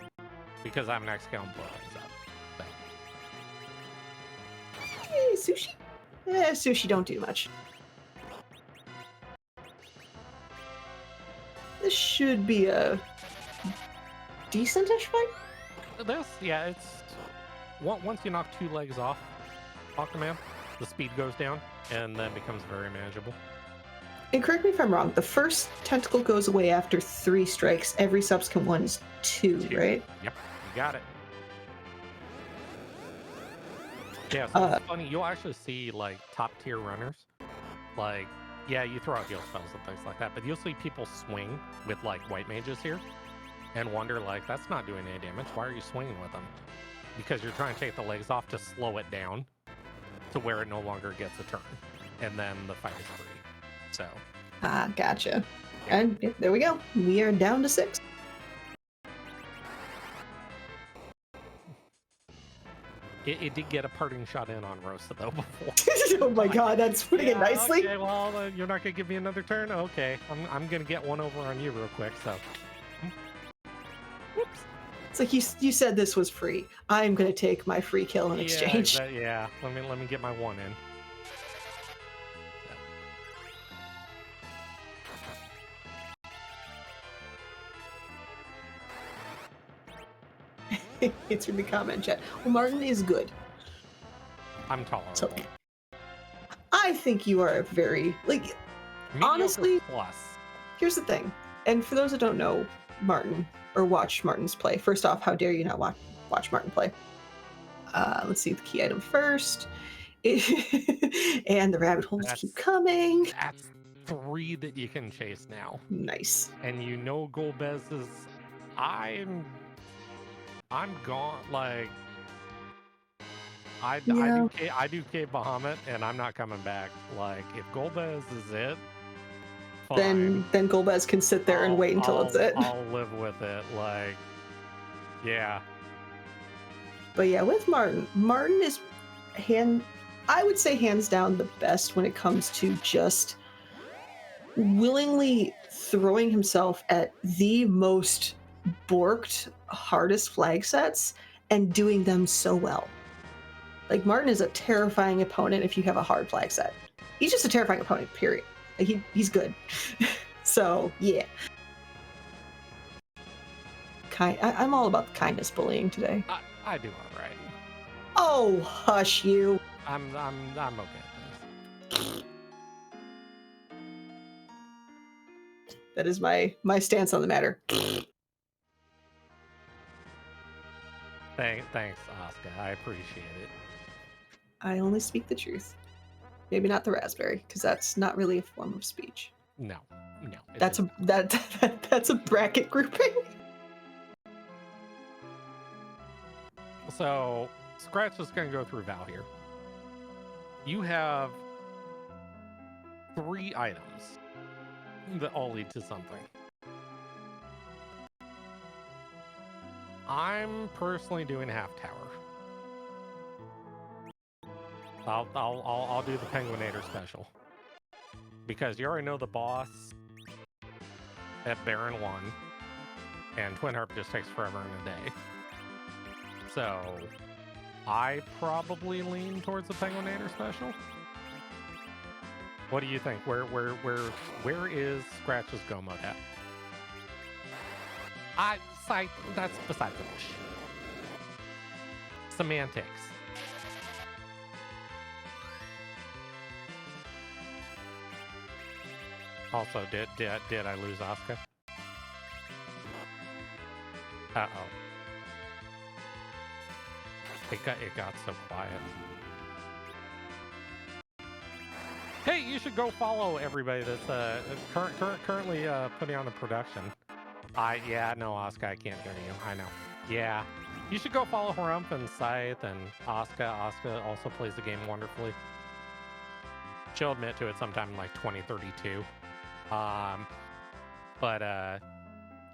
Speaker 1: because I'm next going to blow things up. So.
Speaker 2: Hey, sushi? Sushi don't do much. This should be a decent-ish fight.
Speaker 1: This, yeah, it's once you knock 2 legs off Octoman, the speed goes down and then becomes very manageable.
Speaker 2: And correct me if I'm wrong, the first tentacle goes away after 3 strikes. Every subsequent one is 2, right?
Speaker 1: Yep, you got it. Yeah, so it's funny, you'll actually see like top tier runners. Like, yeah, you throw out heal spells and things like that, but you'll see people swing with like white mages here and wonder like, that's not doing any damage. Why are you swinging with them? Because you're trying to take the legs off to slow it down to where it no longer gets a turn. And then the fight is free. So.
Speaker 2: Gotcha. And there we go. We are down to 6.
Speaker 1: It did get a parting shot in on Rosa though before.
Speaker 2: Oh my god, that's putting it nicely.
Speaker 1: Okay, well, you're not gonna give me another turn? Okay, I'm gonna get one over on you real quick, so. Whoops.
Speaker 2: It's like you said this was free. I'm gonna take my free kill in exchange.
Speaker 1: Yeah, let me get my 1 in.
Speaker 2: It's in the comment chat. Well, Martin is good.
Speaker 1: I'm tolerable.
Speaker 2: So, I think you are a very, like,
Speaker 1: Mediocre
Speaker 2: honestly,
Speaker 1: plus.
Speaker 2: Here's the thing. And for those that don't know Martin or watch Martin's play, first off, how dare you not watch Martin play? Let's see the key item first. And the rabbit holes keep coming.
Speaker 1: That's 3 that you can chase now.
Speaker 2: Nice.
Speaker 1: And you know Golbez is... I'm gone, like... I do Cave Bahamut, and I'm not coming back. Like, if Golbez is it, fine.
Speaker 2: Then Golbez can sit there and wait until it's it.
Speaker 1: I'll live with it, like... Yeah.
Speaker 2: But yeah, with Martin is I would say hands down the best when it comes to just willingly throwing himself at the most borked, hardest flag sets and doing them so well. Like, Martin is a terrifying opponent if you have a hard flag set. He's just a terrifying opponent, period. Like, he's good. So, yeah. I'm all about the kindness bullying today.
Speaker 1: I do all right.
Speaker 2: Oh, hush you.
Speaker 1: I'm okay.
Speaker 2: That is my stance on the matter.
Speaker 1: Thanks, Oscar. I appreciate it.
Speaker 2: I only speak the truth. Maybe not the raspberry, because that's not really a form of speech.
Speaker 1: No.
Speaker 2: That's a bracket grouping.
Speaker 1: So, Scratch is going to go through Val here. You have 3 items that all lead to something. I'm personally doing half tower. I'll do the Penguinator special. Because you already know the boss at Baron 1, and Twin Harp just takes forever in a day. So, I probably lean towards the Penguinator special. What do you think? Where is Scratch's go mode at? That's beside the bush. Semantics. Also, did I lose Oscar? Uh-oh. It got so quiet. Hey, you should go follow everybody that's currently putting on the production. No, Oscar, I can't hear you. I know. Yeah. You should go follow Harumph and Scythe and Oscar. Oscar also plays the game wonderfully. She'll admit to it sometime in like 2032.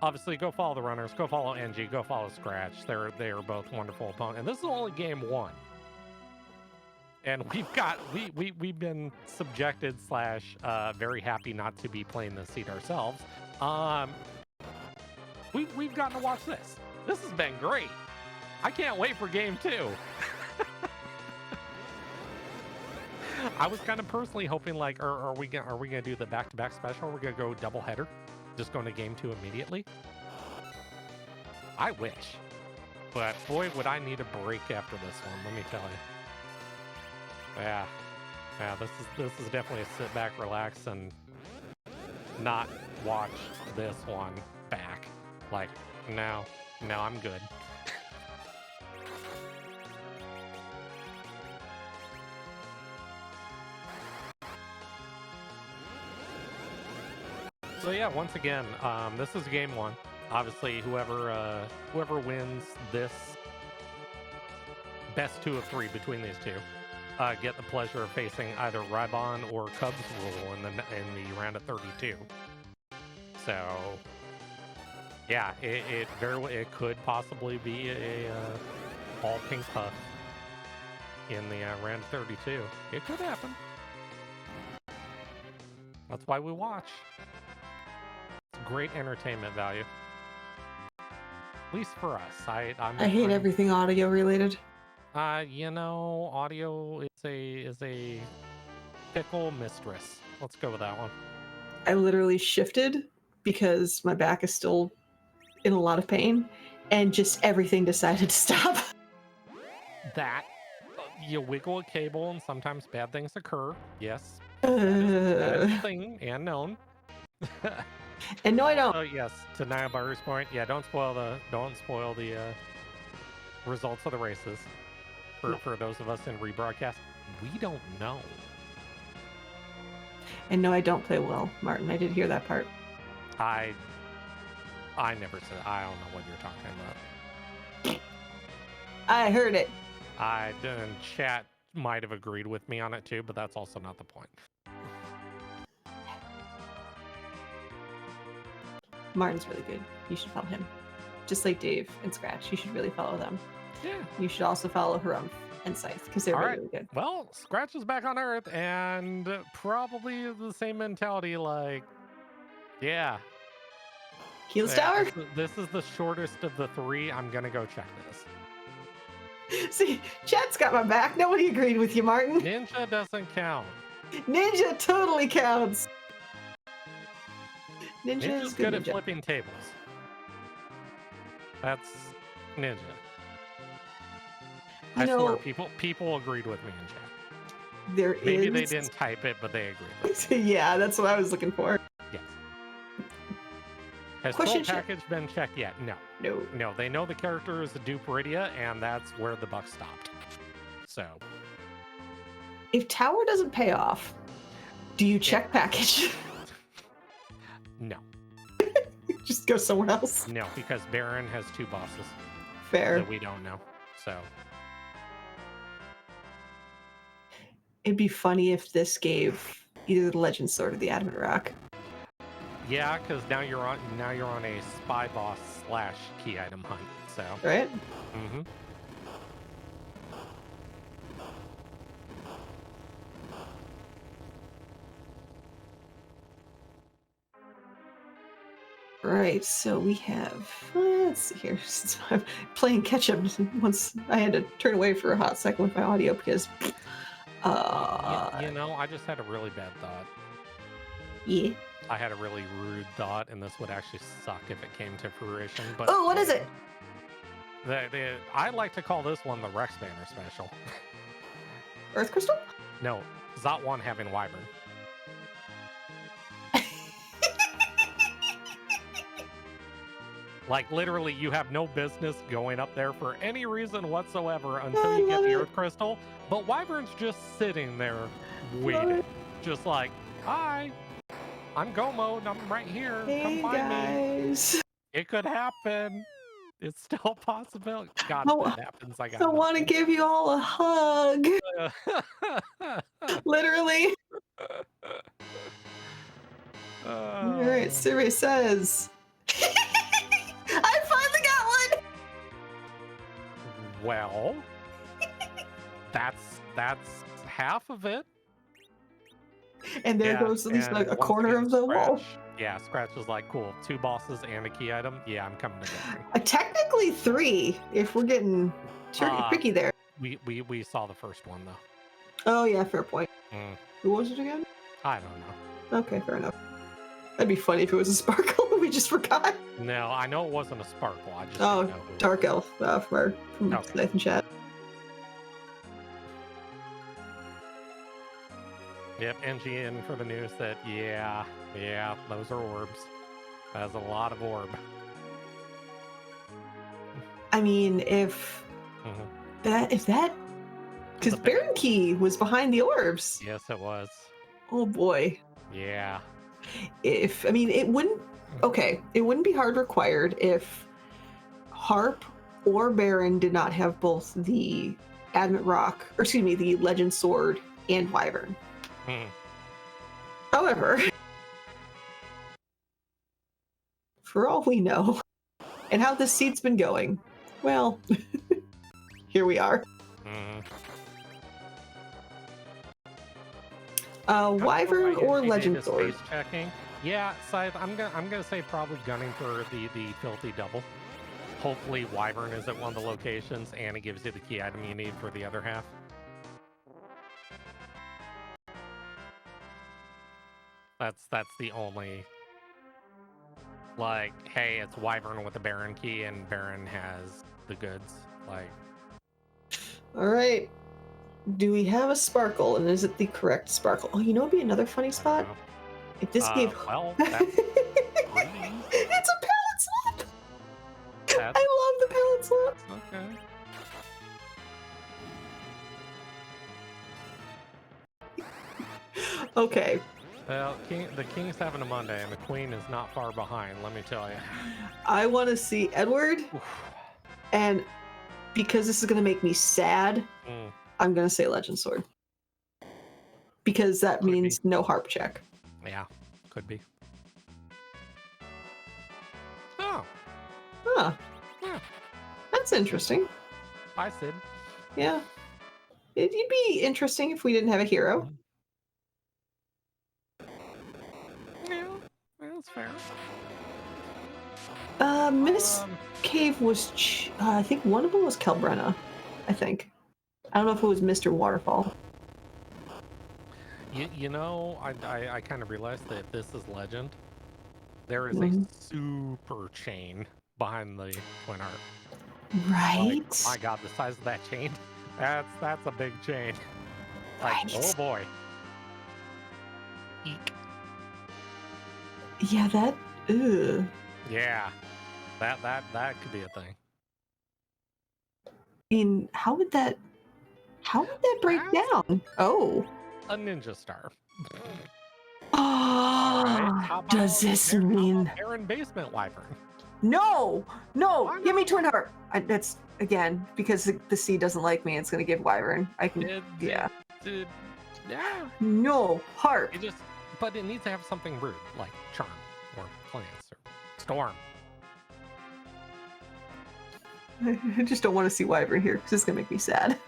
Speaker 1: Obviously, go follow the runners, go follow Engi, go follow Scratch. They are both wonderful opponents. And this is only game 1. And we've been subjected / very happy not to be playing this seat ourselves. We've gotten to watch this. This has been great. I can't wait for game 2. I was kind of personally hoping, like, are we gonna do the back-to-back special? We're gonna go double header, just going to game 2 immediately. I wish, but boy, would I need a break after this one. Let me tell you. Yeah. This is definitely a sit back, relax, and not watch this one back. Like, no, I'm good. So yeah, once again, this is game 1. Obviously, whoever wins this best 2 of 3 between these two get the pleasure of facing either Rybon or Cubs Rule in the round of 32. So yeah, it could possibly be a all pink puff in the round of 32. It could happen. That's why we watch. It's great entertainment value. At least for us. I
Speaker 2: hate everything audio related.
Speaker 1: You know, audio is a fickle mistress. Let's go with that one.
Speaker 2: I literally shifted because my back is still in a lot of pain, and just everything decided to stop.
Speaker 1: That you wiggle a cable, and sometimes bad things occur. Yes, that is a thing and known.
Speaker 2: And no, I don't.
Speaker 1: So yes, to Niabaru's point, yeah, don't spoil the results of the races for those of us in rebroadcast. We don't know.
Speaker 2: And no, I don't play well, Martin. I did hear that part.
Speaker 1: I never said. I don't know what you're talking about.
Speaker 2: I heard it.
Speaker 1: And chat might have agreed with me on it too, but that's also not the point.
Speaker 2: Martin's really good. You should follow him. Just like Dave and Scratch, you should really follow them.
Speaker 1: Yeah.
Speaker 2: You should also follow Harumph and Scythe because they're really good.
Speaker 1: Well, Scratch is back on Earth, and probably the same mentality. Like, yeah.
Speaker 2: Keyless Tower?
Speaker 1: This is the shortest of the 3. I'm gonna go check this.
Speaker 2: See, chat's got my back. Nobody agreed with you, Martin.
Speaker 1: Ninja doesn't count.
Speaker 2: Ninja totally counts.
Speaker 1: Ninja's good at flipping tables. That's Ninja. I swear, people agreed with me in chat. Maybe they didn't type it, but they agreed.
Speaker 2: Yeah, that's what I was looking for.
Speaker 1: Yes. Has full package been checked yet? No. No, they know the character is a dupe Rydia, and that's where the buck stopped. So.
Speaker 2: If Tower doesn't pay off, do you check package?
Speaker 1: No.
Speaker 2: Just go somewhere else?
Speaker 1: No, because Baron has 2 bosses.
Speaker 2: Fair.
Speaker 1: That we don't know. So.
Speaker 2: It'd be funny if this gave either the Legend Sword or the Adamant Rock.
Speaker 1: Yeah, because now you're on a spy boss / key item hunt. So.
Speaker 2: Right.
Speaker 1: Mm-hmm.
Speaker 2: Right, so we have, let's see here, since I'm playing catch-up, once I had to turn away for a hot second with my audio because,
Speaker 1: you know, I just had a really bad thought.
Speaker 2: Yeah?
Speaker 1: I had a really rude thought, and this would actually suck if it came to fruition, but...
Speaker 2: Oh, what is it?
Speaker 1: I like to call this one the Rex Banner special.
Speaker 2: Earth Crystal?
Speaker 1: No, Zot 1 having Wyvern. Like, literally, you have no business going up there for any reason whatsoever until you get the Earth Crystal. But Wyvern's just sitting there waiting. Just like, hi, I'm Go Mode, I'm right here.
Speaker 2: Hey,
Speaker 1: come find
Speaker 2: guys.
Speaker 1: me. It could happen. It's still a possibility. God, if it happens, I got
Speaker 2: want to give you all a hug. Literally. All right, survey says... I finally got one!
Speaker 1: Well, that's half of it.
Speaker 2: And there goes at least like a corner of the wall.
Speaker 1: Yeah, Scratch was like, cool, 2 bosses and a key item. Yeah, I'm coming to Gathering.
Speaker 2: Technically 3, if we're getting tricky there.
Speaker 1: We saw the first one though.
Speaker 2: Oh yeah, fair point.
Speaker 1: Mm.
Speaker 2: Who was it again?
Speaker 1: I don't know.
Speaker 2: Okay, fair enough. That'd be funny if it was a Sparkle and we just forgot.
Speaker 1: No, I know it wasn't a Sparkle. I just
Speaker 2: Oh,
Speaker 1: didn't know who
Speaker 2: Dark Elf from
Speaker 1: Okay.
Speaker 2: Nathan Chat.
Speaker 1: Yep, NG in for the news that yeah, those are orbs. That's a lot of orb.
Speaker 2: I mean, if that because Baron Key was behind the orbs.
Speaker 1: Yes, it was.
Speaker 2: Oh boy.
Speaker 1: Yeah.
Speaker 2: It wouldn't be hard required if Harp or Baron did not have both the Adamant Rock, or excuse me, the Legend Sword and Wyvern. However, for all we know, and how this seat's been going, well, here we are. Wyvern or Legend Sword?
Speaker 1: Checking. Yeah, Scythe, I'm gonna say probably gunning for the filthy double. Hopefully Wyvern is at one of the locations and it gives you the key item you need for the other half. That's the only, like, hey, it's Wyvern with the Baron key and Baron has the goods. Like,
Speaker 2: all right, do we have a Sparkle, and is it the correct Sparkle? Oh, you know, it'd be another funny spot if this gave.
Speaker 1: Well,
Speaker 2: it's a pallet swap. I love the pallet swap.
Speaker 1: Okay.
Speaker 2: Okay.
Speaker 1: Well, the King's having a Monday, and the Queen is not far behind, let me tell you.
Speaker 2: I want to see Edward, and because this is going to make me sad, I'm going to say Legend Sword. Because that means no Harp check.
Speaker 1: Yeah, could be. Oh.
Speaker 2: Huh.
Speaker 1: Yeah.
Speaker 2: That's interesting.
Speaker 1: Bye, Sid.
Speaker 2: Yeah. It'd be interesting if we didn't have a hero.
Speaker 1: Yeah, that's fair.
Speaker 2: Miss Cave was, I think one of them was Kelbrenna, I think. I don't know if it was Mr. Waterfall.
Speaker 1: You know, I kind of realized that if this is Legend, there is a super chain behind the Twin Heart.
Speaker 2: Right.
Speaker 1: Like, my God, the size of that chain, that's a big chain. Like,
Speaker 2: Right.
Speaker 1: oh boy. Eek.
Speaker 2: Yeah, that. Ugh.
Speaker 1: Yeah, that could be a thing.
Speaker 2: I mean, how would that break down? Oh.
Speaker 1: A ninja star.
Speaker 2: Oh, does this mean
Speaker 1: Baron Basement Wyvern?
Speaker 2: No, give me Twin Heart. That's again because the sea doesn't like me. It's gonna give Wyvern. I can. Yeah. No Harp.
Speaker 1: But it needs to have something rude like Charm or Plants or Storm.
Speaker 2: I just don't want to see Wyvern here because it's gonna make me sad.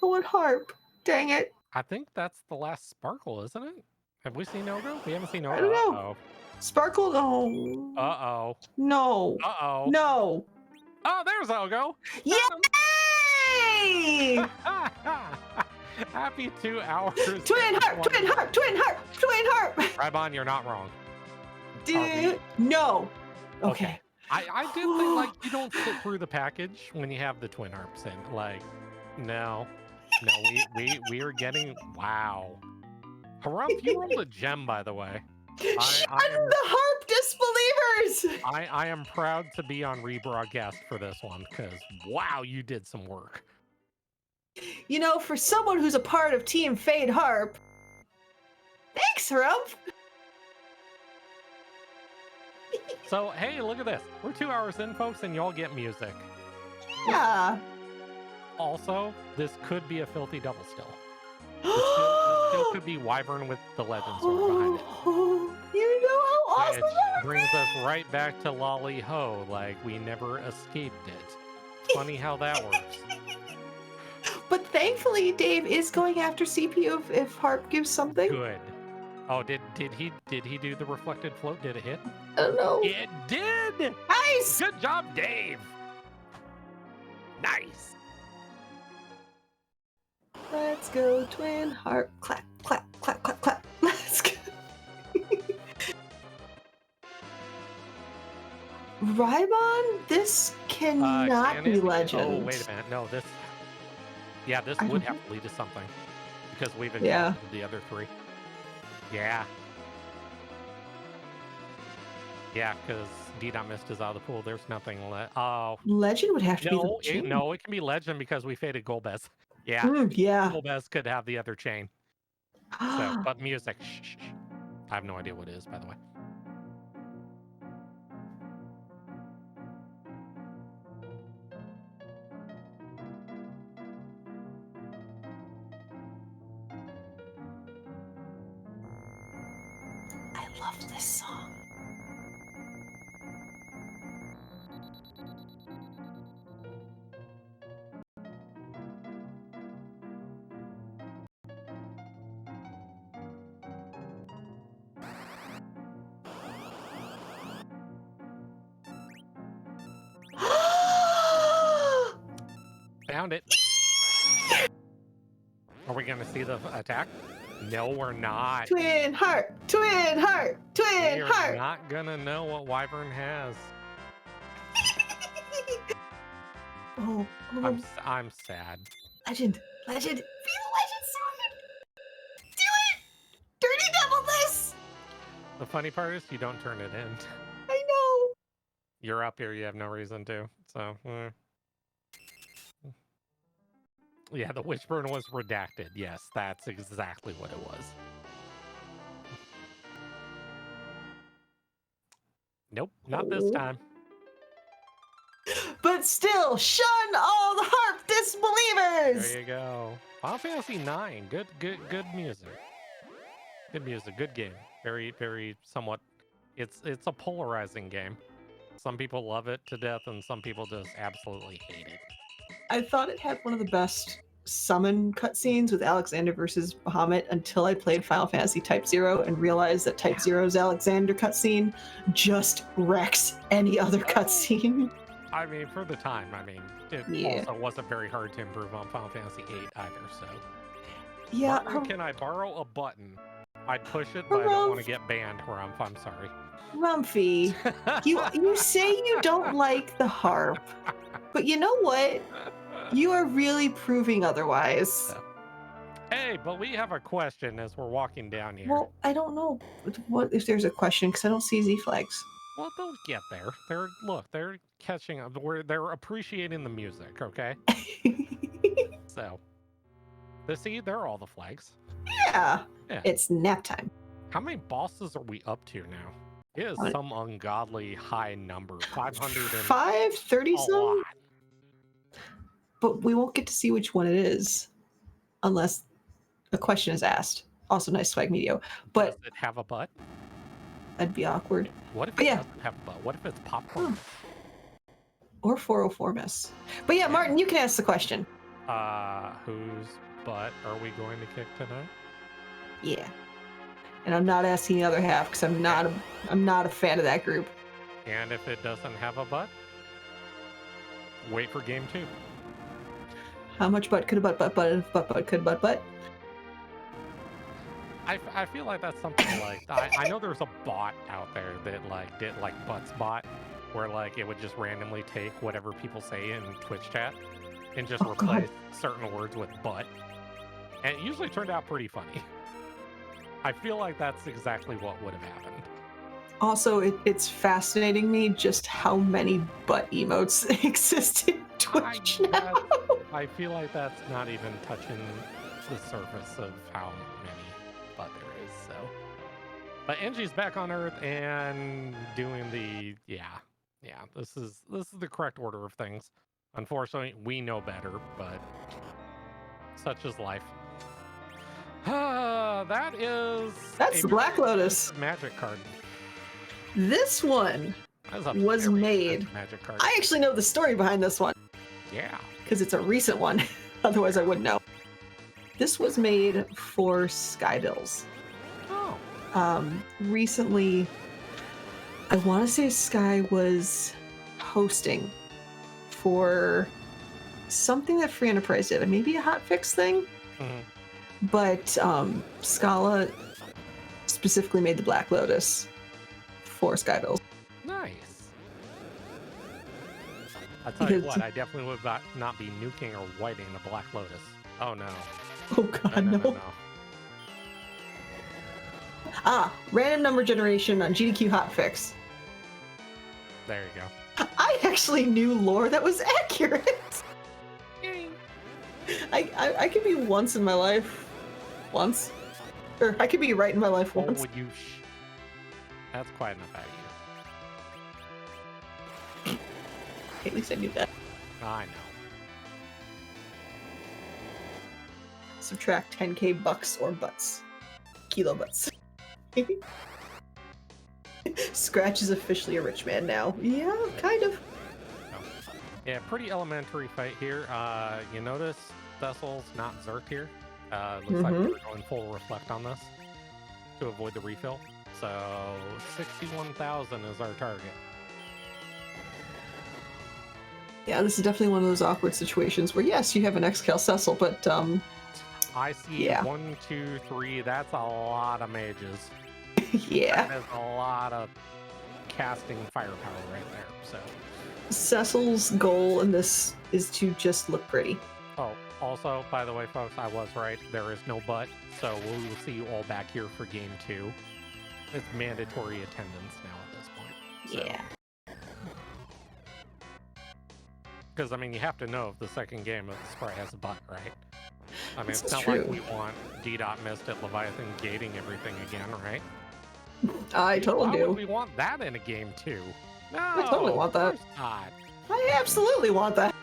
Speaker 2: I want Harp. Dang it.
Speaker 1: I think that's the last Sparkle, isn't it? Have we seen Ogo? We haven't seen Ogo.
Speaker 2: I don't know. Sparkle? No.
Speaker 1: Uh-oh.
Speaker 2: No.
Speaker 1: Uh-oh.
Speaker 2: No.
Speaker 1: Oh, there's Ogo.
Speaker 2: Yay!
Speaker 1: Happy 2 hours.
Speaker 2: Twin Harp! Twin Harp! Twin Harp! Twin Harp!
Speaker 1: Rybon, you're not wrong.
Speaker 2: Dude, no. Okay.
Speaker 1: I do think, like, you don't sit through the package when you have the Twin Harps in. Like, no, we are getting, wow. Harumph, you rolled a gem, by the way.
Speaker 2: Shun the Harp disbelievers!
Speaker 1: I am proud to be on rebroadcast for this one, because, wow, you did some work.
Speaker 2: You know, for someone who's a part of Team Fade Harp, thanks, Harumph!
Speaker 1: So, hey, look at this. We're 2 hours in, folks, and y'all get music.
Speaker 2: Yeah.
Speaker 1: Also, this could be a filthy double still. This still could be Wyvern with the Legend Sword behind it.
Speaker 2: You know how awesome
Speaker 1: Which
Speaker 2: that would
Speaker 1: brings
Speaker 2: be?
Speaker 1: us right back to Lolly Ho, like we never escaped it. Funny how that works.
Speaker 2: But thankfully, Dave is going after CPU if Harp gives something.
Speaker 1: Good. Oh, did he do the reflected float? Did it hit?
Speaker 2: I don't know.
Speaker 1: It did.
Speaker 2: Nice.
Speaker 1: Good job, Dave. Nice.
Speaker 2: Let's go, twin heart. Clap, clap, clap, clap, clap. Let's go. Rybon, this cannot
Speaker 1: Can
Speaker 2: be
Speaker 1: it?
Speaker 2: legend.
Speaker 1: Oh, wait a minute. No, this. Yeah, this
Speaker 2: I
Speaker 1: would
Speaker 2: don't
Speaker 1: have to lead to something because we've
Speaker 2: Yeah.
Speaker 1: exhausted the other three. Yeah. Yeah, because D.Mist is out of the pool. There's nothing left. Oh.
Speaker 2: Legend would have to be the chain.
Speaker 1: No, it can be legend because we faded Golbez. Yeah.
Speaker 2: Yeah.
Speaker 1: Golbez could have the other chain. So, but music. Shh. I have no idea what it is, by the way.
Speaker 2: I love this song.
Speaker 1: Found it. Are we going to see the attack? No, we're not.
Speaker 2: Twin heart, twin heart, twin
Speaker 1: We're
Speaker 2: heart.
Speaker 1: not going to know what Wyvern has.
Speaker 2: Oh,
Speaker 1: I'm sad.
Speaker 2: legend. Be the legend sword. Do it. Dirty double this.
Speaker 1: The funny part is you don't turn it in.
Speaker 2: I know.
Speaker 1: You're up here. You have no reason to. So, yeah, the Wishburn was redacted. Yes, that's exactly what it was. Nope, not this time.
Speaker 2: But still, shun all the harp disbelievers.
Speaker 1: There you go. Final Fantasy 9. Good music. Good music. Good game. Very somewhat. It's a polarizing game. Some people love it to death, and some people just absolutely hate it.
Speaker 2: I thought it had one of the best summon cutscenes with Alexander versus Bahamut until I played Final Fantasy Type 0 and realized that Type 0's Alexander cutscene just wrecks any other cutscene.
Speaker 1: I mean, for the time, it also wasn't very hard to improve on Final Fantasy 8 either, so.
Speaker 2: Yeah.
Speaker 1: Martin, can I borrow a button? I'd push it, but I don't want to get banned, Rumph. I'm sorry.
Speaker 2: Rumphy, you say you don't like the harp, but you know what? You are really proving otherwise.
Speaker 1: Hey, but we have a question as we're walking down here.
Speaker 2: Well, I don't know what if there's a question because I don't see Z flags.
Speaker 1: Well, they'll get there. They're catching up. They're appreciating the music, okay? So, there are all the flags.
Speaker 2: Yeah. It's nap time.
Speaker 1: How many bosses are we up to now? It is some ungodly high number.
Speaker 2: 530 some? But we won't get to see which one it is unless a question is asked. Also, nice swag medio. But
Speaker 1: does it have a butt?
Speaker 2: That'd be awkward.
Speaker 1: What if it doesn't have a butt? What if it's popcorn?
Speaker 2: Or 404 mess. But yeah, Martin, you can ask the question.
Speaker 1: Whose butt are we going to kick tonight?
Speaker 2: Yeah. And I'm not asking the other half because I'm not a fan of that group.
Speaker 1: And if it doesn't have a butt, wait for game 2.
Speaker 2: How much butt could a butt could a butt?
Speaker 1: I feel like that's something like I know there's a bot out there that did butts bot, where it would just randomly take whatever people say in Twitch chat and just replace certain words with butt, and it usually turned out pretty funny. I feel like that's exactly what would have happened.
Speaker 2: Also, it's fascinating me just how many butt emotes exist in Twitch now.
Speaker 1: I feel like that's not even touching the surface of how many butt there is. So, but Engie's back on Earth and doing the This is the correct order of things. Unfortunately, we know better, but such is life. That's
Speaker 2: the Black Lotus
Speaker 1: magic card.
Speaker 2: This one was made.
Speaker 1: Magic card.
Speaker 2: I actually know the story behind this one.
Speaker 1: Yeah.
Speaker 2: Because it's a recent one. Otherwise, I wouldn't know. This was made for Skybills.
Speaker 1: Oh.
Speaker 2: Recently, I want to say Sky was hosting for something that Free Enterprise did, maybe a hotfix thing.
Speaker 1: Mhm.
Speaker 2: But Scala specifically made the Black Lotus for Skybills.
Speaker 1: Nice. I tell you
Speaker 2: Because-
Speaker 1: what, I definitely would not be nuking or whiting the Black Lotus. Oh no.
Speaker 2: Oh god, no. Random number generation on GDQ hotfix.
Speaker 1: There you go.
Speaker 2: I actually knew lore that was accurate. I could be once in my life. Once. Or I could be right in my life
Speaker 1: Oh,
Speaker 2: once.
Speaker 1: would you That's quite enough out of you.
Speaker 2: At least I knew that.
Speaker 1: I know.
Speaker 2: Subtract 10k bucks or butts. Kilo butts. Scratch is officially a rich man now. Yeah, kind of.
Speaker 1: Yeah, pretty elementary fight here. You notice Thessel's not Zerk here. Looks like we're going full reflect on this to avoid the refill. So 61,000 is our target.
Speaker 2: Yeah, this is definitely one of those awkward situations where yes, you have an Excal Cecil, but
Speaker 1: I see 1, 2, 3. That's a lot of mages.
Speaker 2: yeah.
Speaker 1: That is a lot of casting firepower right there. So
Speaker 2: Cecil's goal in this is to just look pretty.
Speaker 1: Oh, also, by the way, folks, I was right. There is no but, so we will see you all back here for game 2. It's mandatory attendance now at this point. So.
Speaker 2: Yeah.
Speaker 1: Because, I mean, you have to know if the second game of the sprite has a but, right? I mean, it's not
Speaker 2: true.
Speaker 1: like we want D.Mist at Leviathan gating everything again, right?
Speaker 2: I totally
Speaker 1: Why
Speaker 2: do.
Speaker 1: would we want that in a game 2? No,
Speaker 2: I totally want that.
Speaker 1: of course not.
Speaker 2: I absolutely want that.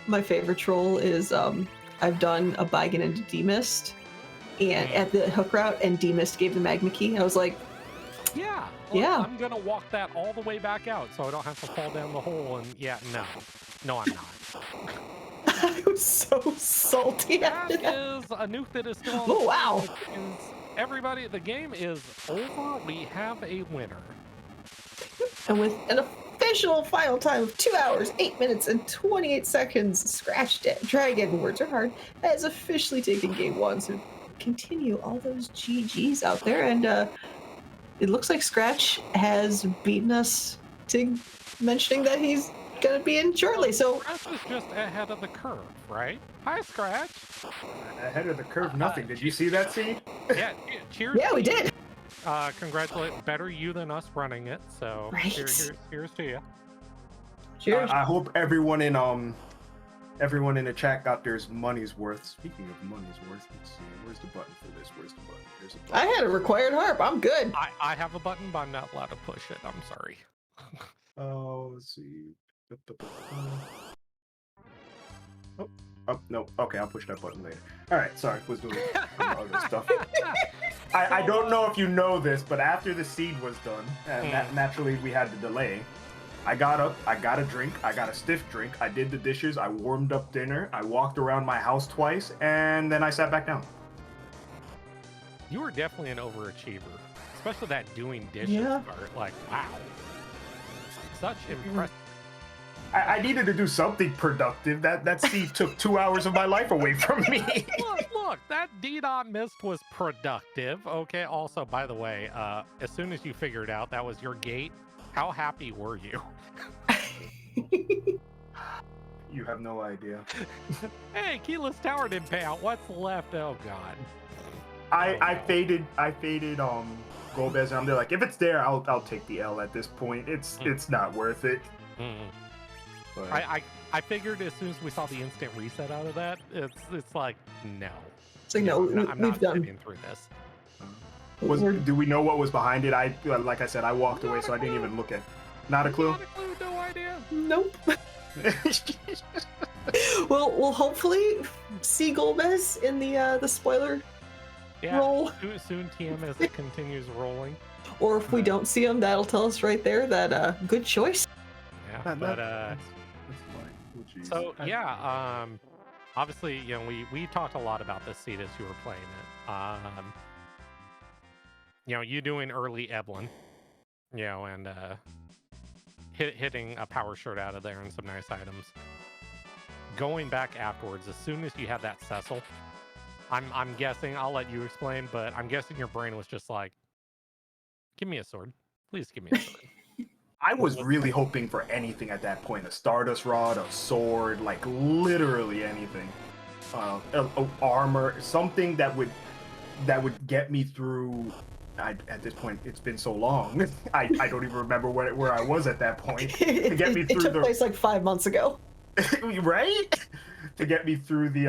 Speaker 2: My favorite troll is I've done a Bigan into D-Mist and at the hook route, and D-Mist gave the magma key. I was like,
Speaker 1: yeah,
Speaker 2: yeah.
Speaker 1: I'm gonna walk that all the way back out so I don't have to fall down the hole. And yeah, no, I'm not.
Speaker 2: I was so salty after that.
Speaker 1: Is a nuke that is still.
Speaker 2: Oh wow!
Speaker 1: Everybody, the game is over. We have a winner.
Speaker 2: And with an official final time of 2 hours, 8 minutes, and 28 seconds, Scratchdragon, words are hard, has officially taken game 1. So continue all those GGs out there. And it looks like Scratch has beaten us to mentioning that he's going to be in shortly. So
Speaker 1: Scratch is just ahead of the curve, right? Hi, Scratch.
Speaker 3: Ahead of the curve, nothing. Did you see that scene?
Speaker 1: Yeah, cheers.
Speaker 2: yeah, we did.
Speaker 1: Congratulate, better you than us running it. So
Speaker 2: Right.
Speaker 1: Here's to you.
Speaker 2: Cheers.
Speaker 3: I hope everyone in the chat got their money's worth. Speaking of money's worth, let's see. Where's the button for this? Where's the button? There's a button.
Speaker 2: I had a required harp. I'm good.
Speaker 1: I have a button, but I'm not allowed to push it. I'm sorry.
Speaker 3: Oh, let's see. Oh, no. Okay, I'll push that button later. All right, sorry. Was doing some other stuff. I don't know if you know this, but after the seed was done, and naturally we had the delay, I got up, I got a drink, I got a stiff drink, I did the dishes, I warmed up dinner, I walked around my house twice, and then I sat back down.
Speaker 1: You were definitely an overachiever, especially that doing dishes
Speaker 2: Yeah.
Speaker 1: part. Like, wow. Such impressive.
Speaker 3: I needed to do something productive. That seed took 2 hours of my life away from me.
Speaker 1: Look, that D.Mist was productive. Okay, also, by the way, as soon as you figured out that was your gate, how happy were you?
Speaker 3: You have no idea.
Speaker 1: Hey, Keyless Tower didn't pay out. What's left? Oh, God.
Speaker 3: I faded Golbez, and I'm there like, if it's there, I'll take the L at this point. It's not worth it. But
Speaker 1: I figured as soon as we saw the instant reset out of that, it's like, no.
Speaker 2: So no,
Speaker 1: I'm
Speaker 2: we've
Speaker 1: not
Speaker 2: done.
Speaker 1: sitting through this.
Speaker 3: Do we know what was behind it? Like I said, I walked away, so I didn't even look at. Not a clue.
Speaker 1: Not a clue, no idea.
Speaker 2: Nope. We'll hopefully see Golbez in the spoiler roll.
Speaker 1: Soon TM as it continues rolling.
Speaker 2: Or if we don't see him, that'll tell us right there that good choice.
Speaker 1: Yeah, but
Speaker 3: that's fine. Oh, geez.
Speaker 1: so yeah, obviously, you know, we talked a lot about this seed as you were playing it. You know, you doing early Evelyn, you know, and hitting a power shirt out of there and some nice items. Going back afterwards, as soon as you had that Cecil, I'm guessing, I'll let you explain, but I'm guessing your brain was just like, give me a sword. Please give me a sword.
Speaker 3: I was really hoping for anything at that point. A Stardust Rod, a sword, like literally anything. Armor, something that would get me through. At this point, it's been so long. I don't even remember where I was at that point. To get me through
Speaker 2: it took place like 5 months ago.
Speaker 3: Right? To get me through the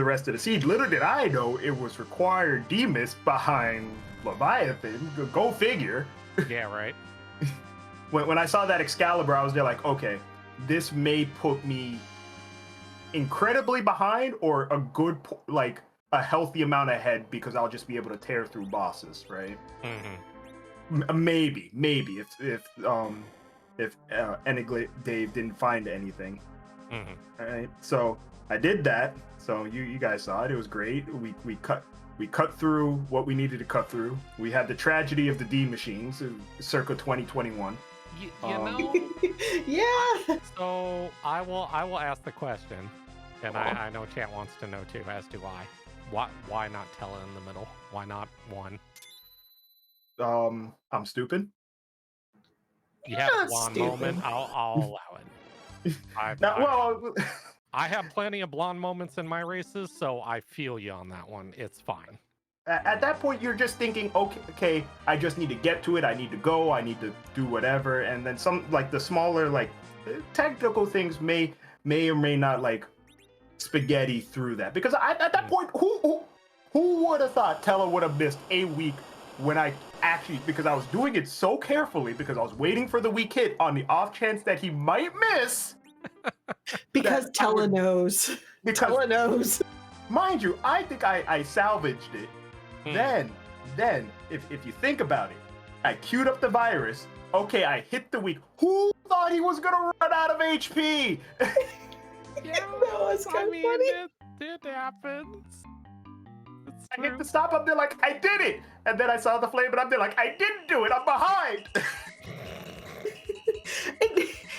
Speaker 3: rest of the siege. Little did I know it was required Demus behind Leviathan. Go figure.
Speaker 1: Yeah, right.
Speaker 3: When I saw that Excalibur, I was there like, okay, this may put me incredibly behind or a good, like, a healthy amount ahead because I'll just be able to tear through bosses, right?
Speaker 1: Mm-hmm.
Speaker 3: Maybe if EngiDave didn't find anything.
Speaker 1: Mm-hmm.
Speaker 3: All right, so I did that. So you guys saw it. It was great. We cut through what we needed to cut through. We had the tragedy of the D machines, circa 2021.
Speaker 1: You know,
Speaker 2: Yeah.
Speaker 1: so I will ask the question, and I know chat wants to know too, as do I. Why not Tella in the middle? Why not 1?
Speaker 3: I'm stupid.
Speaker 1: You had a
Speaker 2: not
Speaker 1: blonde
Speaker 2: stupid.
Speaker 1: moment. I'll allow it. I have plenty of blonde moments in my races, so I feel you on that one. It's fine.
Speaker 3: At that point, you're just thinking, okay, I just need to get to it. I need to go. I need to do whatever. And then some, like the smaller, like technical things may or may not like spaghetti through that. Because at that point, who would have thought Tella would have missed a week when I actually, because I was doing it so carefully, because I was waiting for the week hit on the off chance that he might miss.
Speaker 2: Because Tella knows. Tella knows.
Speaker 3: Mind you, I think I salvaged it. Then, if you think about it, I queued up the virus. Okay, I hit the week. Who thought he was gonna run out of HP?
Speaker 1: Yeah,
Speaker 2: That was kind of funny.
Speaker 1: It happens.
Speaker 3: I hit the stop up there like I did it, and then I saw the flame, and I'm there like I didn't do it. I'm behind.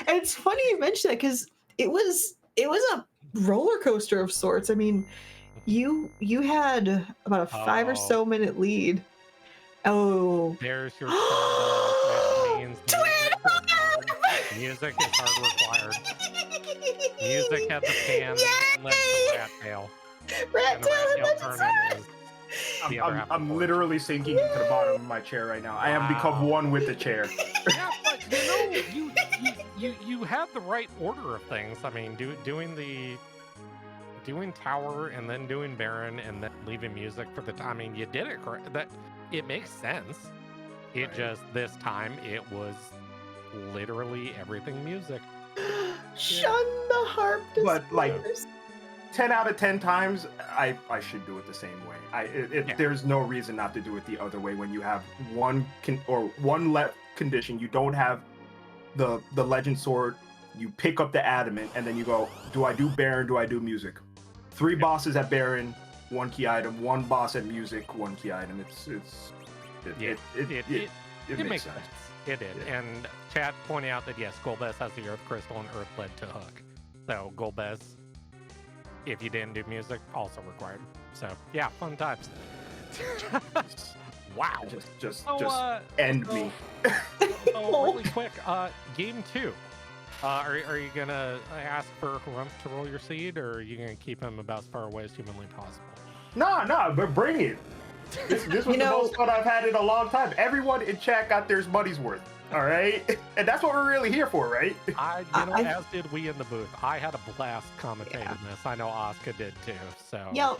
Speaker 2: And it's funny you mention that because it was a roller coaster of sorts. I mean, you had about a 5 or so minute lead. Oh,
Speaker 1: There's your that means music is hard required. Music had the pan, and left the rat tail.
Speaker 2: Rat
Speaker 1: And the rat tail turn is the other half of the
Speaker 3: I'm
Speaker 1: board.
Speaker 3: literally sinking into the bottom of my chair right now. I have become one with the chair.
Speaker 1: Yeah, but you had the right order of things. I mean, doing tower and then doing Baron and then leaving music for the time. I mean, you did it correct. That it makes sense. It just this time it was literally everything music.
Speaker 2: Shun the harp.
Speaker 3: But like 10 out of 10 times, I should do it the same way. There's no reason not to do it the other way when you have one left condition. You don't have the legend sword. You pick up the adamant and then you go, do I do Baron? Do I do music? 3 bosses at Baron, 1 key item. 1 boss at music, 1 key item. It
Speaker 1: makes sense. It did. Yeah. And chat pointing out that yes, Golbez has the Earth Crystal and Earth Lead to hook. So Golbez, if you didn't do music, also required. So yeah, fun times. Wow.
Speaker 3: Just end me.
Speaker 1: So really quick, game 2. Are you gonna ask for Harumph to roll your seed, or are you gonna keep him about as far away as humanly possible?
Speaker 3: No, but bring it. This was the most fun I've had in a long time. Everyone in chat got their money's worth. All right, and that's what we're really here for, right?
Speaker 1: As did we in the booth. I had a blast commentating this. I know Asuka did too. So.
Speaker 2: Yo,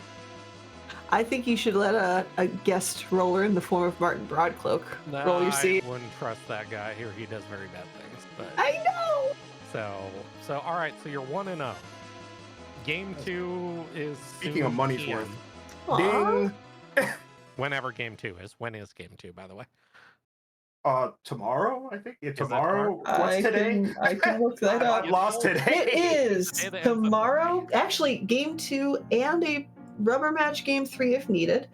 Speaker 2: I think you should let a guest roller in the form of Martin Broadcloak roll your seed.
Speaker 1: I wouldn't trust that guy here. He does very bad things. But
Speaker 2: I know.
Speaker 1: So all right. So you're 1-0. Game 2 is
Speaker 3: speaking of money's worth.
Speaker 2: Aww.
Speaker 3: Ding.
Speaker 1: Whenever game 2 is. When is game 2, by the way?
Speaker 3: Tomorrow, I think. Yeah,
Speaker 1: it
Speaker 3: tomorrow. What's today?
Speaker 2: I can look that
Speaker 3: I'm
Speaker 2: up.
Speaker 3: lost today.
Speaker 2: It is
Speaker 1: Today that ends up
Speaker 2: tomorrow. Actually, game 2 and a rubber match game 3 if needed.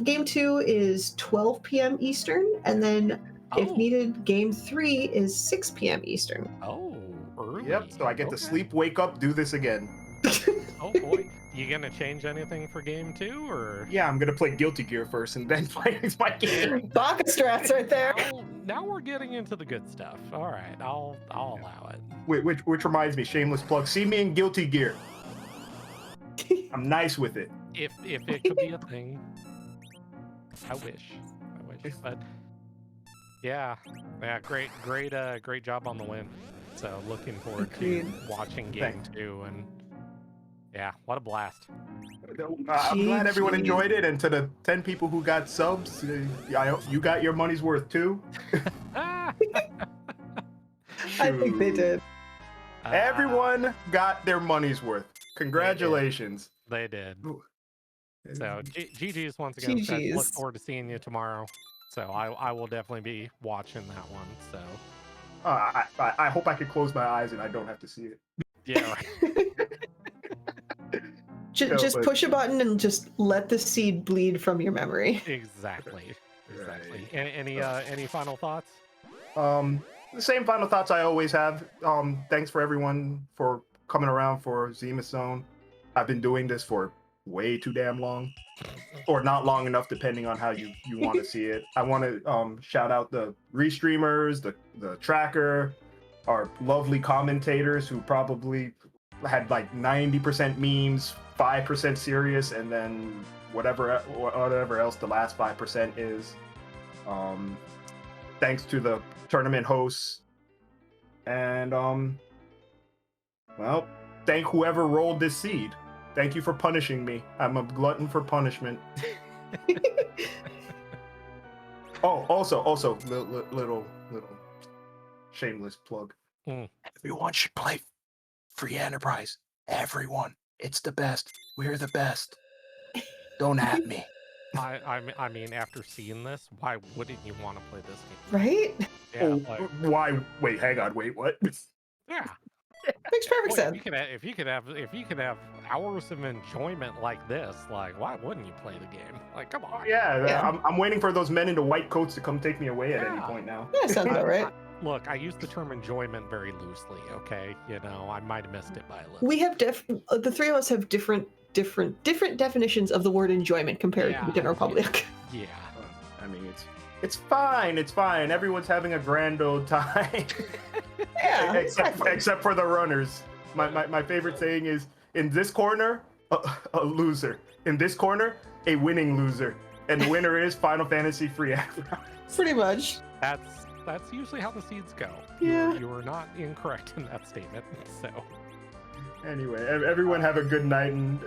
Speaker 2: Game 2 is 12 p.m. Eastern, and then if
Speaker 1: Oh.
Speaker 2: needed, game 3 is 6 p.m. Eastern.
Speaker 1: Oh, early.
Speaker 3: Yep. So I get to sleep, wake up, do this again.
Speaker 1: Oh boy, you gonna change anything for game 2 or?
Speaker 3: Yeah, I'm gonna play Guilty Gear first and then play my game.
Speaker 2: Baka strats right there.
Speaker 1: Now we're getting into the good stuff. All right, I'll allow it.
Speaker 3: Which reminds me, shameless plug. See me in Guilty Gear. I'm nice with it.
Speaker 1: If it could be a thing, I wish, but yeah, great job on the win. So looking forward to watching game 2, and yeah, what a blast.
Speaker 3: I'm glad everyone enjoyed it, and to the 10 people who got subs, you got your money's worth too.
Speaker 2: I think they did.
Speaker 3: Everyone got their money's worth. Congratulations.
Speaker 1: They did. So GG's once again.
Speaker 2: GG's.
Speaker 1: Look forward to seeing you tomorrow. So I will definitely be watching that one. So
Speaker 3: I hope I can close my eyes and I don't have to see it.
Speaker 1: yeah, right.
Speaker 2: Just push a button and just let the seed bleed from your memory.
Speaker 1: Exactly. Any final thoughts?
Speaker 3: The same final thoughts I always have. Thanks for everyone for coming around for Zemus Zone. I've been doing this for way too damn long, or not long enough, depending on how you want to see it. I want to shout out the restreamers, the tracker, our lovely commentators who probably had like 90% memes, 5% serious, and then whatever else the last 5% is. Thanks to the tournament hosts, and well, thank whoever rolled this seed. Thank you for punishing me. I'm a glutton for punishment. Oh, also, little shameless plug. Everyone should play Free Enterprise. Everyone, it's the best. We're the best. Don't at me.
Speaker 1: I mean, after seeing this, why wouldn't you want to play this game?
Speaker 2: Right?
Speaker 1: Yeah,
Speaker 3: Why? Wait, hang on. Wait, what?
Speaker 1: Yeah.
Speaker 2: Makes perfect
Speaker 1: Boy,
Speaker 2: sense.
Speaker 1: if you could have hours of enjoyment like this, like why wouldn't you play the game? Like, come on.
Speaker 3: Yeah. I'm waiting for those men in the white coats to come take me away at any point now.
Speaker 2: Yeah, sounds about right.
Speaker 1: Look, I use the term enjoyment very loosely. Okay, I might have missed it by a little.
Speaker 2: We have the three of us have different definitions of the word enjoyment compared to the general public.
Speaker 1: Yeah.
Speaker 3: I mean, it's fine. It's fine. Everyone's having a grand old time.
Speaker 2: Yeah.
Speaker 3: except for the runners. My favorite saying is, in this corner, a loser. In this corner, a winning loser. And the winner is Final Fantasy free.
Speaker 2: Pretty much.
Speaker 1: That's usually how the seeds go.
Speaker 2: Yeah.
Speaker 1: You were not incorrect in that statement. So
Speaker 3: anyway, everyone have a good night, and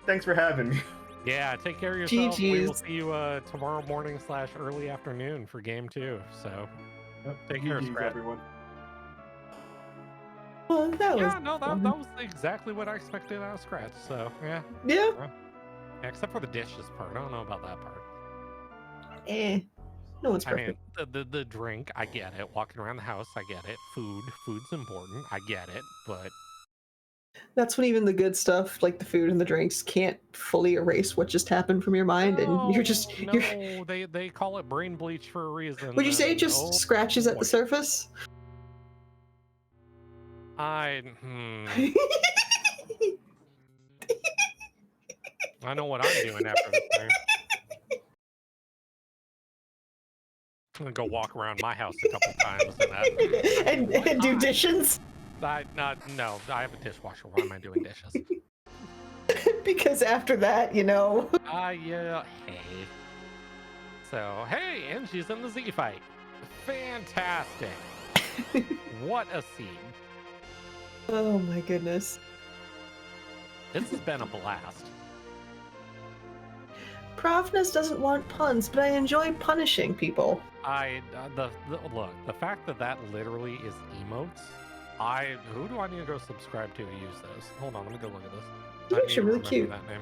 Speaker 3: thanks for having me.
Speaker 1: Yeah, take care of yourself. We will
Speaker 2: GG's.
Speaker 1: see you tomorrow morning / early afternoon for game 2. So take care,
Speaker 3: GG's,
Speaker 1: Scratch.
Speaker 3: everyone.
Speaker 2: Well, that
Speaker 1: was exactly what I expected out of Scratch. So yeah,
Speaker 2: Yeah.
Speaker 1: except for the dishes part. I don't know about that part.
Speaker 2: No one's
Speaker 1: I
Speaker 2: perfect.
Speaker 1: mean, the drink, I get it. Walking around the house, I get it. Food's important. I get it. But
Speaker 2: That's when even the good stuff, like the food and the drinks, can't fully erase what just happened from your mind, and you're just
Speaker 1: they call it brain bleach for a reason.
Speaker 2: Would you say it just scratches at the surface?
Speaker 1: I know what I'm doing after this thing. I'm gonna go walk around my house a couple times
Speaker 2: and do dishes.
Speaker 1: No, I have a dishwasher. Why am I doing dishes?
Speaker 2: Because after that,
Speaker 1: Yeah. Hey. So, hey, and she's in the Z fight. Fantastic. What a scene.
Speaker 2: Oh my goodness.
Speaker 1: This has been a blast.
Speaker 2: Profness doesn't want puns, but I enjoy punishing people.
Speaker 1: Look, the fact that literally is emotes. Who do I need to go subscribe to use those? Hold on, let me go look at this.
Speaker 2: It's actually really cute.
Speaker 1: That name.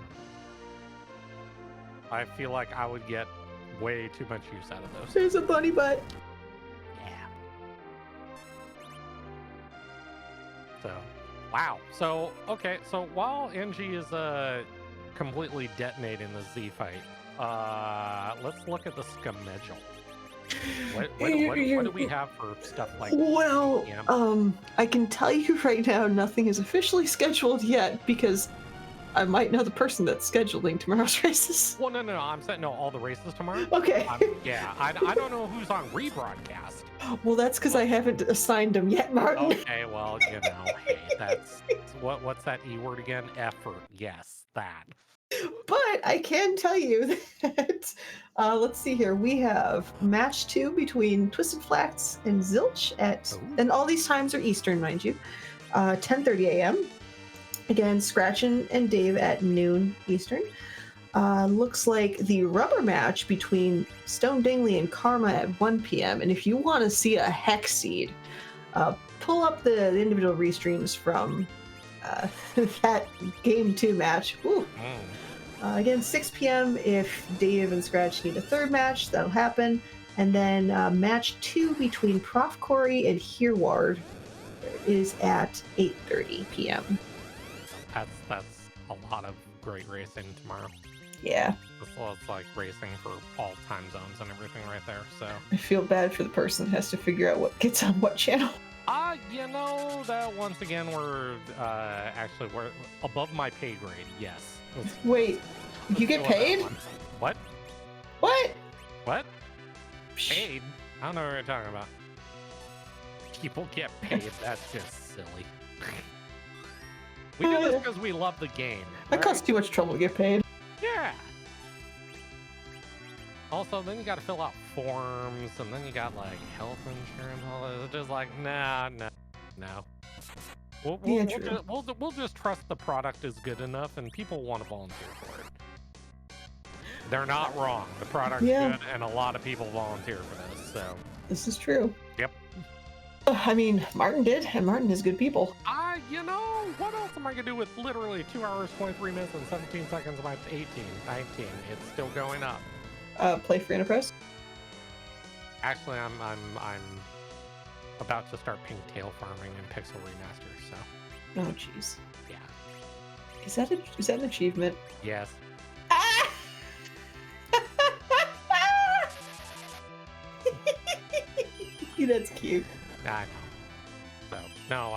Speaker 1: I feel like I would get way too much use out of those.
Speaker 2: There's a bunny butt.
Speaker 1: Yeah. So, wow. So, okay. So while Engie is completely detonating the Z fight, let's look at the schedule. What do we have for stuff like?
Speaker 2: Well,
Speaker 1: Yeah.
Speaker 2: I can tell you right now, nothing is officially scheduled yet because I might know the person that's scheduling tomorrow's races.
Speaker 1: Well, no. I'm saying no. All the races tomorrow.
Speaker 2: Okay.
Speaker 1: Yeah. I don't know who's on rebroadcast.
Speaker 2: Well, that's because I haven't assigned them yet, Martin.
Speaker 1: Okay. Well, hey, that's what's that E word again? Effort. Yes, that.
Speaker 2: But I can tell you that, let's see here, we have match 2 between Twisted Flats and Zilch and all these times are Eastern, mind you, 10:30 a.m. Again, Scratch and Dave at noon Eastern. Looks like the rubber match between Stone Dingley and Karma at 1 p.m. And if you want to see a hex seed, pull up the individual restreams from that game 2 match. Ooh. Again, 6 p.m. if Dave and Scratch need a third match, that'll happen. And then match 2 between Prof. Corey and Hereward is at 8:30 p.m.
Speaker 1: That's a lot of great racing tomorrow.
Speaker 2: Yeah.
Speaker 1: It's like racing for all time zones and everything right there. So
Speaker 2: I feel bad for the person that has to figure out what gets on what channel.
Speaker 1: You know that once again we're above my pay grade. Yes.
Speaker 2: Wait, you get paid?
Speaker 1: What?
Speaker 2: What?
Speaker 1: What? Paid? I don't know what you're talking about. People get paid. That's just silly. We do this because we love the game.
Speaker 2: That costs too much trouble to get paid.
Speaker 1: Yeah. Also, then you got to fill out forms, and then you got like health insurance. All this. It's just like, no. We'll just trust the product is good enough, and people want to volunteer for it. They're not wrong. The product's good, and a lot of people volunteer for this. So
Speaker 2: this is true.
Speaker 1: Yep.
Speaker 2: I mean, Martin did, and Martin is good people.
Speaker 1: You know, what else am I gonna do with literally 2 hours, 23 minutes, and 17 seconds of my 18, 19? It's still going up.
Speaker 2: Play Free Enterprise.
Speaker 1: Actually, I'm about to start pink tail farming and pixel remaster. So.
Speaker 2: Oh, jeez.
Speaker 1: Yeah.
Speaker 2: Is that an achievement?
Speaker 1: Yes.
Speaker 2: Ah! That's cute.
Speaker 1: I know. So no,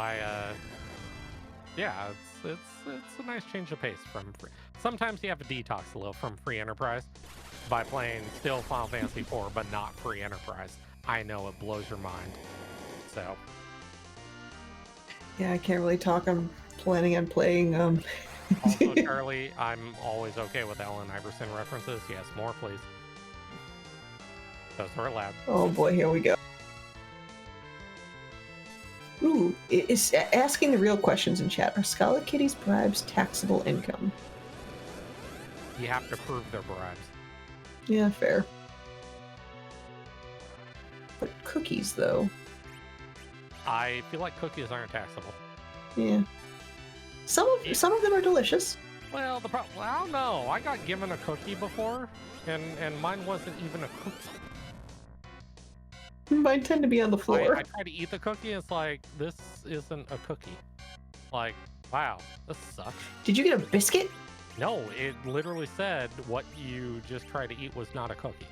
Speaker 1: yeah, it's a nice change of pace from free. Sometimes you have to detox a little from Free Enterprise by playing still Final Fantasy IV, but not Free Enterprise. I know it blows your mind. So.
Speaker 2: Yeah, I can't really talk. I'm planning on playing.
Speaker 1: Also, Charlie, I'm always okay with Ellen Iverson references. Yes, more, please. Those were allowed.
Speaker 2: Oh boy, here we go. Ooh, it's asking the real questions in chat. Are Scarlet Kitty's bribes taxable income?
Speaker 1: You have to prove their bribes.
Speaker 2: Yeah, fair. But cookies, though.
Speaker 1: I feel like cookies aren't taxable.
Speaker 2: Yeah. Some of them are delicious.
Speaker 1: Well, I don't know. I got given a cookie before, and mine wasn't even a cookie.
Speaker 2: Mine tend to be on the floor.
Speaker 1: I try to eat the cookie, and it's like, this isn't a cookie. Like, wow, this sucks.
Speaker 2: Did you get a biscuit?
Speaker 1: No, it literally said what you just tried to eat was not a cookie.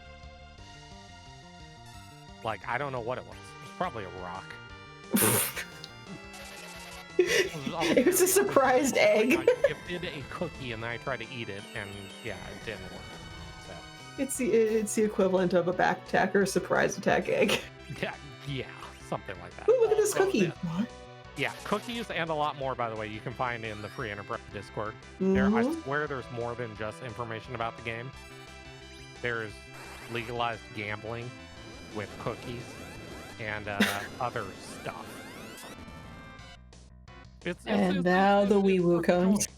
Speaker 1: Like, I don't know what it was. It was probably a rock.
Speaker 2: It was a surprised egg.
Speaker 1: I gifted a cookie, and then I tried to eat it, and yeah, it didn't work. So.
Speaker 2: It's the equivalent of a back attack or a surprise attack egg.
Speaker 1: Yeah, something like that.
Speaker 2: Ooh, look at this cookie.
Speaker 1: What? Yeah, cookies and a lot more, by the way, you can find in the Free Enterprise Discord.
Speaker 2: Mm-hmm.
Speaker 1: I swear there's more than just information about the game. There's legalized gambling with cookies and other stuff.
Speaker 2: And now the wee woo comes.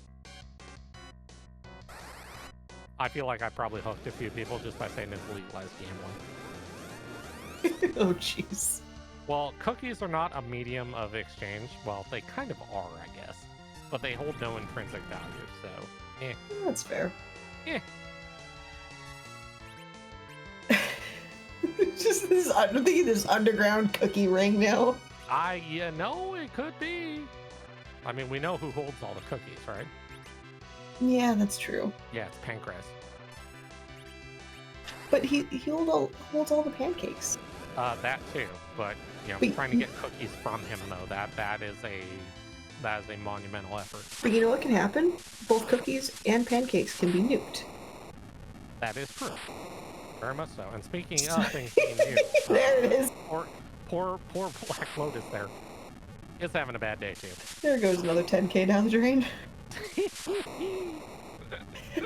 Speaker 1: I feel like I probably hooked a few people just by saying it's legalized gambling.
Speaker 2: Oh, jeez.
Speaker 1: Well, cookies are not a medium of exchange. Well, they kind of are, I guess. But they hold no intrinsic value, so,
Speaker 2: That's fair.
Speaker 1: Eh.
Speaker 2: It's just this. I'm thinking this underground cookie ring now.
Speaker 1: You know, it could be. I mean, we know who holds all the cookies, right?
Speaker 2: Yeah, that's true.
Speaker 1: Yeah, it's Pancras.
Speaker 2: But he holds all the pancakes.
Speaker 1: That too, but
Speaker 2: But
Speaker 1: trying to get cookies from him though, that is a monumental effort.
Speaker 2: But you know what can happen? Both cookies and pancakes can be nuked.
Speaker 1: That is true. Very much so. And speaking of things being nuked,
Speaker 2: There it is.
Speaker 1: Poor Black Lotus there is having a bad day too.
Speaker 2: There goes another 10k down the drain.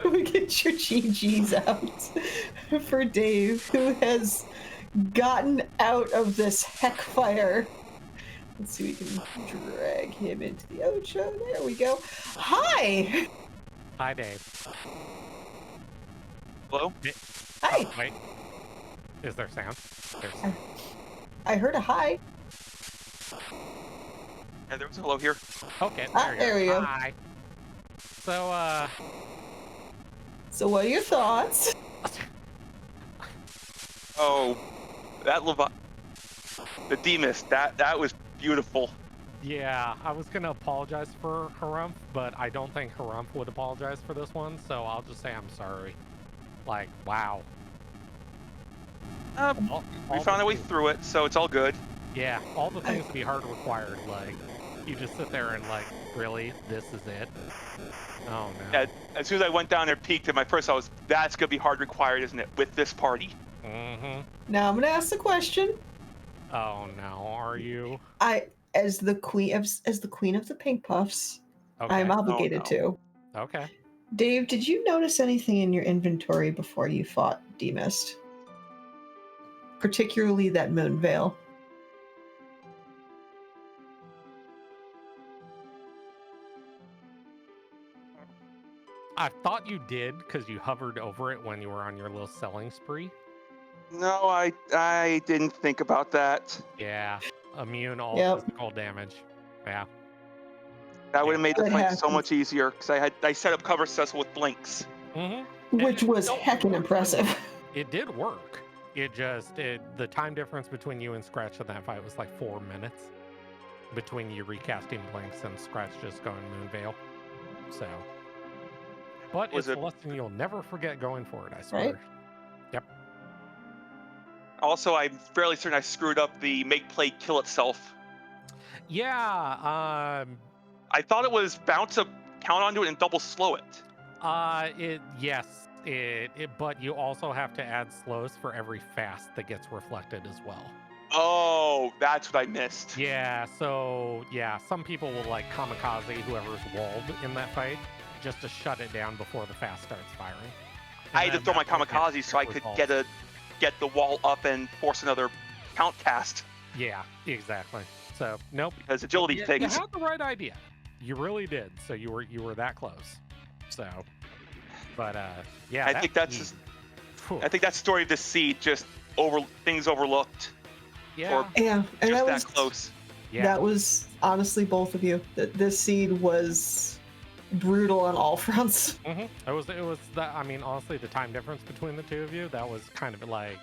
Speaker 2: We get your GGs out for Dave, who has gotten out of this heck fire. Let's see if we can drag him into the Ocho. There we go. Hi!
Speaker 1: Hi, Dave.
Speaker 4: Hello?
Speaker 2: Hi!
Speaker 1: Oh, wait. Is there sound? There's...
Speaker 2: I heard a hi.
Speaker 4: Yeah, there was a hello here.
Speaker 1: Okay,
Speaker 2: There we go.
Speaker 1: Hi.
Speaker 2: So what are your thoughts?
Speaker 4: Oh, that the Demus, that was beautiful.
Speaker 1: Yeah, I was gonna apologize for Harumph, but I don't think Harumph would apologize for this one, so I'll just say I'm sorry. Like, wow.
Speaker 4: We found a way through it, so it's all good.
Speaker 1: Yeah, all the things to be hard required, like, you just sit there and like, really? This is it? Oh, no.
Speaker 4: Yeah, as soon as I went down there, peeked at my first, that's gonna be hard required, isn't it? With this party.
Speaker 1: Mm-hmm.
Speaker 2: Now I'm gonna ask the question.
Speaker 1: Oh, no, are you?
Speaker 2: As the queen of the Pink Puffs,
Speaker 1: Okay.
Speaker 2: I'm obligated to.
Speaker 1: Okay.
Speaker 2: Dave, did you notice anything in your inventory before you fought Demist? Particularly that moon veil.
Speaker 1: I thought you did, because you hovered over it when you were on your little selling spree.
Speaker 4: No, I didn't think about that.
Speaker 1: Yeah, immune all
Speaker 2: Yep.
Speaker 1: physical damage. Yeah.
Speaker 4: That would have made the
Speaker 2: That
Speaker 4: flank so
Speaker 2: happens.
Speaker 4: much easier, because I set up cover successful with blinks.
Speaker 1: Mm-hmm.
Speaker 2: Which was
Speaker 1: No,
Speaker 2: heckin' impressive.
Speaker 1: It did work. The time difference between you and Scratch in that fight was like 4 minutes. Between you recasting Blinks and Scratch just going Moonveil. So. But
Speaker 4: Was
Speaker 1: it's a
Speaker 4: it-
Speaker 1: lesson you'll never forget going forward, I swear.
Speaker 2: Right?
Speaker 1: Yep.
Speaker 4: Also, I'm fairly certain I screwed up the make play kill itself.
Speaker 1: Yeah,
Speaker 4: I thought it was bounce up, count onto it, and double slow it.
Speaker 1: but you also have to add slows for every fast that gets reflected as well.
Speaker 4: Oh, that's what I missed.
Speaker 1: Yeah, so yeah, some people will like kamikaze whoever's walled in that fight just to shut it down before the fast starts firing.
Speaker 4: I had to throw my kamikaze so I could get the wall up and force another count cast.
Speaker 1: Yeah, exactly. So nope.
Speaker 4: Because agility
Speaker 1: You
Speaker 4: things.
Speaker 1: had the right idea. You really did. So you were that close. So, but yeah.
Speaker 4: I think that's the story of this seed. Just things overlooked.
Speaker 1: Yeah.
Speaker 2: Yeah, and
Speaker 4: Just
Speaker 2: that
Speaker 4: close.
Speaker 1: Yeah.
Speaker 2: That was honestly both of you. This seed was brutal on all fronts.
Speaker 1: Mm-hmm. It was that. I mean, honestly, the time difference between the two of you, that was kind of like,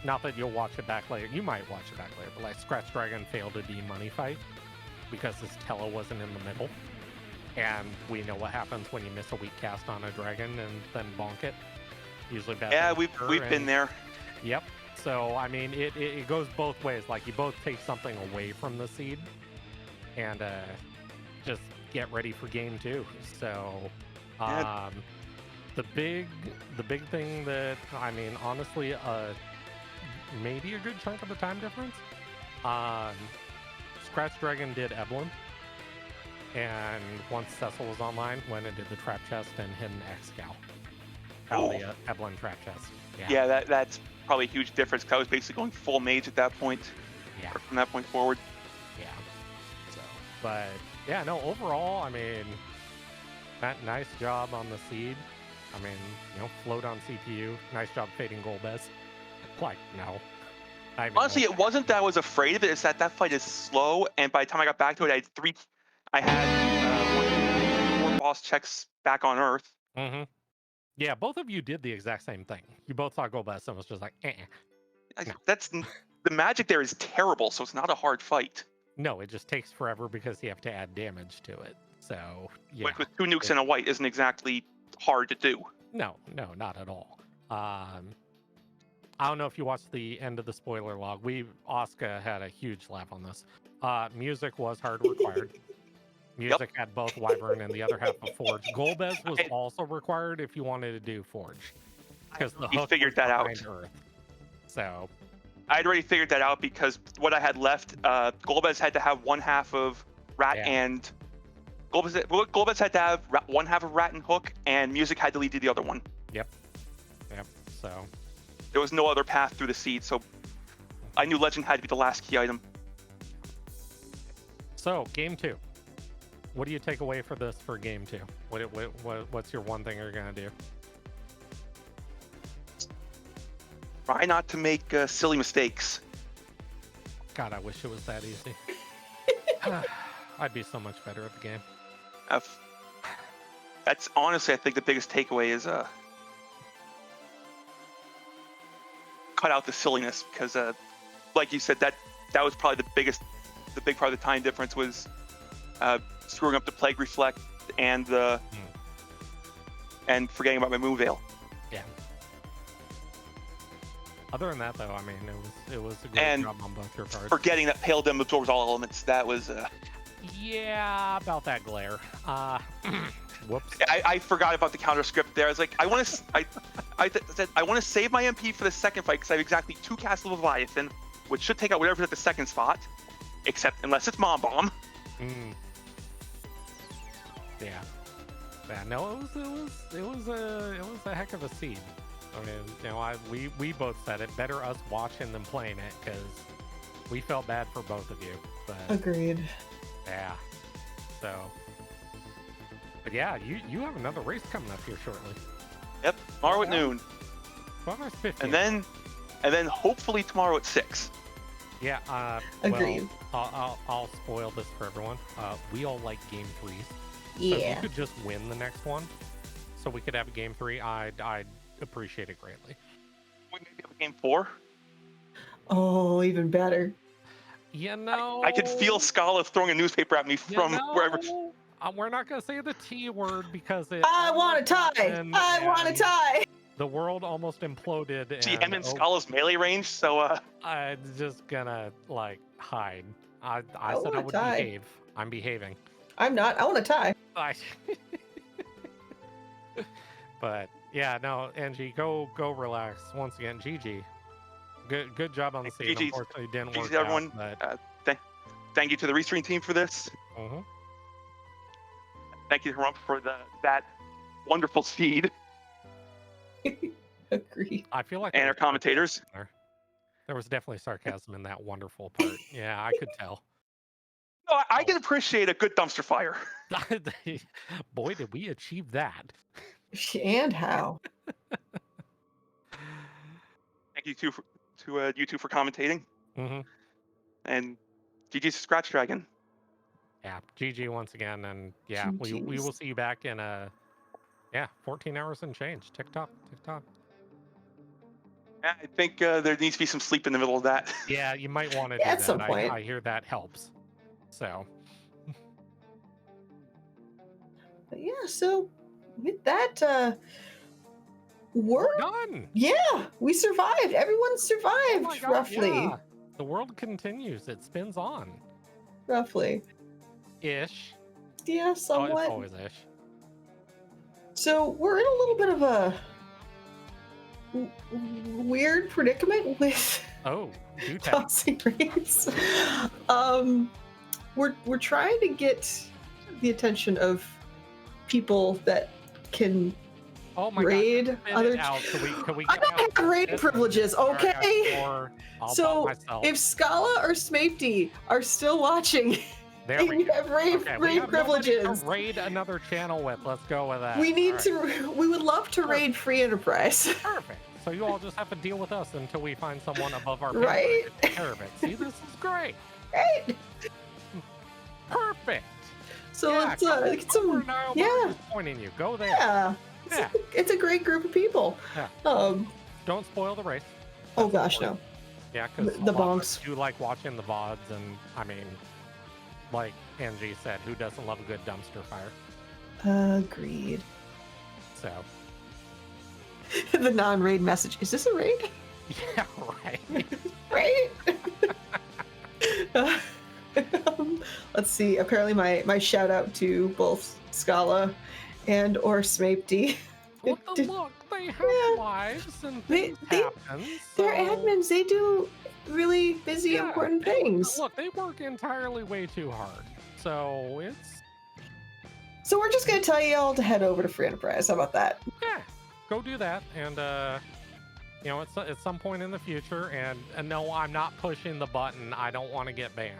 Speaker 1: not that you'll watch it back later. You might watch it back later, but like Scratchdragon failed a D-money fight because his Tele wasn't in the middle, and we know what happens when you miss a weak cast on a dragon and then bonk it. Usually bad.
Speaker 4: Yeah, we've been there.
Speaker 1: Yep. So I mean, it goes both ways. Like you both take something away from the seed, and just get ready for game 2. So, the big thing that I mean, honestly, maybe a good chunk of the time difference. Scratchdragon did Evelyn, and once Cecil was online, went and did the trap chest and hidden X-Scow. The Evelyn trap chest.
Speaker 4: Yeah, that's probably a huge difference. 'Cause I was basically going full mage at that point.
Speaker 1: Yeah.
Speaker 4: Or from that point forward.
Speaker 1: Yeah. So, but yeah, no. Overall, I mean, nice job on the seed. I mean, float on CPU. Nice job fading Golbez. Like, no.
Speaker 4: Honestly, it wasn't that I was afraid of it. It's that fight is slow, and by the time I got back to it, I had 4 boss checks back on Earth.
Speaker 1: Mm-hmm. Yeah, both of you did the exact same thing. You both saw Golbez and was just like, No.
Speaker 4: The magic there is terrible, so it's not a hard fight.
Speaker 1: No, it just takes forever because you have to add damage to it. So, yeah.
Speaker 4: Which with 2 nukes and a white isn't exactly hard to do.
Speaker 1: No, not at all. I don't know if you watched the end of the spoiler log. Asuka had a huge laugh on this. Music was hard required. Music had both Wyvern and the other half of Forge. Golbez was also required if you wanted to do Forge. Because the hook
Speaker 4: figured that out.
Speaker 1: Earth. So
Speaker 4: I'd already figured that out because what I had left, Golbez had to have one half of Rat and Golbez had to have one half of Rat and Hook, and Music had to lead to the other one.
Speaker 1: Yep. So
Speaker 4: there was no other path through the seed, so I knew Legend had to be the last key item.
Speaker 1: So game 2. What do you take away for this for game 2? What's your one thing you're gonna do?
Speaker 4: Try not to make silly mistakes.
Speaker 1: God, I wish it was that easy. I'd be so much better at the game.
Speaker 4: That's honestly, I think the biggest takeaway is cut out the silliness, because like you said, that was probably the big part of the time difference was screwing up the Plague Reflect and and forgetting about my Moon Veil.
Speaker 1: Yeah. Other than that, though, I mean, it was a great job on both your parts.
Speaker 4: Forgetting that Pale Dim absorbs all elements. That was
Speaker 1: yeah, about that glare. Whoops.
Speaker 4: I forgot about the counter script there. I was like, I want to save my MP for the second fight because I have exactly 2 casts of Leviathan, which should take out whatever's at the second spot, except unless it's Mom Bomb.
Speaker 1: Yeah. No, it was a heck of a seed. I mean, you know, we both said it. Better us watching than playing it, because we felt bad for both of you. But
Speaker 2: agreed.
Speaker 1: Yeah. So. But yeah, you have another race coming up here shortly.
Speaker 4: Yep, tomorrow at noon.
Speaker 1: 12:50.
Speaker 4: And then hopefully tomorrow at 6.
Speaker 2: Yeah. Agreed.
Speaker 1: Well, I'll spoil this for everyone. We all like game 3s.
Speaker 2: Yeah.
Speaker 1: So if you could just win the next one, so we could have a game 3, I'd appreciate it greatly.
Speaker 4: We maybe have a game 4.
Speaker 2: Oh, even better.
Speaker 1: You know,
Speaker 4: I could feel Scala throwing a newspaper at me from wherever.
Speaker 1: We're not gonna say the T word because
Speaker 2: I want a tie. I want a tie.
Speaker 1: The world almost imploded.
Speaker 4: GM in Scala's melee range, so
Speaker 1: I'm just gonna like hide. I said I would
Speaker 2: tie.
Speaker 1: behave. I'm behaving.
Speaker 2: I'm not. I want a tie.
Speaker 1: But yeah, no, Angie, go relax. Once again, GG. Good job on the scene. Unfortunately, it didn't work
Speaker 4: everyone.
Speaker 1: Out,
Speaker 4: but... thank you to the Restream team for this.
Speaker 1: Mm-hmm.
Speaker 4: Thank you to Rump for that wonderful seed.
Speaker 2: Agreed.
Speaker 1: I feel like
Speaker 4: and our commentators.
Speaker 1: There was definitely sarcasm in that wonderful part. Yeah, I could tell.
Speaker 4: No, I can appreciate a good dumpster fire.
Speaker 1: Boy, did we achieve that.
Speaker 2: And how?
Speaker 4: Thank you to you two for commentating.
Speaker 1: Mm-hmm.
Speaker 4: And GG's Scratchdragon.
Speaker 1: Yeah, GG once again, and yeah, we will see you back in 14 hours and change. TikTok.
Speaker 4: Yeah, I think there needs to be some sleep in the middle of that.
Speaker 1: Yeah, you might want to do
Speaker 2: at
Speaker 1: that.
Speaker 2: some point.
Speaker 1: I hear that helps. So.
Speaker 2: But yeah, so with that, we're
Speaker 1: done.
Speaker 2: Yeah, we survived. Everyone survived,
Speaker 1: Oh God,
Speaker 2: roughly.
Speaker 1: Yeah. The world continues. It spins on.
Speaker 2: Roughly.
Speaker 1: Ish.
Speaker 2: Yeah,
Speaker 1: Oh,
Speaker 2: somewhat.
Speaker 1: it's always ish.
Speaker 2: So we're in a little bit of a weird predicament with
Speaker 1: do tell.
Speaker 2: tossing raids. We're trying to get the attention of people that can raid other.
Speaker 1: Can we
Speaker 2: I don't have raid privileges, okay? So if Scala or Smapty are still watching, and you have raid privileges,
Speaker 1: to raid another channel with. Let's go with that.
Speaker 2: we need to. We would love to raid Free Enterprise.
Speaker 1: Perfect. So you all just have to deal with us until we find someone above our pay
Speaker 2: Right?
Speaker 1: to take care of it. See, this is great.
Speaker 2: Right?
Speaker 1: Perfect.
Speaker 2: So let's get
Speaker 1: Over
Speaker 2: some.
Speaker 1: now,
Speaker 2: Yeah.
Speaker 1: just pointing you. Go there.
Speaker 2: Yeah.
Speaker 1: Yeah.
Speaker 2: It's a great group of people.
Speaker 1: Yeah.
Speaker 2: Um,
Speaker 1: Don't spoil the race.
Speaker 2: oh
Speaker 1: That's
Speaker 2: gosh,
Speaker 1: important.
Speaker 2: no.
Speaker 1: Yeah, because
Speaker 2: The bonks.
Speaker 1: You like watching the VODs, and I mean, like Angie said, who doesn't love a good dumpster fire?
Speaker 2: Agreed.
Speaker 1: So.
Speaker 2: The non-raid message. Is this a raid?
Speaker 1: Yeah, right.
Speaker 2: Right? Let's see. Apparently my shout out to both Scala and or Smaped.
Speaker 1: What the look? They have
Speaker 2: Yeah.
Speaker 1: lives and
Speaker 2: They-
Speaker 1: things
Speaker 2: they-
Speaker 1: happen.
Speaker 2: They're
Speaker 1: so-
Speaker 2: admins. They do really busy,
Speaker 1: Yeah,
Speaker 2: important
Speaker 1: they-
Speaker 2: things.
Speaker 1: Look, they work entirely way too hard. So it's
Speaker 2: So we're just gonna tell you all to head over to Free Enterprise. How about that?
Speaker 1: yeah, go do that, and you know, at some point in the future. And no, I'm not pushing the button. I don't want to get banned.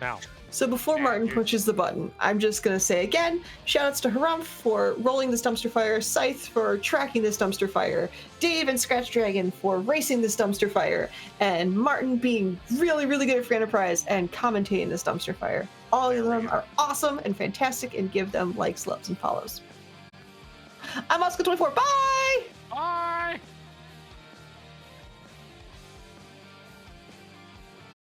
Speaker 1: Now,
Speaker 2: So before
Speaker 1: Yeah,
Speaker 2: Martin
Speaker 1: dude.
Speaker 2: pushes the button, I'm just gonna say again, shoutouts to Harumph for rolling this dumpster fire, Scythe for tracking this dumpster fire, Dave and Scratchdragon for racing this dumpster fire, and Martin being really, really good at Free Enterprise and commentating this dumpster fire. All
Speaker 1: There
Speaker 2: of
Speaker 1: we
Speaker 2: them
Speaker 1: go.
Speaker 2: are awesome and fantastic, and give them likes, loves, and follows. I'm Oscar24. Bye!
Speaker 1: bye.